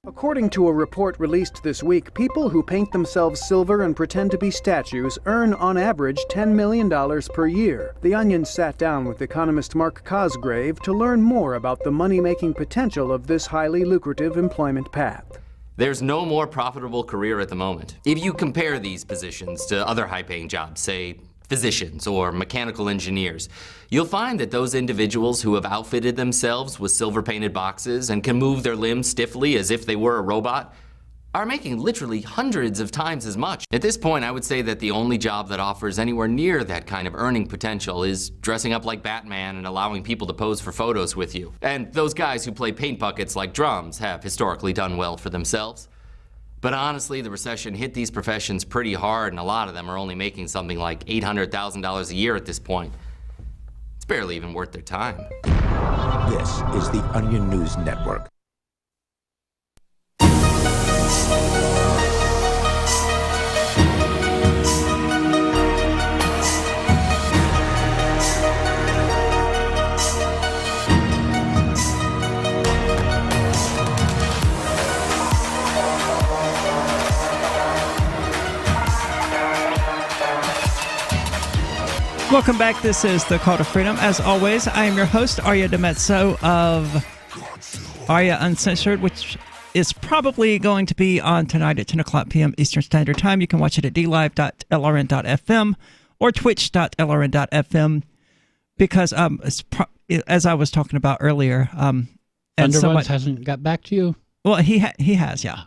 According to a report released this week, people who paint themselves silver and pretend to be statues earn, on average, $10 million per year. The Onion sat down with economist Mark Cosgrave to learn more about the money-making potential of this highly lucrative employment path. There's no more profitable career at the moment. If you compare these positions to other high-paying jobs, say physicians or mechanical engineers, you'll find that those individuals who have outfitted themselves with silver-painted boxes and can move their limbs stiffly as if they were a robot are making literally hundreds of times as much. At this point, I would say that the only job that offers anywhere near that kind of earning potential is dressing up like Batman and allowing people to pose for photos with you. And those guys who play paint buckets like drums have historically done well for themselves. But honestly, the recession hit these professions pretty hard, and a lot of them are only making something like $800,000 a year at this point. It's barely even worth their time. This is the Onion News Network. Welcome back. This is the Call to Freedom. As always, I am your host, Arya DeMezzo of Arya Uncensored, which is probably going to be on tonight at 10 o'clock p.m. Eastern Standard Time. You can watch it at dlive.lrn.fm or twitch.lrn.fm because as I was talking about earlier, and Thunderbuds hasn't got back to you? Well, he has, yeah.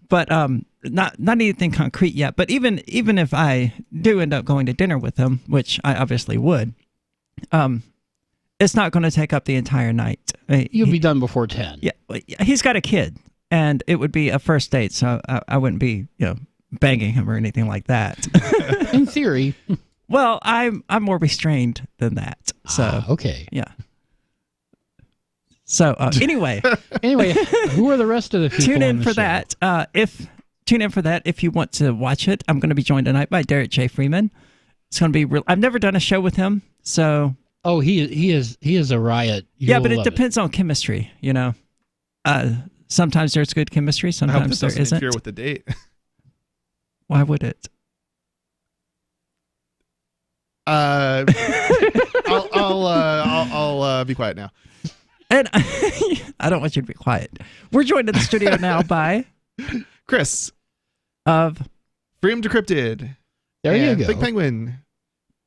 But not anything concrete yet. But even if I do end up going to dinner with him, which I obviously would, it's not going to take up the entire night. You'll be done before 10. Yeah, he's got a kid, and it would be a first date, so I wouldn't be banging him or anything like that. In theory. Well, I'm more restrained than that. So okay, yeah. So anyway, who are the rest of the people? Tune in for that. Tune in for that if you want to watch it. I'm going to be joined tonight by Derek J. Freeman. It's going to be real. I've never done a show with him, so. Oh, he is a riot. Yeah, but it depends on chemistry. Sometimes there's good chemistry. Sometimes there isn't. Interfere with the date. Why would it? I'll be quiet now. And I don't want you to be quiet. We're joined in the studio now by Chris of Freedom Decrypted. There you go. Big Penguin,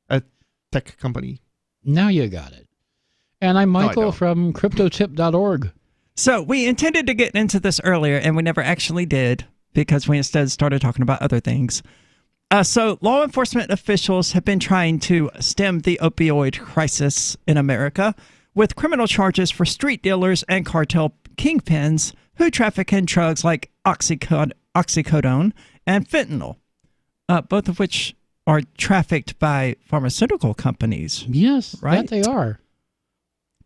a tech company. Now you got it. And I'm Michael from cryptotip.org. So we intended to get into this earlier, and we never actually did because we instead started talking about other things. So law enforcement officials have been trying to stem the opioid crisis in America with criminal charges for street dealers and cartel kingpins who traffic in drugs like oxycodone and fentanyl, both of which are trafficked by pharmaceutical companies. Yes, right? That they are.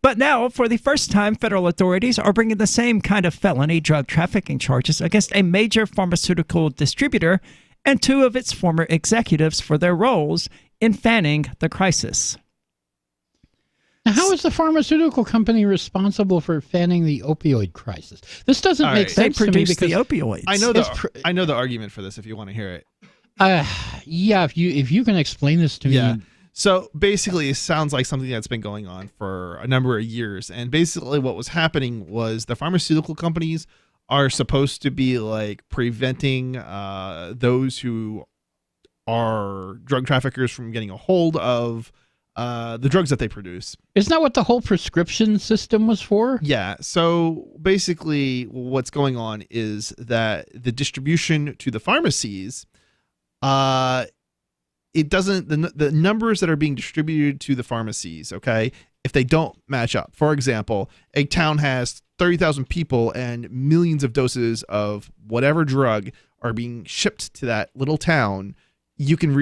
But now, for the first time, federal authorities are bringing the same kind of felony drug trafficking charges against a major pharmaceutical distributor and two of its former executives for their roles in fanning the crisis. Now, how is the pharmaceutical company responsible for fanning the opioid crisis? This doesn't make sense to me because the opioids. I know the argument for this if you want to hear it. Yeah, if you can explain this to me. So basically, it sounds like something that's been going on for a number of years. And basically what was happening was the pharmaceutical companies are supposed to be like preventing those who are drug traffickers from getting a hold of the drugs that they produce. Isn't that what the whole prescription system was for? Yeah. So basically what's going on is that the distribution to the pharmacies, it doesn't, the numbers that are being distributed to the pharmacies, okay, if they don't match up. For example, a town has 30,000 people and millions of doses of whatever drug are being shipped to that little town, you can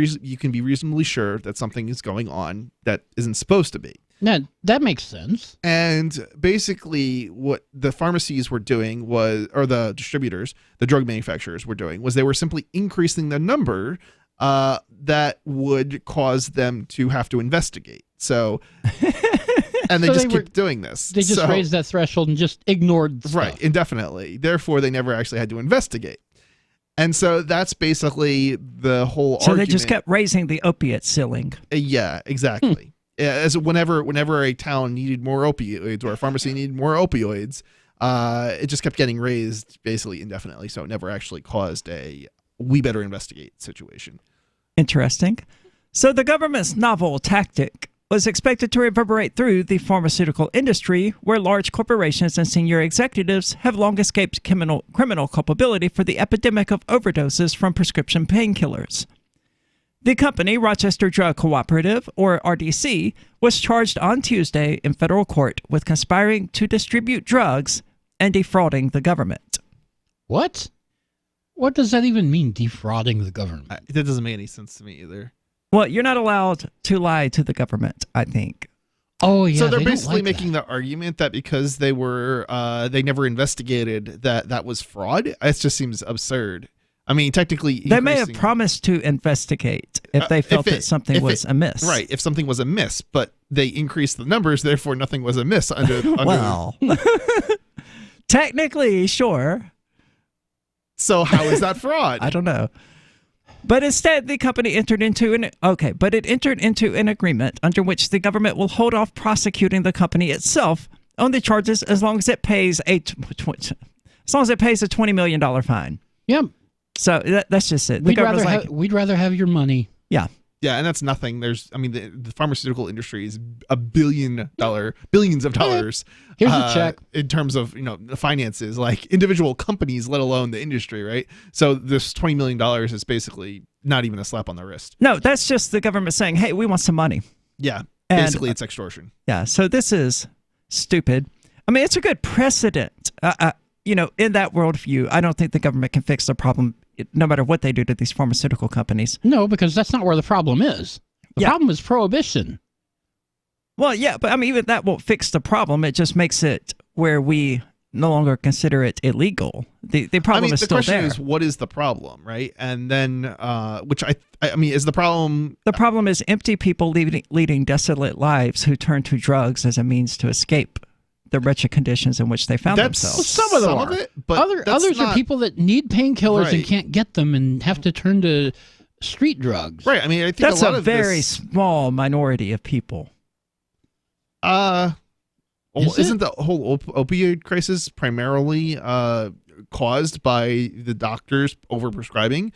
be reasonably sure that something is going on that isn't supposed to be. Now, that makes sense. And basically what the pharmacies were doing was, or the distributors, the drug manufacturers were doing, was they were simply increasing the number that would cause them to have to investigate. So, and they just keep doing this. They just raised that threshold and just ignored stuff. Right, indefinitely. Therefore, they never actually had to investigate. And so that's basically the whole argument. So they just kept raising the opiate ceiling. Yeah, exactly. As whenever a town needed more opioids or a pharmacy needed more opioids, it just kept getting raised basically indefinitely. So it never actually caused a we better investigate situation. Interesting. So the government's novel tactic was expected to reverberate through the pharmaceutical industry, where large corporations and senior executives have long escaped criminal culpability for the epidemic of overdoses from prescription painkillers. The company, Rochester Drug Cooperative, or RDC, was charged on Tuesday in federal court with conspiring to distribute drugs and defrauding the government. What? What does that even mean, defrauding the government? That doesn't make any sense to me either. Well, you're not allowed to lie to the government, I think. Oh, yeah. So they're basically making the argument that because they never investigated that was fraud. It just seems absurd. I mean, technically, they may have promised to investigate if they felt that something was amiss. Right, if something was amiss, but they increased the numbers, therefore nothing was amiss under well, technically, sure. So how is that fraud? I don't know. But instead, the company entered into an agreement under which the government will hold off prosecuting the company itself on the charges as long as it pays a $20 million fine. Yep. So that's just it. We'd rather have your money. Yeah. Yeah, and that's nothing. The pharmaceutical industry is billions of dollars. Here's a check. In terms of, the finances, like individual companies, let alone the industry, right? So this $20 million is basically not even a slap on the wrist. No, that's just the government saying, hey, we want some money. Yeah, and, basically it's extortion. Yeah, so this is stupid. I mean, it's a good precedent. In that worldview, I don't think the government can fix the problem no matter what they do to these pharmaceutical companies. No, because that's not where the problem is. The problem is prohibition. Well, yeah, but I mean, even that won't fix the problem. It just makes it where we no longer consider it illegal. The problem is still there. The question is, what is the problem, right? And then, which I mean, is the problem... The problem is empty people leading desolate lives who turn to drugs as a means to escape the wretched conditions in which they found themselves. Well, some of them are. It, but others are people that need painkillers and can't get them and have to turn to street drugs. Right. I mean, I think that's a very small minority of people. Isn't the whole opioid crisis primarily caused by the doctors overprescribing,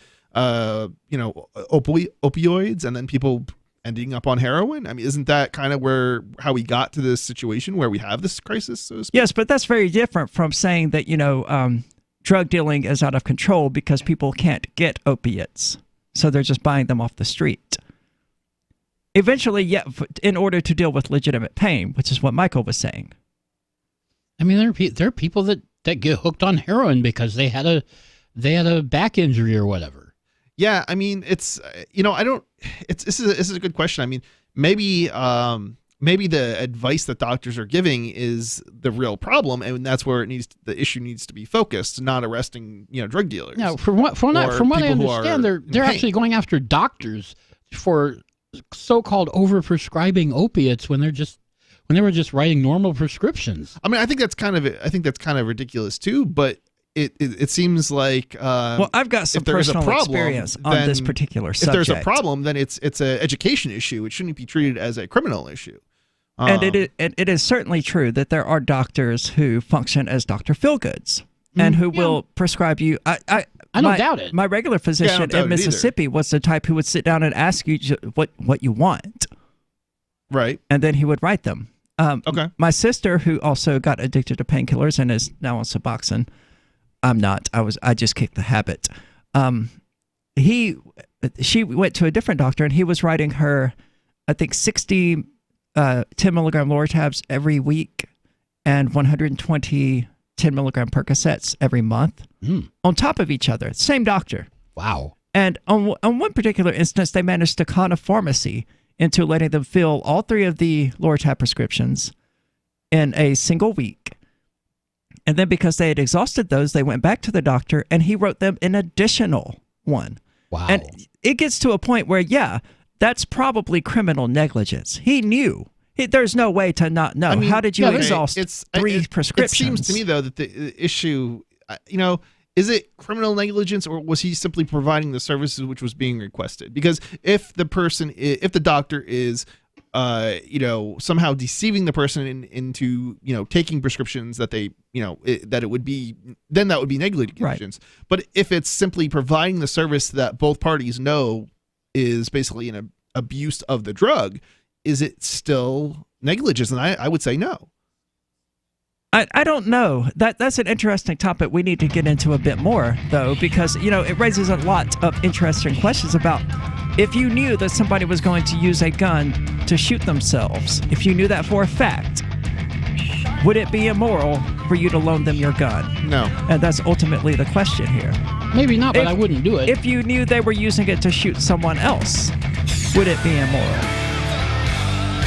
opioids, and then people ending up on heroin? I mean, isn't that kind of how we got to this situation where we have this crisis? So to speak? Yes, but that's very different from saying that, drug dealing is out of control because people can't get opiates. So they're just buying them off the street. Eventually, in order to deal with legitimate pain, which is what Michael was saying. I mean, there are people that get hooked on heroin because they had a back injury or whatever. Yeah, I mean, it's this is a good question. I mean, maybe the advice that doctors are giving is the real problem, and that's where the issue needs to be focused, not arresting drug dealers. No, from what I understand, they're actually going after doctors for so-called overprescribing opiates when they were just writing normal prescriptions. I mean, I think that's kind of ridiculous too, but it seems like I've got some personal experience on this particular subject. If there's a problem, then it's an education issue. It shouldn't be treated as a criminal issue. And it is certainly true that there are doctors who function as Dr. Feelgoods and who will prescribe you. I don't doubt it. My regular physician in Mississippi was the type who would sit down and ask you what you want. Right. And then he would write them. Okay. My sister, who also got addicted to painkillers and is now on Suboxone. I'm not. I just kicked the habit. She went to a different doctor and he was writing her, I think, 60 10 milligram Lortabs every week and 120 10 milligram Percocets every month on top of each other. Same doctor. Wow. And on one particular instance, they managed to con a pharmacy into letting them fill all 3 of the Lortab prescriptions in a single week. And then because they had exhausted those, they went back to the doctor and he wrote them an additional one. Wow. And it gets to a point where, that's probably criminal negligence. He knew. There's no way to not know. I mean, how did you exhaust 3 prescriptions? It seems to me, though, that the issue, is it criminal negligence or was he simply providing the services which was being requested? Because if the doctor is somehow deceiving the person into taking prescriptions that they that would be negligence. Right. But if it's simply providing the service that both parties know is basically abuse of the drug, is it still negligence? And I would say no. I don't know. That's an interesting topic we need to get into a bit more, though, because, it raises a lot of interesting questions about if you knew that somebody was going to use a gun to shoot themselves, if you knew that for a fact, would it be immoral for you to loan them your gun? No. And that's ultimately the question here. Maybe not, but I wouldn't do it. If you knew they were using it to shoot someone else, would it be immoral?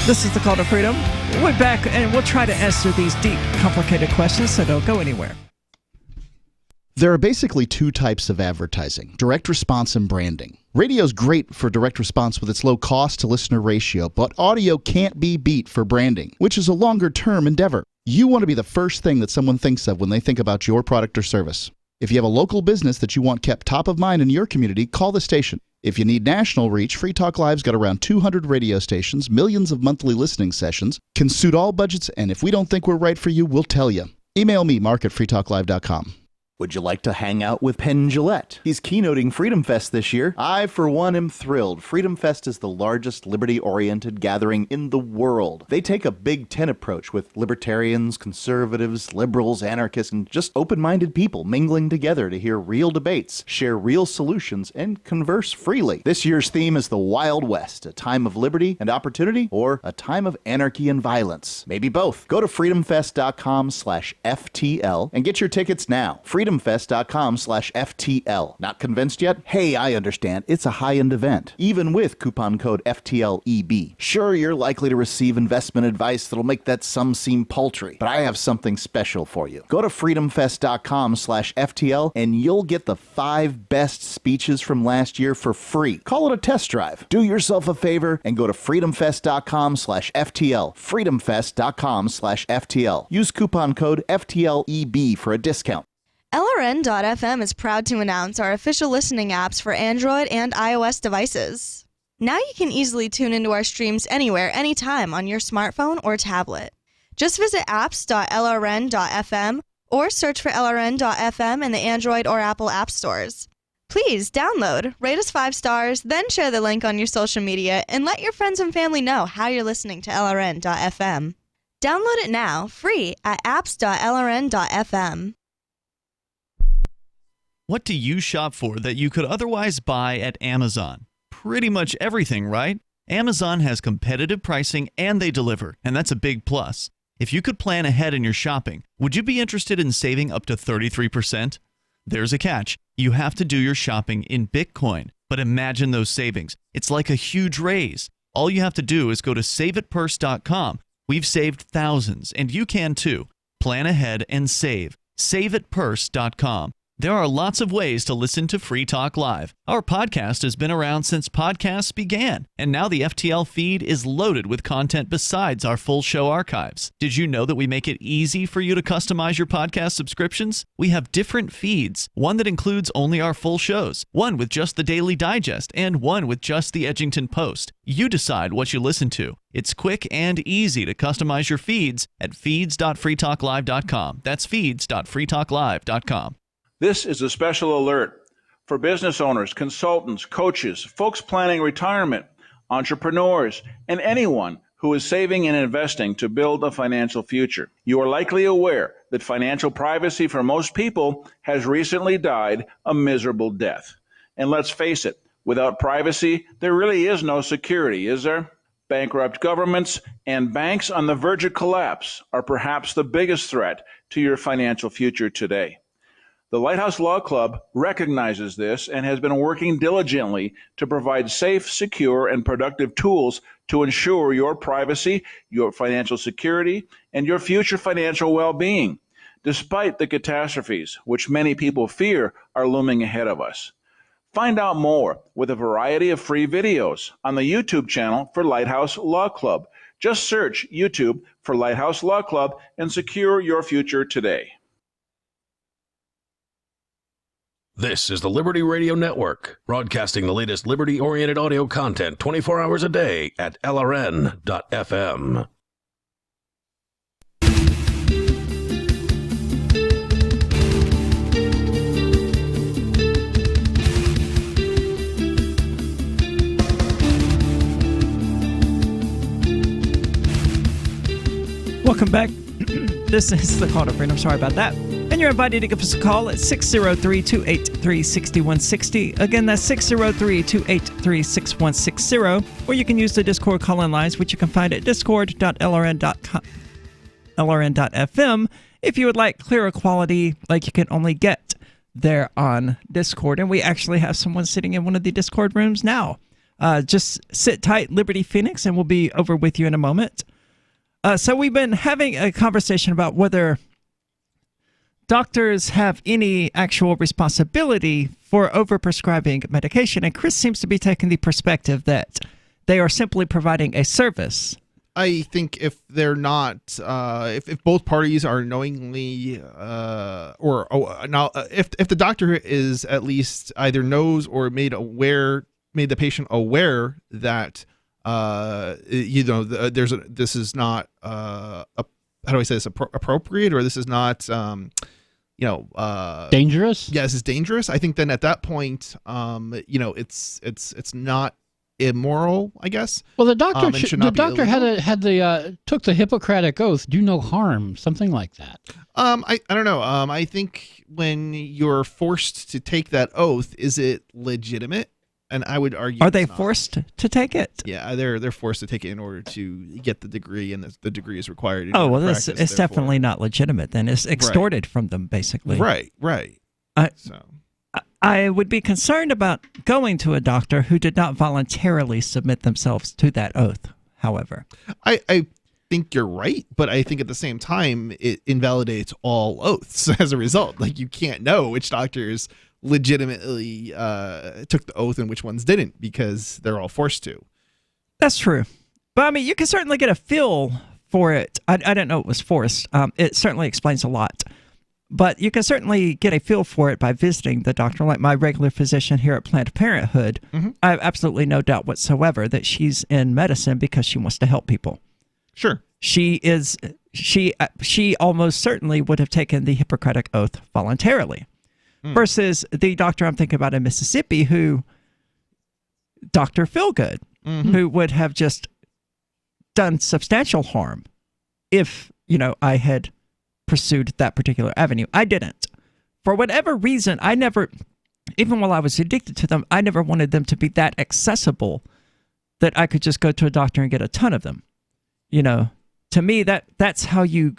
This is the Call to Freedom. We're back, and we'll try to answer these deep, complicated questions, so don't go anywhere. There are basically two types of advertising: direct response and branding. Radio's great for direct response with its low cost to listener ratio, but audio can't be beat for branding, which is a longer-term endeavor. You want to be the first thing that someone thinks of when they think about your product or service. If you have a local business that you want kept top of mind in your community, call the station. If you need national reach, Free Talk Live's got around 200 radio stations, millions of monthly listening sessions, can suit all budgets, and if we don't think we're right for you, we'll tell you. Email me, mark@freetalklive.com. Would you like to hang out with Penn Jillette? He's keynoting Freedom Fest this year. I, for one, am thrilled. Freedom Fest is the largest liberty-oriented gathering in the world. They take a Big Ten approach with libertarians, conservatives, liberals, anarchists, and just open-minded people mingling together to hear real debates, share real solutions, and converse freely. This year's theme is the Wild West, a time of liberty and opportunity, or a time of anarchy and violence. Maybe both. Go to freedomfest.com/FTL and get your tickets now. freedomfest.com/FTL. Not convinced yet? Hey, I understand. It's a high-end event, even with coupon code FTLEB. Sure, you're likely to receive investment advice that'll make that sum seem paltry, but I have something special for you. Go to freedomfest.com/FTL and you'll get the 5 best speeches from last year for free. Call it a test drive. Do yourself a favor and go to freedomfest.com/FTL. freedomfest.com/FTL. Use coupon code FTLEB for a discount. LRN.FM is proud to announce our official listening apps for Android and iOS devices. Now you can easily tune into our streams anywhere, anytime on your smartphone or tablet. Just visit apps.lrn.fm or search for LRN.FM in the Android or Apple app stores. Please download, rate us 5 stars, then share the link on your social media and let your friends and family know how you're listening to LRN.FM. Download it now, free at apps.lrn.fm. What do you shop for that you could otherwise buy at Amazon? Pretty much everything, right? Amazon has competitive pricing and they deliver, and that's a big plus. If you could plan ahead in your shopping, would you be interested in saving up to 33%? There's a catch. You have to do your shopping in Bitcoin. But imagine those savings. It's like a huge raise. All you have to do is go to saveitpurse.com. We've saved thousands, and you can too. Plan ahead and save. Saveitpurse.com. There are lots of ways to listen to Free Talk Live. Our podcast has been around since podcasts began, and now the FTL feed is loaded with content besides our full show archives. Did you know that we make it easy for you to customize your podcast subscriptions? We have different feeds, one that includes only our full shows, one with just the Daily Digest, and one with just the Edgington Post. You decide what you listen to. It's quick and easy to customize your feeds at feeds.freetalklive.com. That's feeds.freetalklive.com. This is a special alert for business owners, consultants, coaches, folks planning retirement, entrepreneurs, and anyone who is saving and investing to build a financial future. You are likely aware that financial privacy for most people has recently died a miserable death. And let's face it, without privacy, there really is no security, is there? Bankrupt governments and banks on the verge of collapse are perhaps the biggest threat to your financial future today. The Lighthouse Law Club recognizes this and has been working diligently to provide safe, secure, and productive tools to ensure your privacy, your financial security, and your future financial well-being, despite the catastrophes which many people fear are looming ahead of us. Find out more with a variety of free videos on the YouTube channel for Lighthouse Law Club. Just search YouTube for Lighthouse Law Club and secure your future today. This is the Liberty Radio Network, broadcasting the latest liberty-oriented audio content 24 hours a day at LRN.FM. Welcome back. This is the Call to Freedom. Sorry about that. And you're invited to give us a call at 603-283-6160. Again, that's 603-283-6160. Or you can use the Discord call-in lines, which you can find at discord.lrn.fm if you would like clearer quality like you can only get there on Discord. And we actually have someone sitting in one of the Discord rooms now. Just sit tight, Liberty Phoenix, and we'll be over with you in a moment. So we've been having a conversation about whether doctors have any actual responsibility for overprescribing medication, and Chris seems to be taking the perspective that they are simply providing a service. I think if they're not, if both parties are knowingly, if the doctor is at least either knows or made the patient aware that this is not how do I say this, appropriate, or this is not dangerous. Yeah, this is dangerous. I think then at that point, it's not immoral, I guess. Well, the doctor took the Hippocratic Oath, do no harm, something like that. I don't know. I think when you're forced to take that oath, is it legitimate? And I would argue, are they forced to take it? Yeah, they're forced to take it in order to get the degree, and the degree is required. Oh well, it's definitely not legitimate. Then it's extorted from them, basically. Right. I would be concerned about going to a doctor who did not voluntarily submit themselves to that oath. However, I think you're right, but I think at the same time it invalidates all oaths as a result. Like, you can't know which doctors legitimately took the oath and which ones didn't, because they're all forced to. That's true. But I mean, you can certainly get a feel for it. I didn't know it was forced. It certainly explains a lot. But you can certainly get a feel for it by visiting the doctor. Like my regular physician here at Planned Parenthood, I have absolutely no doubt whatsoever that she's in medicine because she wants to help people. Sure. She almost certainly would have taken the Hippocratic Oath voluntarily. Versus the doctor I'm thinking about in Mississippi, Dr. Feelgood, who would have just done substantial harm if, I had pursued that particular avenue. I didn't. For whatever reason, I never, even while I was addicted to them, I never wanted them to be that accessible that I could just go to a doctor and get a ton of them. To me, that's how you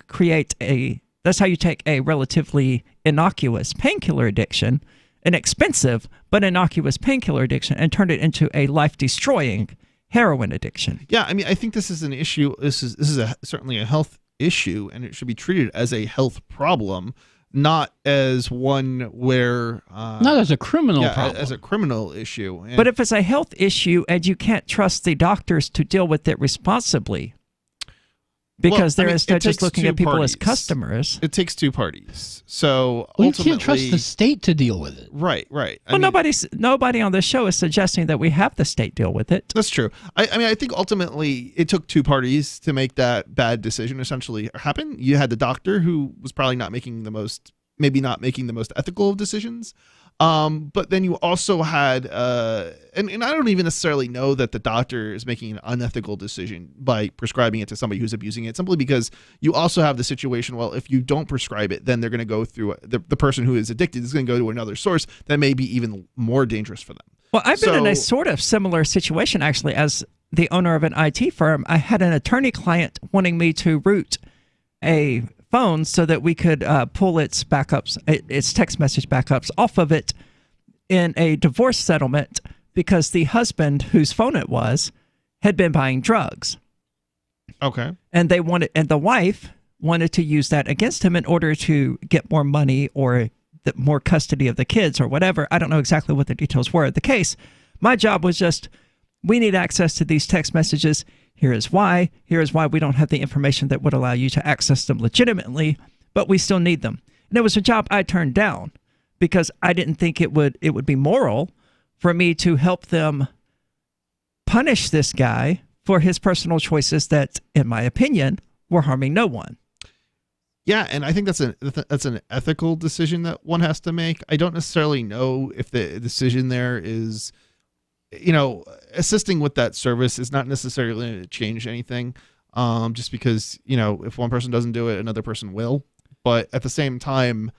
that's how you take a relatively innocuous painkiller addiction, an expensive but innocuous painkiller addiction, and turn it into a life-destroying heroin addiction. Yeah, I mean, I think this is an issue. This is certainly a health issue, and it should be treated as a health problem, not as one where not as a criminal problem. As a criminal issue. But if it's a health issue and you can't trust the doctors to deal with it responsibly, because they're just looking at people as customers. It takes two parties. So you can't trust the state to deal with it. Right. Well, nobody on this show is suggesting that we have the state deal with it. That's true. I think ultimately it took two parties to make that bad decision essentially happen. You had the doctor, who was probably not making the most ethical of decisions. But then you also had, and I don't even necessarily know that the doctor is making an unethical decision by prescribing it to somebody who's abusing it, simply because you also have the situation, well, if you don't prescribe it, then they're going to go through, the person who is addicted is going to go to another source that may be even more dangerous for them. Well, I've been in a sort of similar situation, actually, as the owner of an IT firm. I had an attorney client wanting me to route a phone so that we could pull its backups, its text message backups off of it in a divorce settlement, because the husband whose phone it was had been buying drugs. Okay. And the wife wanted to use that against him in order to get more money or more custody of the kids or whatever. I don't know exactly what the details were of the case. My job was just, we need access to these text messages. Here is why. Here is why we don't have the information that would allow you to access them legitimately, but we still need them. And it was a job I turned down because I didn't think it would be moral for me to help them punish this guy for his personal choices that, in my opinion, were harming no one. Yeah, and I think that's an ethical decision that one has to make. I don't necessarily know if the decision there is, assisting with that service is not necessarily going to change anything. just because, if one person doesn't do it, another person will. But at the same time,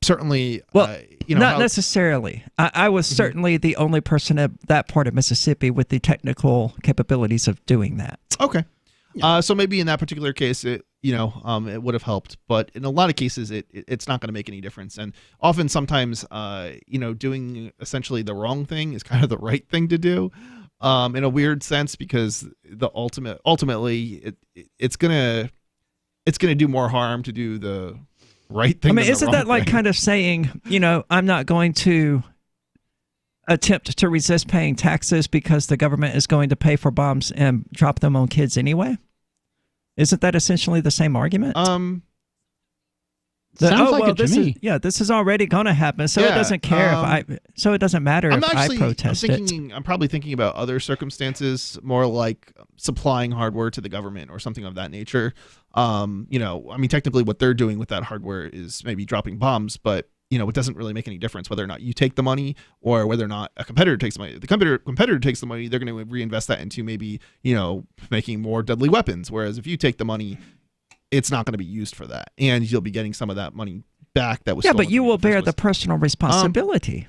certainly, not necessarily. I was certainly the only person at that part of Mississippi with the technical capabilities of doing that. Okay. So maybe in that particular case, it would have helped, but in a lot of cases, it's not going to make any difference. And often, sometimes, doing essentially the wrong thing is kind of the right thing to do, in a weird sense, because ultimately, it's gonna do more harm to do the right thing. I mean, isn't that like kind of saying, I'm not going to attempt to resist paying taxes because the government is going to pay for bombs and drop them on kids anyway? Isn't that essentially the same argument? Sounds like it to me. This is already going to happen, so it doesn't care so it doesn't matter if I protest it. I'm probably thinking about other circumstances, more like supplying hardware to the government or something of that nature. Technically what they're doing with that hardware is maybe dropping bombs, but it doesn't really make any difference whether or not you take the money or whether or not a competitor takes the money. If the competitor takes the money, they're going to reinvest that into maybe, making more deadly weapons. Whereas if you take the money, it's not going to be used for that. And you'll be getting some of that money back that was stolen. But you will bear the personal responsibility.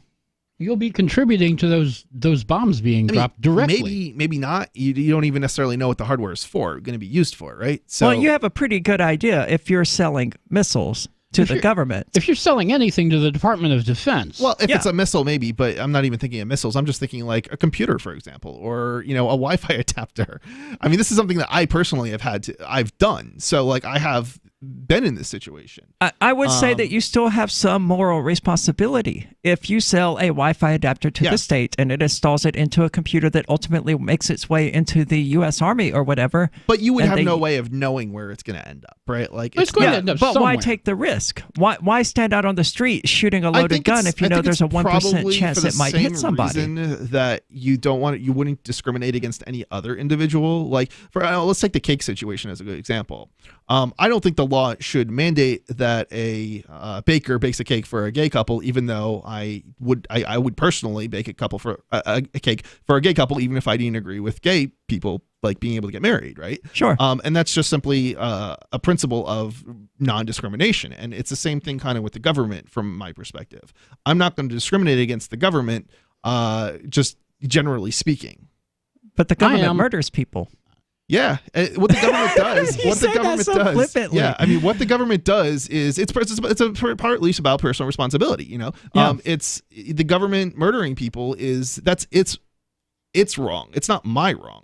You'll be contributing to those bombs being dropped directly. Maybe not. You don't even necessarily know what the hardware is going to be used for, right? So, well, you have a pretty good idea if you're selling missiles to the government. If you're selling anything to the Department of Defense. Well, if it's a missile, maybe, but I'm not even thinking of missiles. I'm just thinking like a computer, for example, or, a Wi-Fi adapter. I mean, this is something that I personally I've done. So like I have been in this situation. I would say that you still have some moral responsibility. If you sell a Wi-Fi adapter to the state and it installs it into a computer that ultimately makes its way into the U.S. Army or whatever. But you would have no way of knowing where it's going to end up, right? Like it's going to end up but somewhere. why take the risk? Why stand out on the street shooting a loaded gun if you know there's a 1% chance it might hit somebody? That you wouldn't discriminate against any other individual. Like let's take the cake situation as a good example. I don't think the law should mandate that a baker bakes a cake for a gay couple, even though I would personally bake a cake for a gay couple, even if I didn't agree with gay people like being able to get married, right? Sure. And that's just simply a principle of non-discrimination, and it's the same thing kind of with the government from my perspective. I'm not going to discriminate against the government, just generally speaking. But the government murders people. Yeah, what the government does. Flippantly. Yeah, I mean, what the government does is it's partly about personal responsibility. It's the government murdering people it's wrong. It's not my wrong.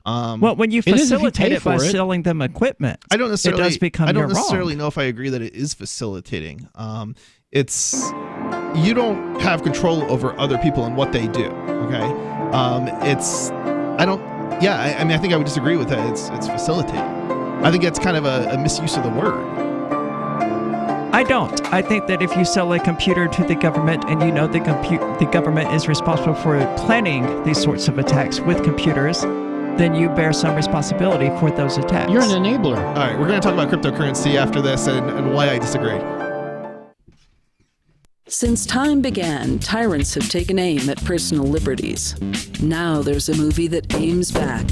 Well, when you facilitate it by selling them equipment, it does become your wrong. I don't necessarily know if I agree that it is facilitating. It's you don't have control over other people and what they do. Okay, I think I would disagree with that. It's facilitating. I think it's kind of a misuse of the word. I don't. I think that if you sell a computer to the government and you know the government is responsible for planning these sorts of attacks with computers, then you bear some responsibility for those attacks. You're an enabler. All right, we're going to talk about cryptocurrency after this and why I disagree. Since time began, tyrants have taken aim at personal liberties. Now there's a movie that aims back.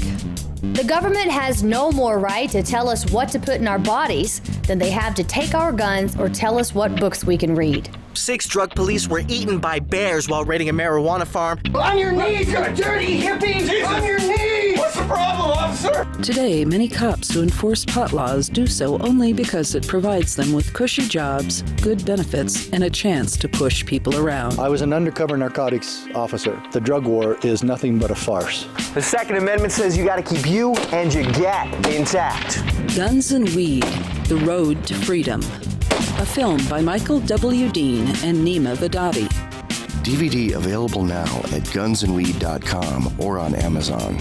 The government has no more right to tell us what to put in our bodies than they have to take our guns or tell us what books we can read. 6 drug police were eaten by bears while raiding a marijuana farm. On your knees, you dirty hippies! Jesus. On your knees! What's the problem, officer? Today, many cops who enforce pot laws do so only because it provides them with cushy jobs, good benefits, and a chance to push people around. I was an undercover narcotics officer. The drug war is nothing but a farce. The Second Amendment says you gotta keep you and your gat intact. Guns and Weed, The Road to Freedom. A film by Michael W. Dean and Nima Vadadi. DVD available now at gunsandweed.com or on Amazon.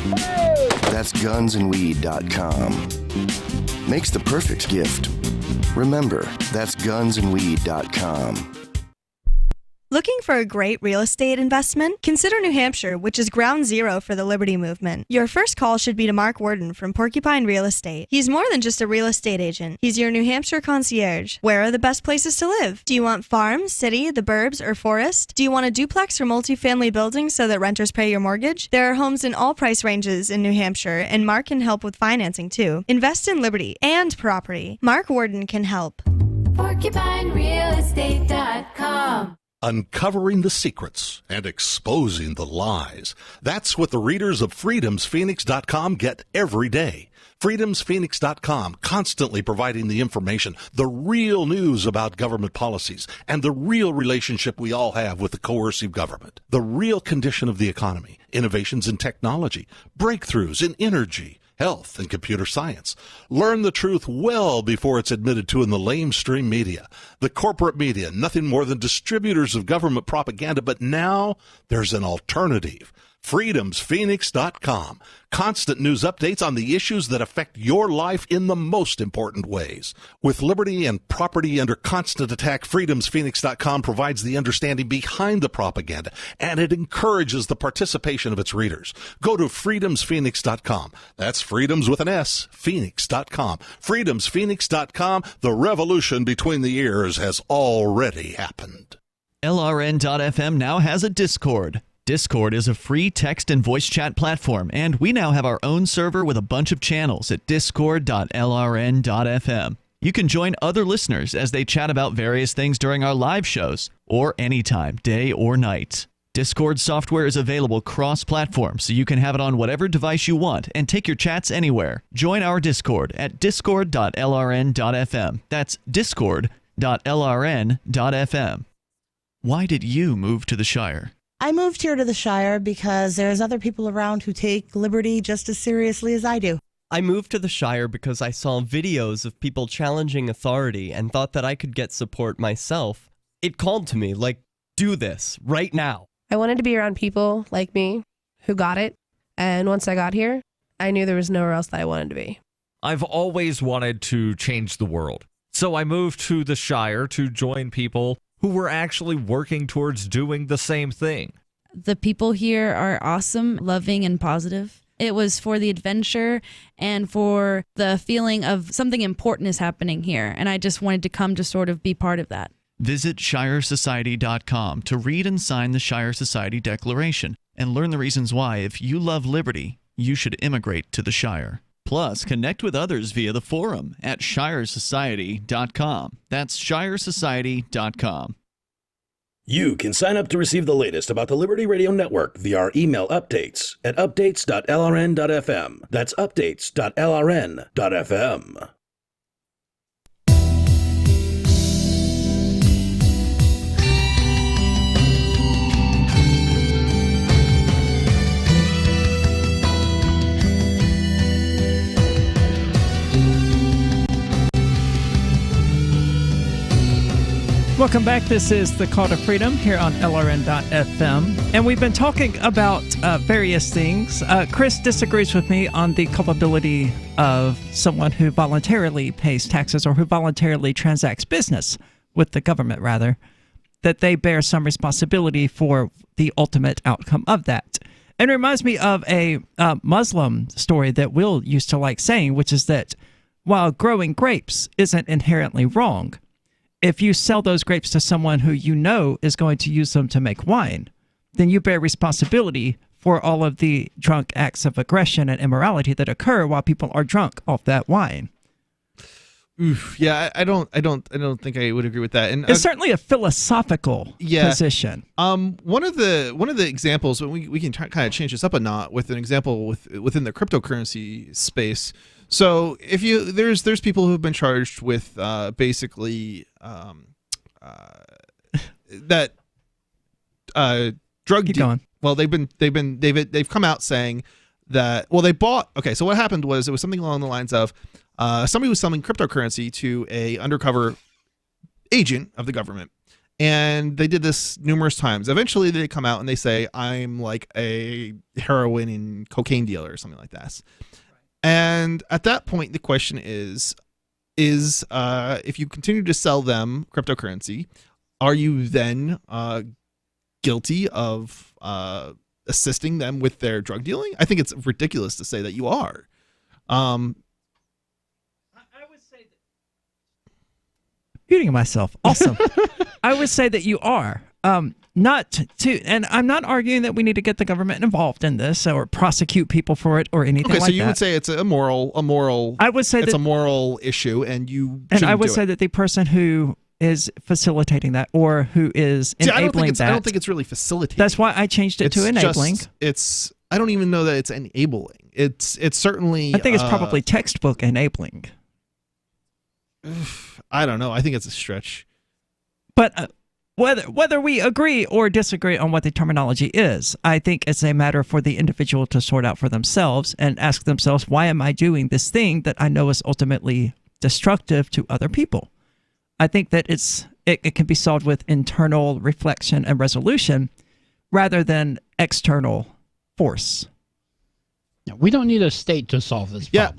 That's gunsandweed.com. Makes the perfect gift. Remember, that's gunsandweed.com. Looking for a great real estate investment? Consider New Hampshire, which is ground zero for the Liberty Movement. Your first call should be to Mark Worden from Porcupine Real Estate. He's more than just a real estate agent. He's your New Hampshire concierge. Where are the best places to live? Do you want farm, city, the burbs, or forest? Do you want a duplex or multifamily building so that renters pay your mortgage? There are homes in all price ranges in New Hampshire, and Mark can help with financing too. Invest in Liberty and property. Mark Worden can help. PorcupineRealEstate.com. Uncovering the secrets and exposing the lies. That's what the readers of freedomsphoenix.com get every day. freedomsphoenix.com, constantly providing the information, the real news about government policies, and the real relationship we all have with the coercive government. The real condition of the economy, innovations in technology, breakthroughs in energy, health, and computer science. Learn the truth well before it's admitted to in the lamestream media. The corporate media, nothing more than distributors of government propaganda, but now there's an alternative. freedomsphoenix.com. Constant news updates on the issues that affect your life in the most important ways. With liberty and property under constant attack, freedomsphoenix.com provides the understanding behind the propaganda, and it encourages the participation of its readers. Go to freedomsphoenix.com. That's freedoms with an S, phoenix.com. freedomsphoenix.com. The revolution between the ears has already happened. LRN.FM now has a Discord. Discord is a free text and voice chat platform, and we now have our own server with a bunch of channels at discord.lrn.fm. You can join other listeners as they chat about various things during our live shows, or anytime, day or night. Discord software is available cross-platform, so you can have it on whatever device you want and take your chats anywhere. Join our Discord at discord.lrn.fm. That's discord.lrn.fm. Why did you move to the Shire? I moved here to the Shire because there's other people around who take liberty just as seriously as I do. I moved to the Shire because I saw videos of people challenging authority and thought that I could get support myself. It called to me, like, do this, right now. I wanted to be around people like me who got it, and once I got here, I knew there was nowhere else that I wanted to be. I've always wanted to change the world, so I moved to the Shire to join people who were actually working towards doing the same thing. The people here are awesome, loving, and positive. It was for the adventure and for the feeling of something important is happening here, and I just wanted to come to sort of be part of that. Visit shiresociety.com to read and sign the Shire Society Declaration and learn the reasons why, if you love liberty, you should immigrate to the Shire. Plus, connect with others via the forum at shiresociety.com. That's shiresociety.com. You can sign up to receive the latest about the Liberty Radio Network via our email updates at updates.lrn.fm. That's updates.lrn.fm. Welcome back. This is the Call to Freedom here on LRN.FM. And we've been talking about various things. Chris disagrees with me on the culpability of someone who voluntarily pays taxes or who voluntarily transacts business with the government, rather, that they bear some responsibility for the ultimate outcome of that. And it reminds me of a Muslim story that Will used to like saying, which is that while growing grapes isn't inherently wrong, if you sell those grapes to someone who you know is going to use them to make wine, then you bear responsibility for all of the drunk acts of aggression and immorality that occur while people are drunk off that wine. Oof, yeah, I don't think I would agree with that. And it's certainly a philosophical position. One of the examples, we can kind of change this up a knot with an example within the cryptocurrency space. So if there's people who have been charged with basically that drug deal. Well, they've come out saying that they bought. Okay, so what happened was it was something along the lines of somebody was selling cryptocurrency to a undercover agent of the government, and they did this numerous times. Eventually, they come out and they say, "I'm like a heroin and cocaine dealer" or something like that. And at that point, the question is if you continue to sell them cryptocurrency, are you then guilty of assisting them with their drug dealing? I think it's ridiculous to say that you are. Muting myself. Awesome. I would say that you are. Not to, and I'm not arguing that we need to get the government involved in this or prosecute people for it or anything like that. Okay, so you would say it's a moral. I would say it's that, a moral issue, and you. And I would do say it. that the person who is facilitating that or who is enabling I don't think it's really facilitating. That's why I changed it to enabling. I don't even know that it's enabling. It's certainly. I think it's probably textbook enabling. I don't know. I think it's a stretch. But whether we agree or disagree on what the terminology is, I think it's a matter for the individual to sort out for themselves and ask themselves, why am I doing this thing that I know is ultimately destructive to other people? I think that it can be solved with internal reflection and resolution rather than external force. We don't need a state to solve this problem.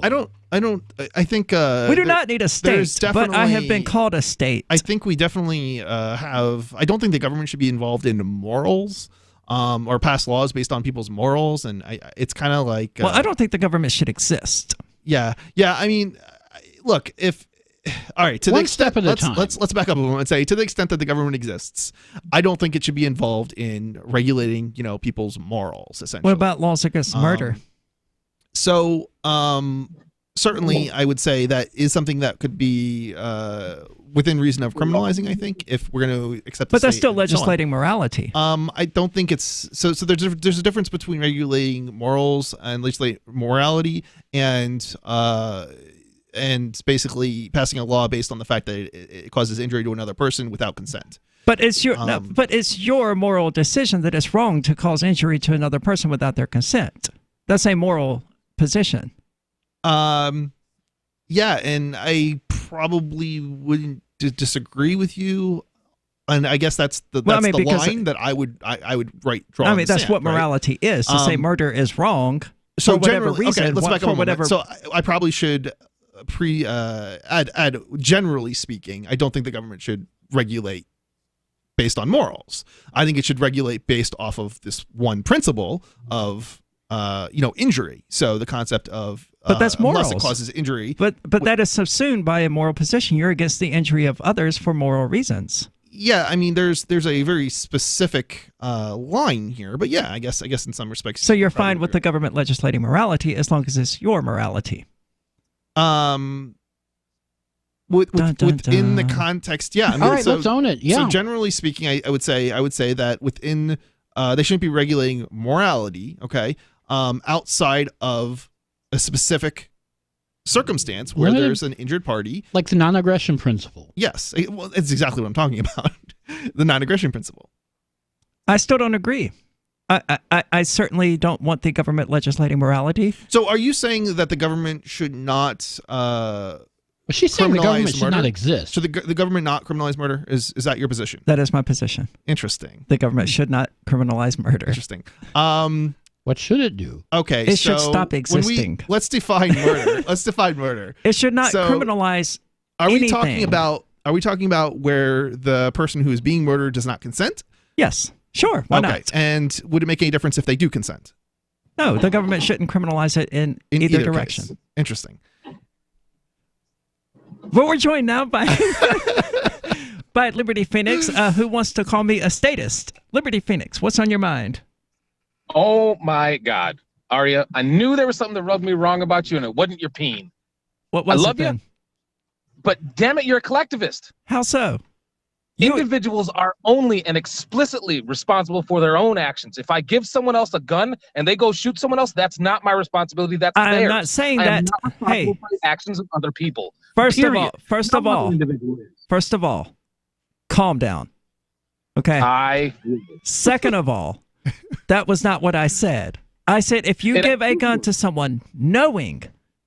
I think we do not need a state, but I have been called a state. I think we definitely have. I don't think the government should be involved in morals or pass laws based on people's morals, and it's kind of like. Well, I don't think the government should exist. Yeah. I mean, look, if all right, to One the extent, step at a time. let's back up a moment and say, to the extent that the government exists, I don't think it should be involved in regulating, people's morals. Essentially, What about laws against murder? So, certainly, I would say that is something that could be within reason of criminalizing. I think if we're going to accept, But that's still legislating morality. I don't think it's so. So there's a difference between regulating morals and legislate morality, and basically passing a law based on the fact that it causes injury to another person without consent. But it's your moral decision that it's wrong to cause injury to another person without their consent. That's a moral position. Yeah, and I probably wouldn't disagree with you, and I guess that's the line that I would draw. I mean, that's what morality is, to say murder is wrong for whatever reason. Okay, let's back up a moment. Whatever. So I probably should add. Generally speaking, I don't think the government should regulate based on morals. I think it should regulate based off of this one principle of injury. So the concept of but that's morals. Unless it causes injury. But that is subsumed by a moral position. You're against the injury of others for moral reasons. Yeah, I mean, there's a very specific line here, but yeah, I guess in some respects. So you're fine with the government legislating morality as long as it's your morality. Within the context, yeah. I mean, all right, let's own it. Yeah. So generally speaking, I would say that within they shouldn't be regulating morality. Okay. Outside of a specific circumstance where there's an injured party, like the non-aggression principle. Yes, well, it's exactly what I'm talking about. The non-aggression principle. I still don't agree. I certainly don't want the government legislating morality. So, are you saying that the government should not? She's saying the government should not exist. Should the government not criminalize murder? Is that your position? That is my position. Interesting. The government should not criminalize murder. Interesting. What should it do? Okay, it should stop existing. Let's define murder. Let's define murder. It should not criminalize anything. Are we talking about where the person who is being murdered does not consent? Yes. Sure. Why not? And would it make any difference if they do consent? No, the government shouldn't criminalize it in either direction. Case. Interesting. But we're joined now by by Liberty Phoenix, who wants to call me a statist. Liberty Phoenix, what's on your mind? Oh my God, Aria! I knew there was something that rubbed me wrong about you, and it wasn't your peen. What was I love it then? you, but damn it, you're a collectivist. How so? Individuals are only and explicitly responsible for their own actions. If I give someone else a gun and they go shoot someone else, that's not my responsibility. That's theirs. I'm not saying that. I am not responsible for the actions of other people. First of all, calm down. Okay. Second of all, that was not what I said. I said if you give a gun to someone knowing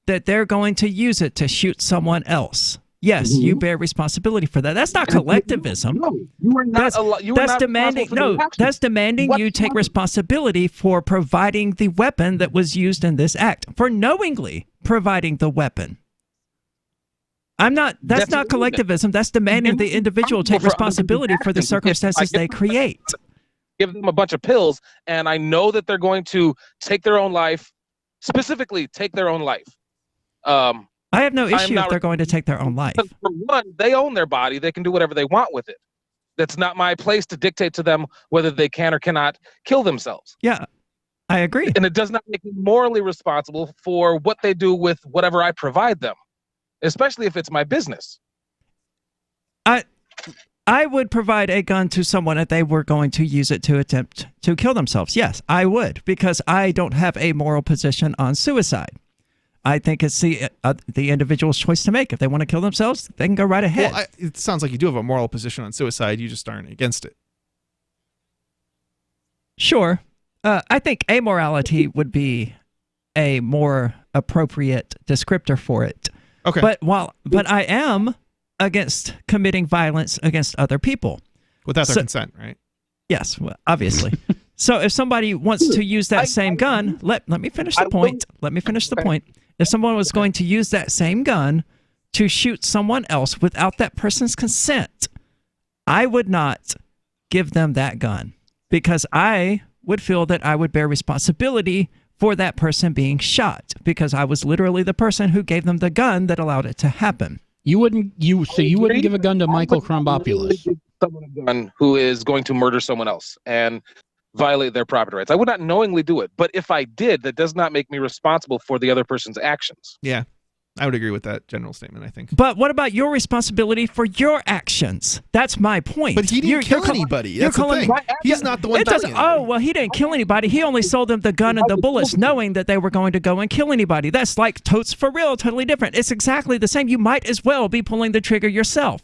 that they're going to use it to shoot someone else, yes, you bear responsibility for that. That's not collectivism. No, you are not. That's demanding. No, that's demanding you take responsibility for providing the weapon that was used in this act, for knowingly providing the weapon. I'm not. That's not collectivism. That's demanding the individual take responsibility for the circumstances they create. Give them a bunch of pills, and I know that they're going to take their own life, specifically take their own life. I have no issue if they're going to take their own life. For one, they own their body. They can do whatever they want with it. That's not my place to dictate to them whether they can or cannot kill themselves. Yeah, I agree. And it does not make me morally responsible for what they do with whatever I provide them, especially if it's my business. I would provide a gun to someone if they were going to use it to attempt to kill themselves. Yes, I would, because I don't have a moral position on suicide. I think it's the individual's choice to make. If they want to kill themselves, they can go right ahead. Well, it sounds like you do have a moral position on suicide. You just aren't against it. Sure. I think amorality would be a more appropriate descriptor for it. Okay. But I am against committing violence against other people. Without their consent, right? Yes, well, obviously. So if somebody wants to use that same gun, let me finish the point. Let me finish the point. If someone was going to use that same gun to shoot someone else without that person's consent, I would not give them that gun, because I would feel that I would bear responsibility for that person being shot, because I was literally the person who gave them the gun that allowed it to happen. You wouldn't give a gun to Michael Chrombopoulos. Someone a gun who is going to murder someone else and violate their property rights. I would not knowingly do it, but if I did, that does not make me responsible for the other person's actions. Yeah, I would agree with that general statement, I think. But what about your responsibility for your actions? That's my point. But he didn't kill anybody. That's the thing. He's not the one killing anybody. Oh, well, he didn't kill anybody. He only sold them the gun and the bullets, knowing that they were going to go and kill anybody. That's like totes for real, totally different. It's exactly the same. You might as well be pulling the trigger yourself.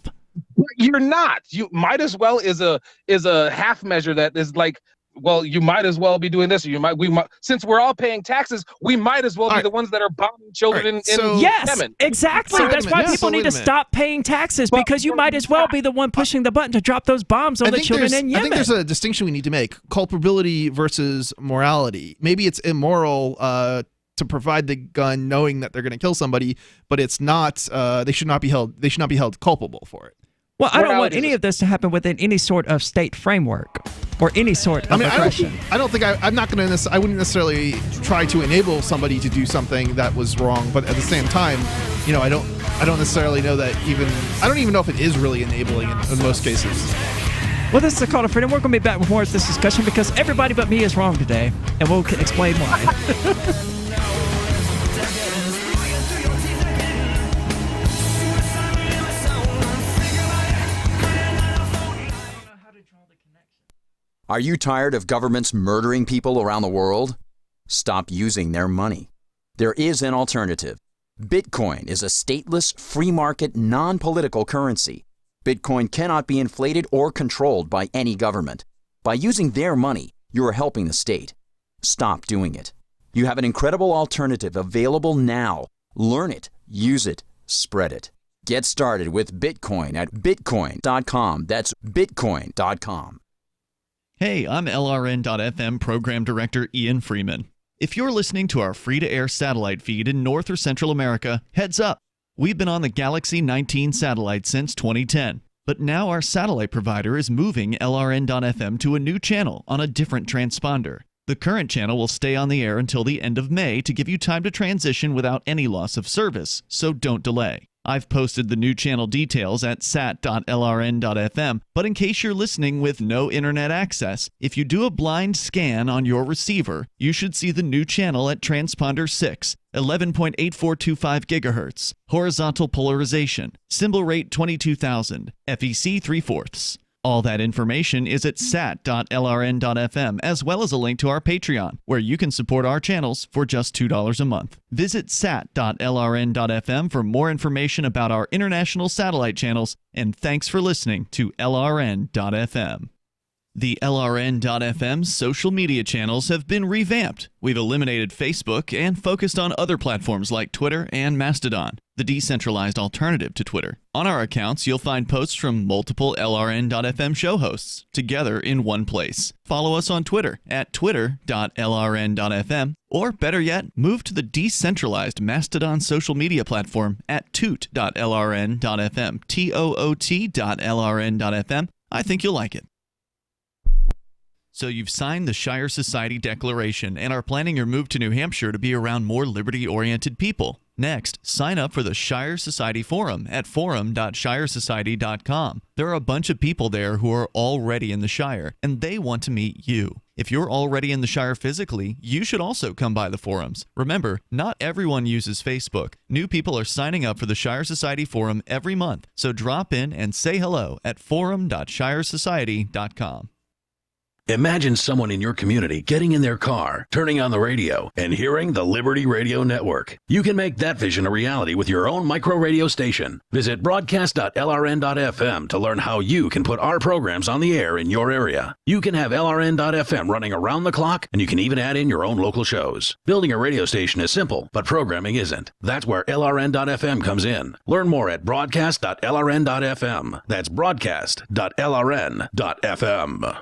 You're not. You might as well is a half measure that is like, well, you might as well be doing this. Or we might, since we're all paying taxes, we might as well be the ones that are bombing children in Yemen. Exactly. That's why people need to stop paying taxes, because you might as well be the one pushing the button to drop those bombs on the children in Yemen. I think there's a distinction we need to make: culpability versus morality. Maybe it's immoral to provide the gun knowing that they're going to kill somebody, but it's not. They should not be held culpable for it. Well, I don't want any of this to happen within any sort of state framework or any sort of aggression. I don't think I'm not going to. I wouldn't necessarily try to enable somebody to do something that was wrong, but at the same time, I don't necessarily know that I don't even know if it is really enabling in most cases. Well, this is a call to freedom. We're going to be back with more of this discussion, because everybody but me is wrong today, and we'll explain why. Are you tired of governments murdering people around the world? Stop using their money. There is an alternative. Bitcoin is a stateless, free market, non-political currency. Bitcoin cannot be inflated or controlled by any government. By using their money, you are helping the state. Stop doing it. You have an incredible alternative available now. Learn it, use it, spread it. Get started with Bitcoin at bitcoin.com. That's bitcoin.com. Hey, I'm LRN.FM Program Director Ian Freeman. If you're listening to our free-to-air satellite feed in North or Central America, heads up. We've been on the Galaxy 19 satellite since 2010, but now our satellite provider is moving LRN.FM to a new channel on a different transponder. The current channel will stay on the air until the end of May to give you time to transition without any loss of service, so don't delay. I've posted the new channel details at sat.lrn.fm, but in case you're listening with no internet access, if you do a blind scan on your receiver, you should see the new channel at transponder 6, 11.8425 GHz, horizontal polarization, symbol rate 22,000, FEC 3/4. All that information is at sat.lrn.fm, as well as a link to our Patreon, where you can support our channels for just $2 a month. Visit sat.lrn.fm for more information about our international satellite channels, and thanks for listening to LRN.FM. The LRN.FM social media channels have been revamped. We've eliminated Facebook and focused on other platforms like Twitter and Mastodon, the decentralized alternative to Twitter. On our accounts, you'll find posts from multiple LRN.FM show hosts together in one place. Follow us on Twitter at twitter.lrn.fm, or better yet, move to the decentralized Mastodon social media platform at toot.lrn.fm, toot.lrn.fm. I think you'll like it. So you've signed the Shire Society Declaration and are planning your move to New Hampshire to be around more liberty-oriented people. Next, sign up for the Shire Society Forum at forum.shiresociety.com. There are a bunch of people there who are already in the Shire, and they want to meet you. If you're already in the Shire physically, you should also come by the forums. Remember, not everyone uses Facebook. New people are signing up for the Shire Society Forum every month, so drop in and say hello at forum.shiresociety.com. Imagine someone in your community getting in their car, turning on the radio, and hearing the Liberty Radio Network. You can make that vision a reality with your own micro radio station. Visit broadcast.lrn.fm to learn how you can put our programs on the air in your area. You can have LRN.FM running around the clock, and you can even add in your own local shows. Building a radio station is simple, but programming isn't. That's where LRN.FM comes in. Learn more at broadcast.lrn.fm. That's broadcast.lrn.fm.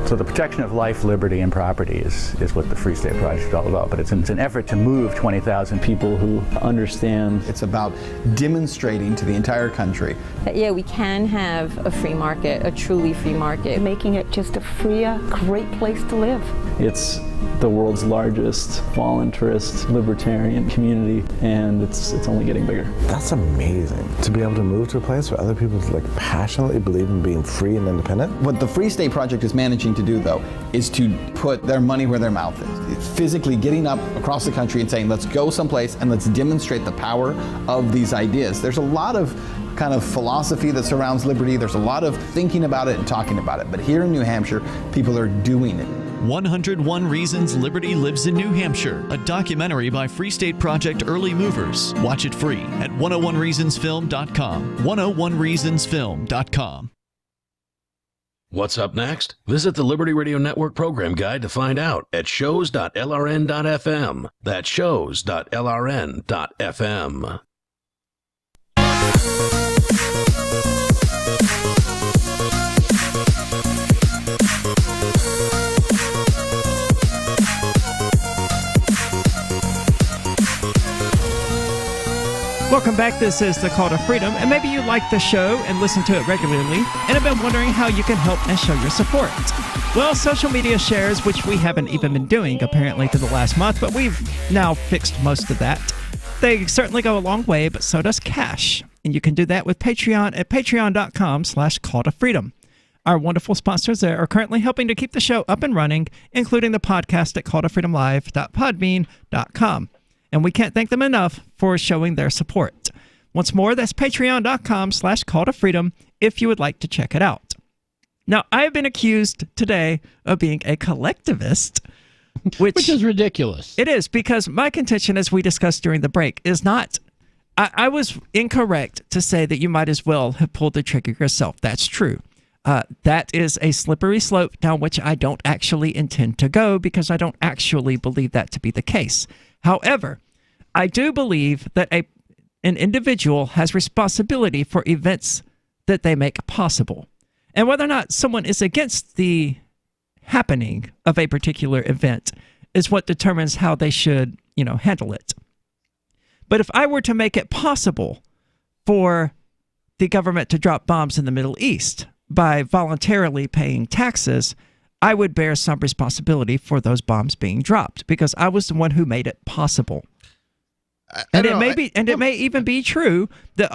So the protection of life, liberty, and property is what the Free State Project is all about. But it's an effort to move 20,000 people who understand. It's about demonstrating to the entire country that, yeah, we can have a free market, a truly free market. Making it just a freer, great place to live. It's the world's largest voluntarist libertarian community, and it's only getting bigger. That's amazing, to be able to move to a place where other people passionately believe in being free and independent. What the Free State Project is managing to do, though, is to put their money where their mouth is. Physically getting up across the country and saying, let's go someplace and let's demonstrate the power of these ideas. There's a lot of kind of philosophy that surrounds liberty. There's a lot of thinking about it and talking about it. But here in New Hampshire, people are doing it. 101 Reasons Liberty Lives in New Hampshire, a documentary by Free State Project Early Movers. Watch it free at 101reasonsfilm.com. 101reasonsfilm.com. What's up next? Visit the Liberty Radio Network program guide to find out at shows.lrn.fm. That's shows.lrn.fm. Welcome back. This is the Call to Freedom, and maybe you like the show and listen to it regularly and have been wondering how you can help and show your support. Well, social media shares, which we haven't even been doing apparently for the last month, but we've now fixed most of that. They certainly go a long way, but so does cash. And you can do that with Patreon at patreon.com/call-to-freedom. Our wonderful sponsors there are currently helping to keep the show up and running, including the podcast at calltofreedomlive.podbean.com. And we can't thank them enough for showing their support. Once more, that's patreon.com/call-to-freedom if you would like to check it out. Now, I have been accused today of being a collectivist, which is ridiculous. It is, because my contention, as we discussed during the break, is not... I was incorrect to say that you might as well have pulled the trigger yourself. That's true. That is a slippery slope down which I don't actually intend to go, because I don't actually believe that to be the case. However, I do believe that an individual has responsibility for events that they make possible. And whether or not someone is against the happening of a particular event is what determines how they should, handle it. But if I were to make it possible for the government to drop bombs in the Middle East by voluntarily paying taxes, I would bear some responsibility for those bombs being dropped, because I was the one who made it possible. And it may even be true that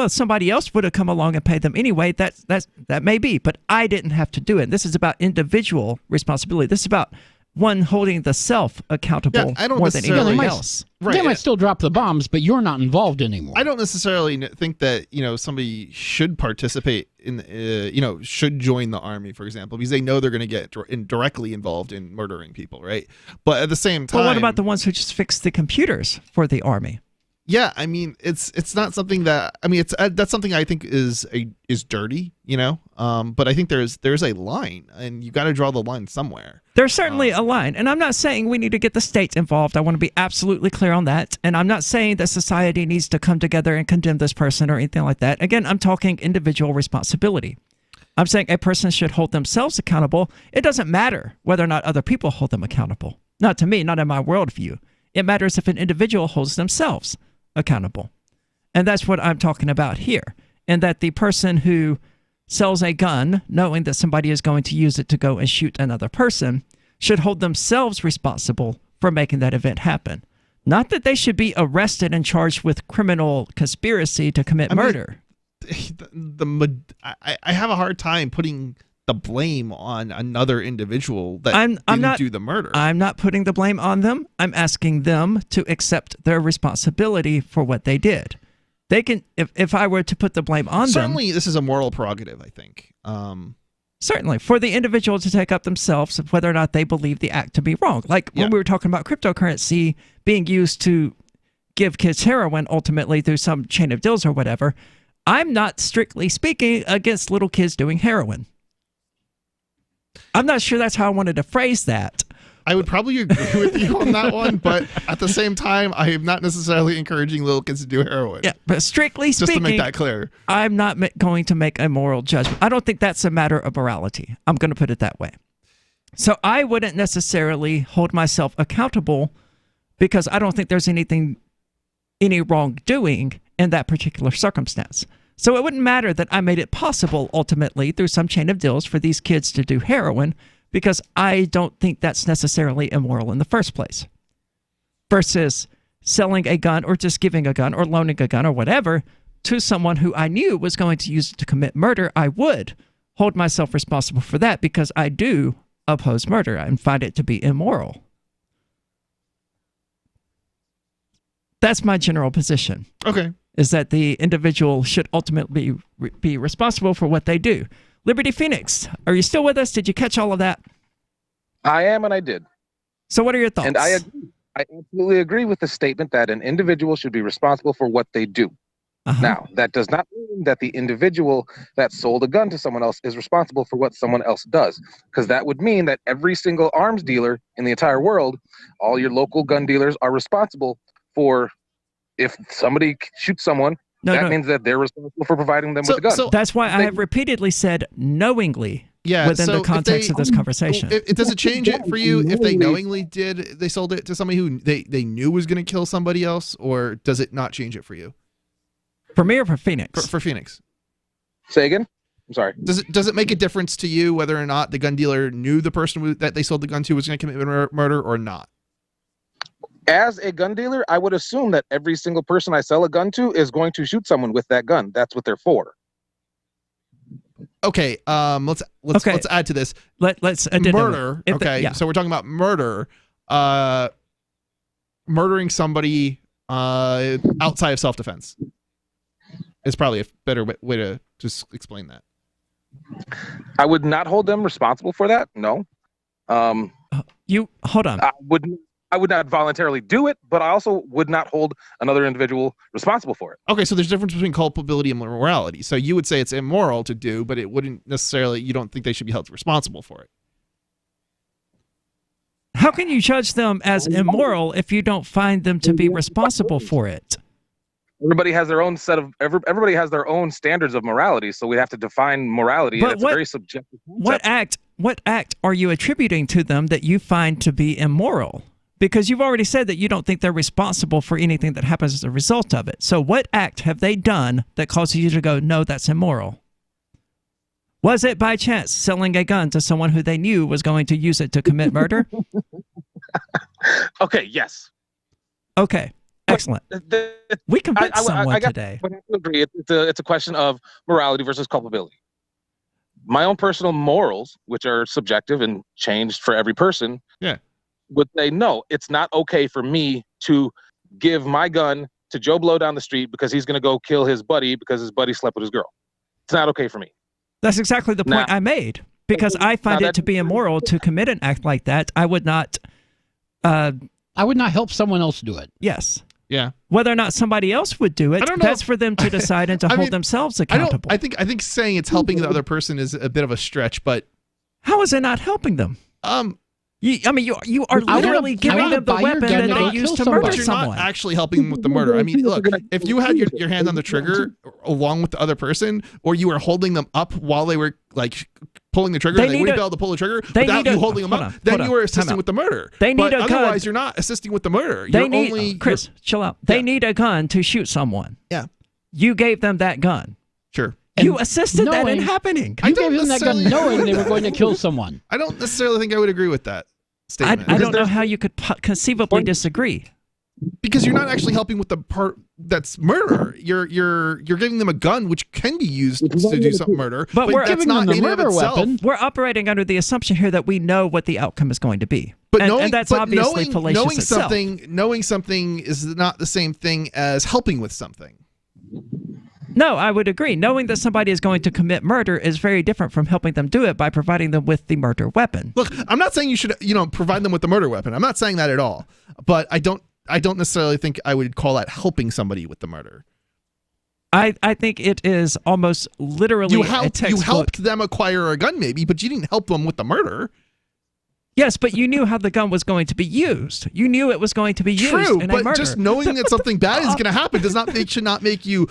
somebody else would have come along and paid them anyway. That may be, but I didn't have to do it. This is about individual responsibility. This is about one holding the self accountable more than anything else. They might still drop the bombs, but you're not involved anymore. I don't necessarily think that somebody should participate in should join the army, for example, because they know they're going to get directly involved in murdering people, right? But at the same time, well, what about the ones who just fix the computers for the army? Yeah, I mean, it's not something that it's that's something I think is dirty, but I think there's a line, and you got to draw the line somewhere. There's certainly a line, and I'm not saying we need to get the states involved. I want to be absolutely clear on that, and I'm not saying that society needs to come together and condemn this person or anything like that. Again, I'm talking individual responsibility. I'm saying a person should hold themselves accountable. It doesn't matter whether or not other people hold them accountable. Not to me, not in my worldview. It matters if an individual holds themselves accountable. And that's what I'm talking about here. And that the person who sells a gun, knowing that somebody is going to use it to go and shoot another person, should hold themselves responsible for making that event happen. Not that they should be arrested and charged with criminal conspiracy to commit murder. I have a hard time putting the blame on another individual that didn't do the murder. I'm not putting the blame on them. I'm asking them to accept their responsibility for what they did. They can, if I were to put the blame on them. Certainly, this is a moral prerogative, I think. Certainly, for the individual to take up themselves of whether or not they believe the act to be wrong. Like when we were talking about cryptocurrency being used to give kids heroin ultimately through some chain of deals or whatever, I'm not strictly speaking against little kids doing heroin. I'm not sure that's how I wanted to phrase that. I would probably agree with you on that one, but at the same time, I am not necessarily encouraging little kids to do heroin. Yeah, but strictly speaking, just to make that clear, I'm not going to make a moral judgment. I don't think that's a matter of morality. I'm going to put it that way. So I wouldn't necessarily hold myself accountable because I don't think there's any wrongdoing in that particular circumstance. So it wouldn't matter that I made it possible ultimately through some chain of deals for these kids to do heroin, because I don't think that's necessarily immoral in the first place. Versus selling a gun or just giving a gun or loaning a gun or whatever to someone who I knew was going to use it to commit murder, I would hold myself responsible for that because I do oppose murder and find it to be immoral. That's my general position. Okay. Is that the individual should ultimately be responsible for what they do. Liberty Phoenix, are you still with us? Did you catch all of that? I am, and I did. So what are your thoughts? And I agree. I absolutely agree with the statement that an individual should be responsible for what they do. Now, that does not mean that the individual that sold a gun to someone else is responsible for what someone else does, because that would mean that every single arms dealer in the entire world, all your local gun dealers, are responsible for if somebody shoots someone. That means that they're responsible for providing them with a gun. So that's why I have repeatedly said knowingly within the context of this conversation. Does it change it for you if they knowingly they sold it to somebody who they knew was going to kill somebody else, or does it not change it for you? For me or for Phoenix? For Phoenix. Say again? I'm sorry. Does it make a difference to you whether or not the gun dealer knew the person that they sold the gun to was going to commit murder or not? As a gun dealer, I would assume that every single person I sell a gun to is going to shoot someone with that gun. That's what they're for. Okay, let's add to this. Let's murder. So we're talking about murder. Murdering somebody outside of self-defense is probably a better way to just explain that. I would not hold them responsible for that. No. You hold on. I would not voluntarily do it, but I also would not hold another individual responsible for it. Okay, so there's a difference between culpability and morality. So you would say it's immoral to do, but it wouldn't necessarily, you don't think they should be held responsible for it. How can you judge them as immoral if you don't find them to be responsible for it? Everybody has their own everybody has their own standards of morality, so we have to define morality, and it's a very subjective concept. What act are you attributing to them that you find to be immoral? Because you've already said that you don't think they're responsible for anything that happens as a result of it. So what act have they done that causes you to go, no, that's immoral? Was it by chance selling a gun to someone who they knew was going to use it to commit murder? Okay, yes. Okay, excellent. We convinced someone today. I agree. It's a question of morality versus culpability. My own personal morals, which are subjective and changed for every person, would say, no, it's not okay for me to give my gun to Joe Blow down the street because he's going to go kill his buddy because his buddy slept with his girl. It's not okay for me. That's exactly the point I made. Because I find it to be immoral to commit an act like that. I would not help someone else do it. Yes. Yeah. Whether or not somebody else would do it, that's for them to decide and to hold themselves accountable. I think saying it's helping the other person is a bit of a stretch, but how is it not helping them? You are literally giving them the weapon that they use to murder you're someone. Not actually helping them with the murder. I mean, look, if you had your hand on the trigger along with the other person, or you were holding them up while they were like pulling the trigger, and they wouldn't be able to pull the trigger without you holding them up, then you were assisting with the murder. They need a gun. Otherwise, you're not assisting with the murder. Chris, chill out. They need a gun to shoot someone. Yeah. You gave them that gun. Sure. You assisted that in happening. You gave them that gun knowing they were going to kill someone. I don't necessarily think I would agree with that statement. I don't know how you could conceivably disagree. Because you're not actually helping with the part that's murder. You're giving them a gun which can be used to do some murder, but we're that's not in and of itself. We're operating under the assumption here that we know what the outcome is going to be. But and that's obviously fallacious itself. Knowing something is not the same thing as helping with something. No, I would agree. Knowing that somebody is going to commit murder is very different from helping them do it by providing them with the murder weapon. Look, I'm not saying you should, provide them with the murder weapon. I'm not saying that at all. But I don't necessarily think I would call that helping somebody with the murder. I think it is almost literally you helped them acquire a gun maybe, but you didn't help them with the murder. Yes, but you knew how the gun was going to be used. You knew it was going to be used in a murder. But just knowing that something bad is going to happen should not make you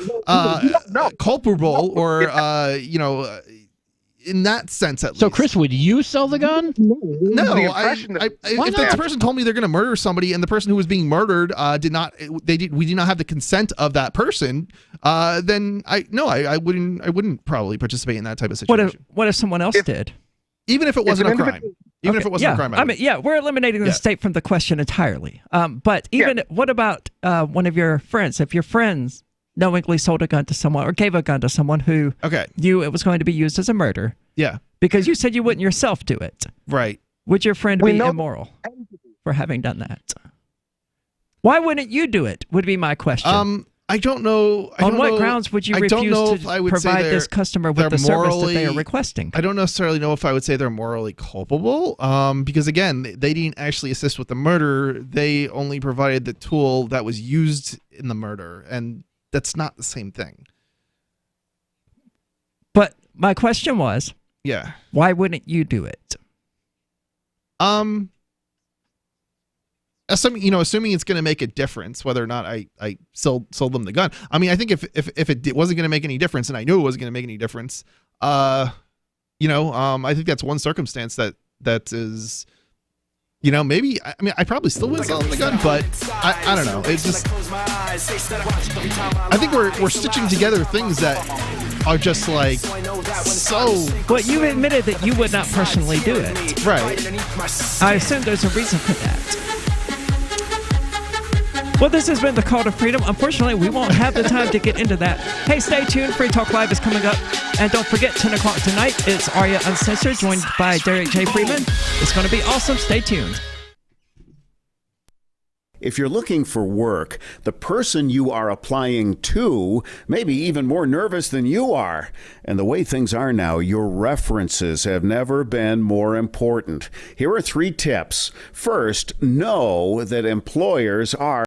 culpable or in that sense at least. So, Chris, would you sell the gun? No. If this person told me they're going to murder somebody and the person who was being murdered we did not have the consent of that person, then I wouldn't probably participate in that type of situation. What if someone else did? Even if it wasn't a crime. Even if it wasn't a crime. We're eliminating the state from the question entirely. But what about one of your friends? If your friends knowingly sold a gun to someone or gave a gun to someone who knew it was going to be used as a murder. Yeah. Because you said you wouldn't yourself do it. Right. Would your friend be immoral for having done that? Why wouldn't you do it? Would be my question. I don't know. On what grounds would you refuse to provide this customer with the service that they are requesting? I don't necessarily know if I would say they're morally culpable, because again, they didn't actually assist with the murder. They only provided the tool that was used in the murder, and that's not the same thing. But my question was, why wouldn't you do it? Assuming it's going to make a difference, whether or not I sold them the gun. I mean, I think if it wasn't going to make any difference, and I knew it wasn't going to make any difference, I think that's one circumstance that is, maybe. I mean, I probably still would sell them the gun, but I don't know. It's just, I think we're stitching together things that are just like so. Well, you admitted that you would not personally do it, right? I assume there's a reason for that. Well, this has been the Call to Freedom. Unfortunately, we won't have the time to get into that. Hey, stay tuned. Free Talk Live is coming up. And don't forget, 10 o'clock tonight, it's Arya Uncensored, joined by Derek J. Freeman. It's going to be awesome. Stay tuned. If you're looking for work, the person you are applying to may be even more nervous than you are. And the way things are now, your references have never been more important. Here are 3 tips. First, know that employers are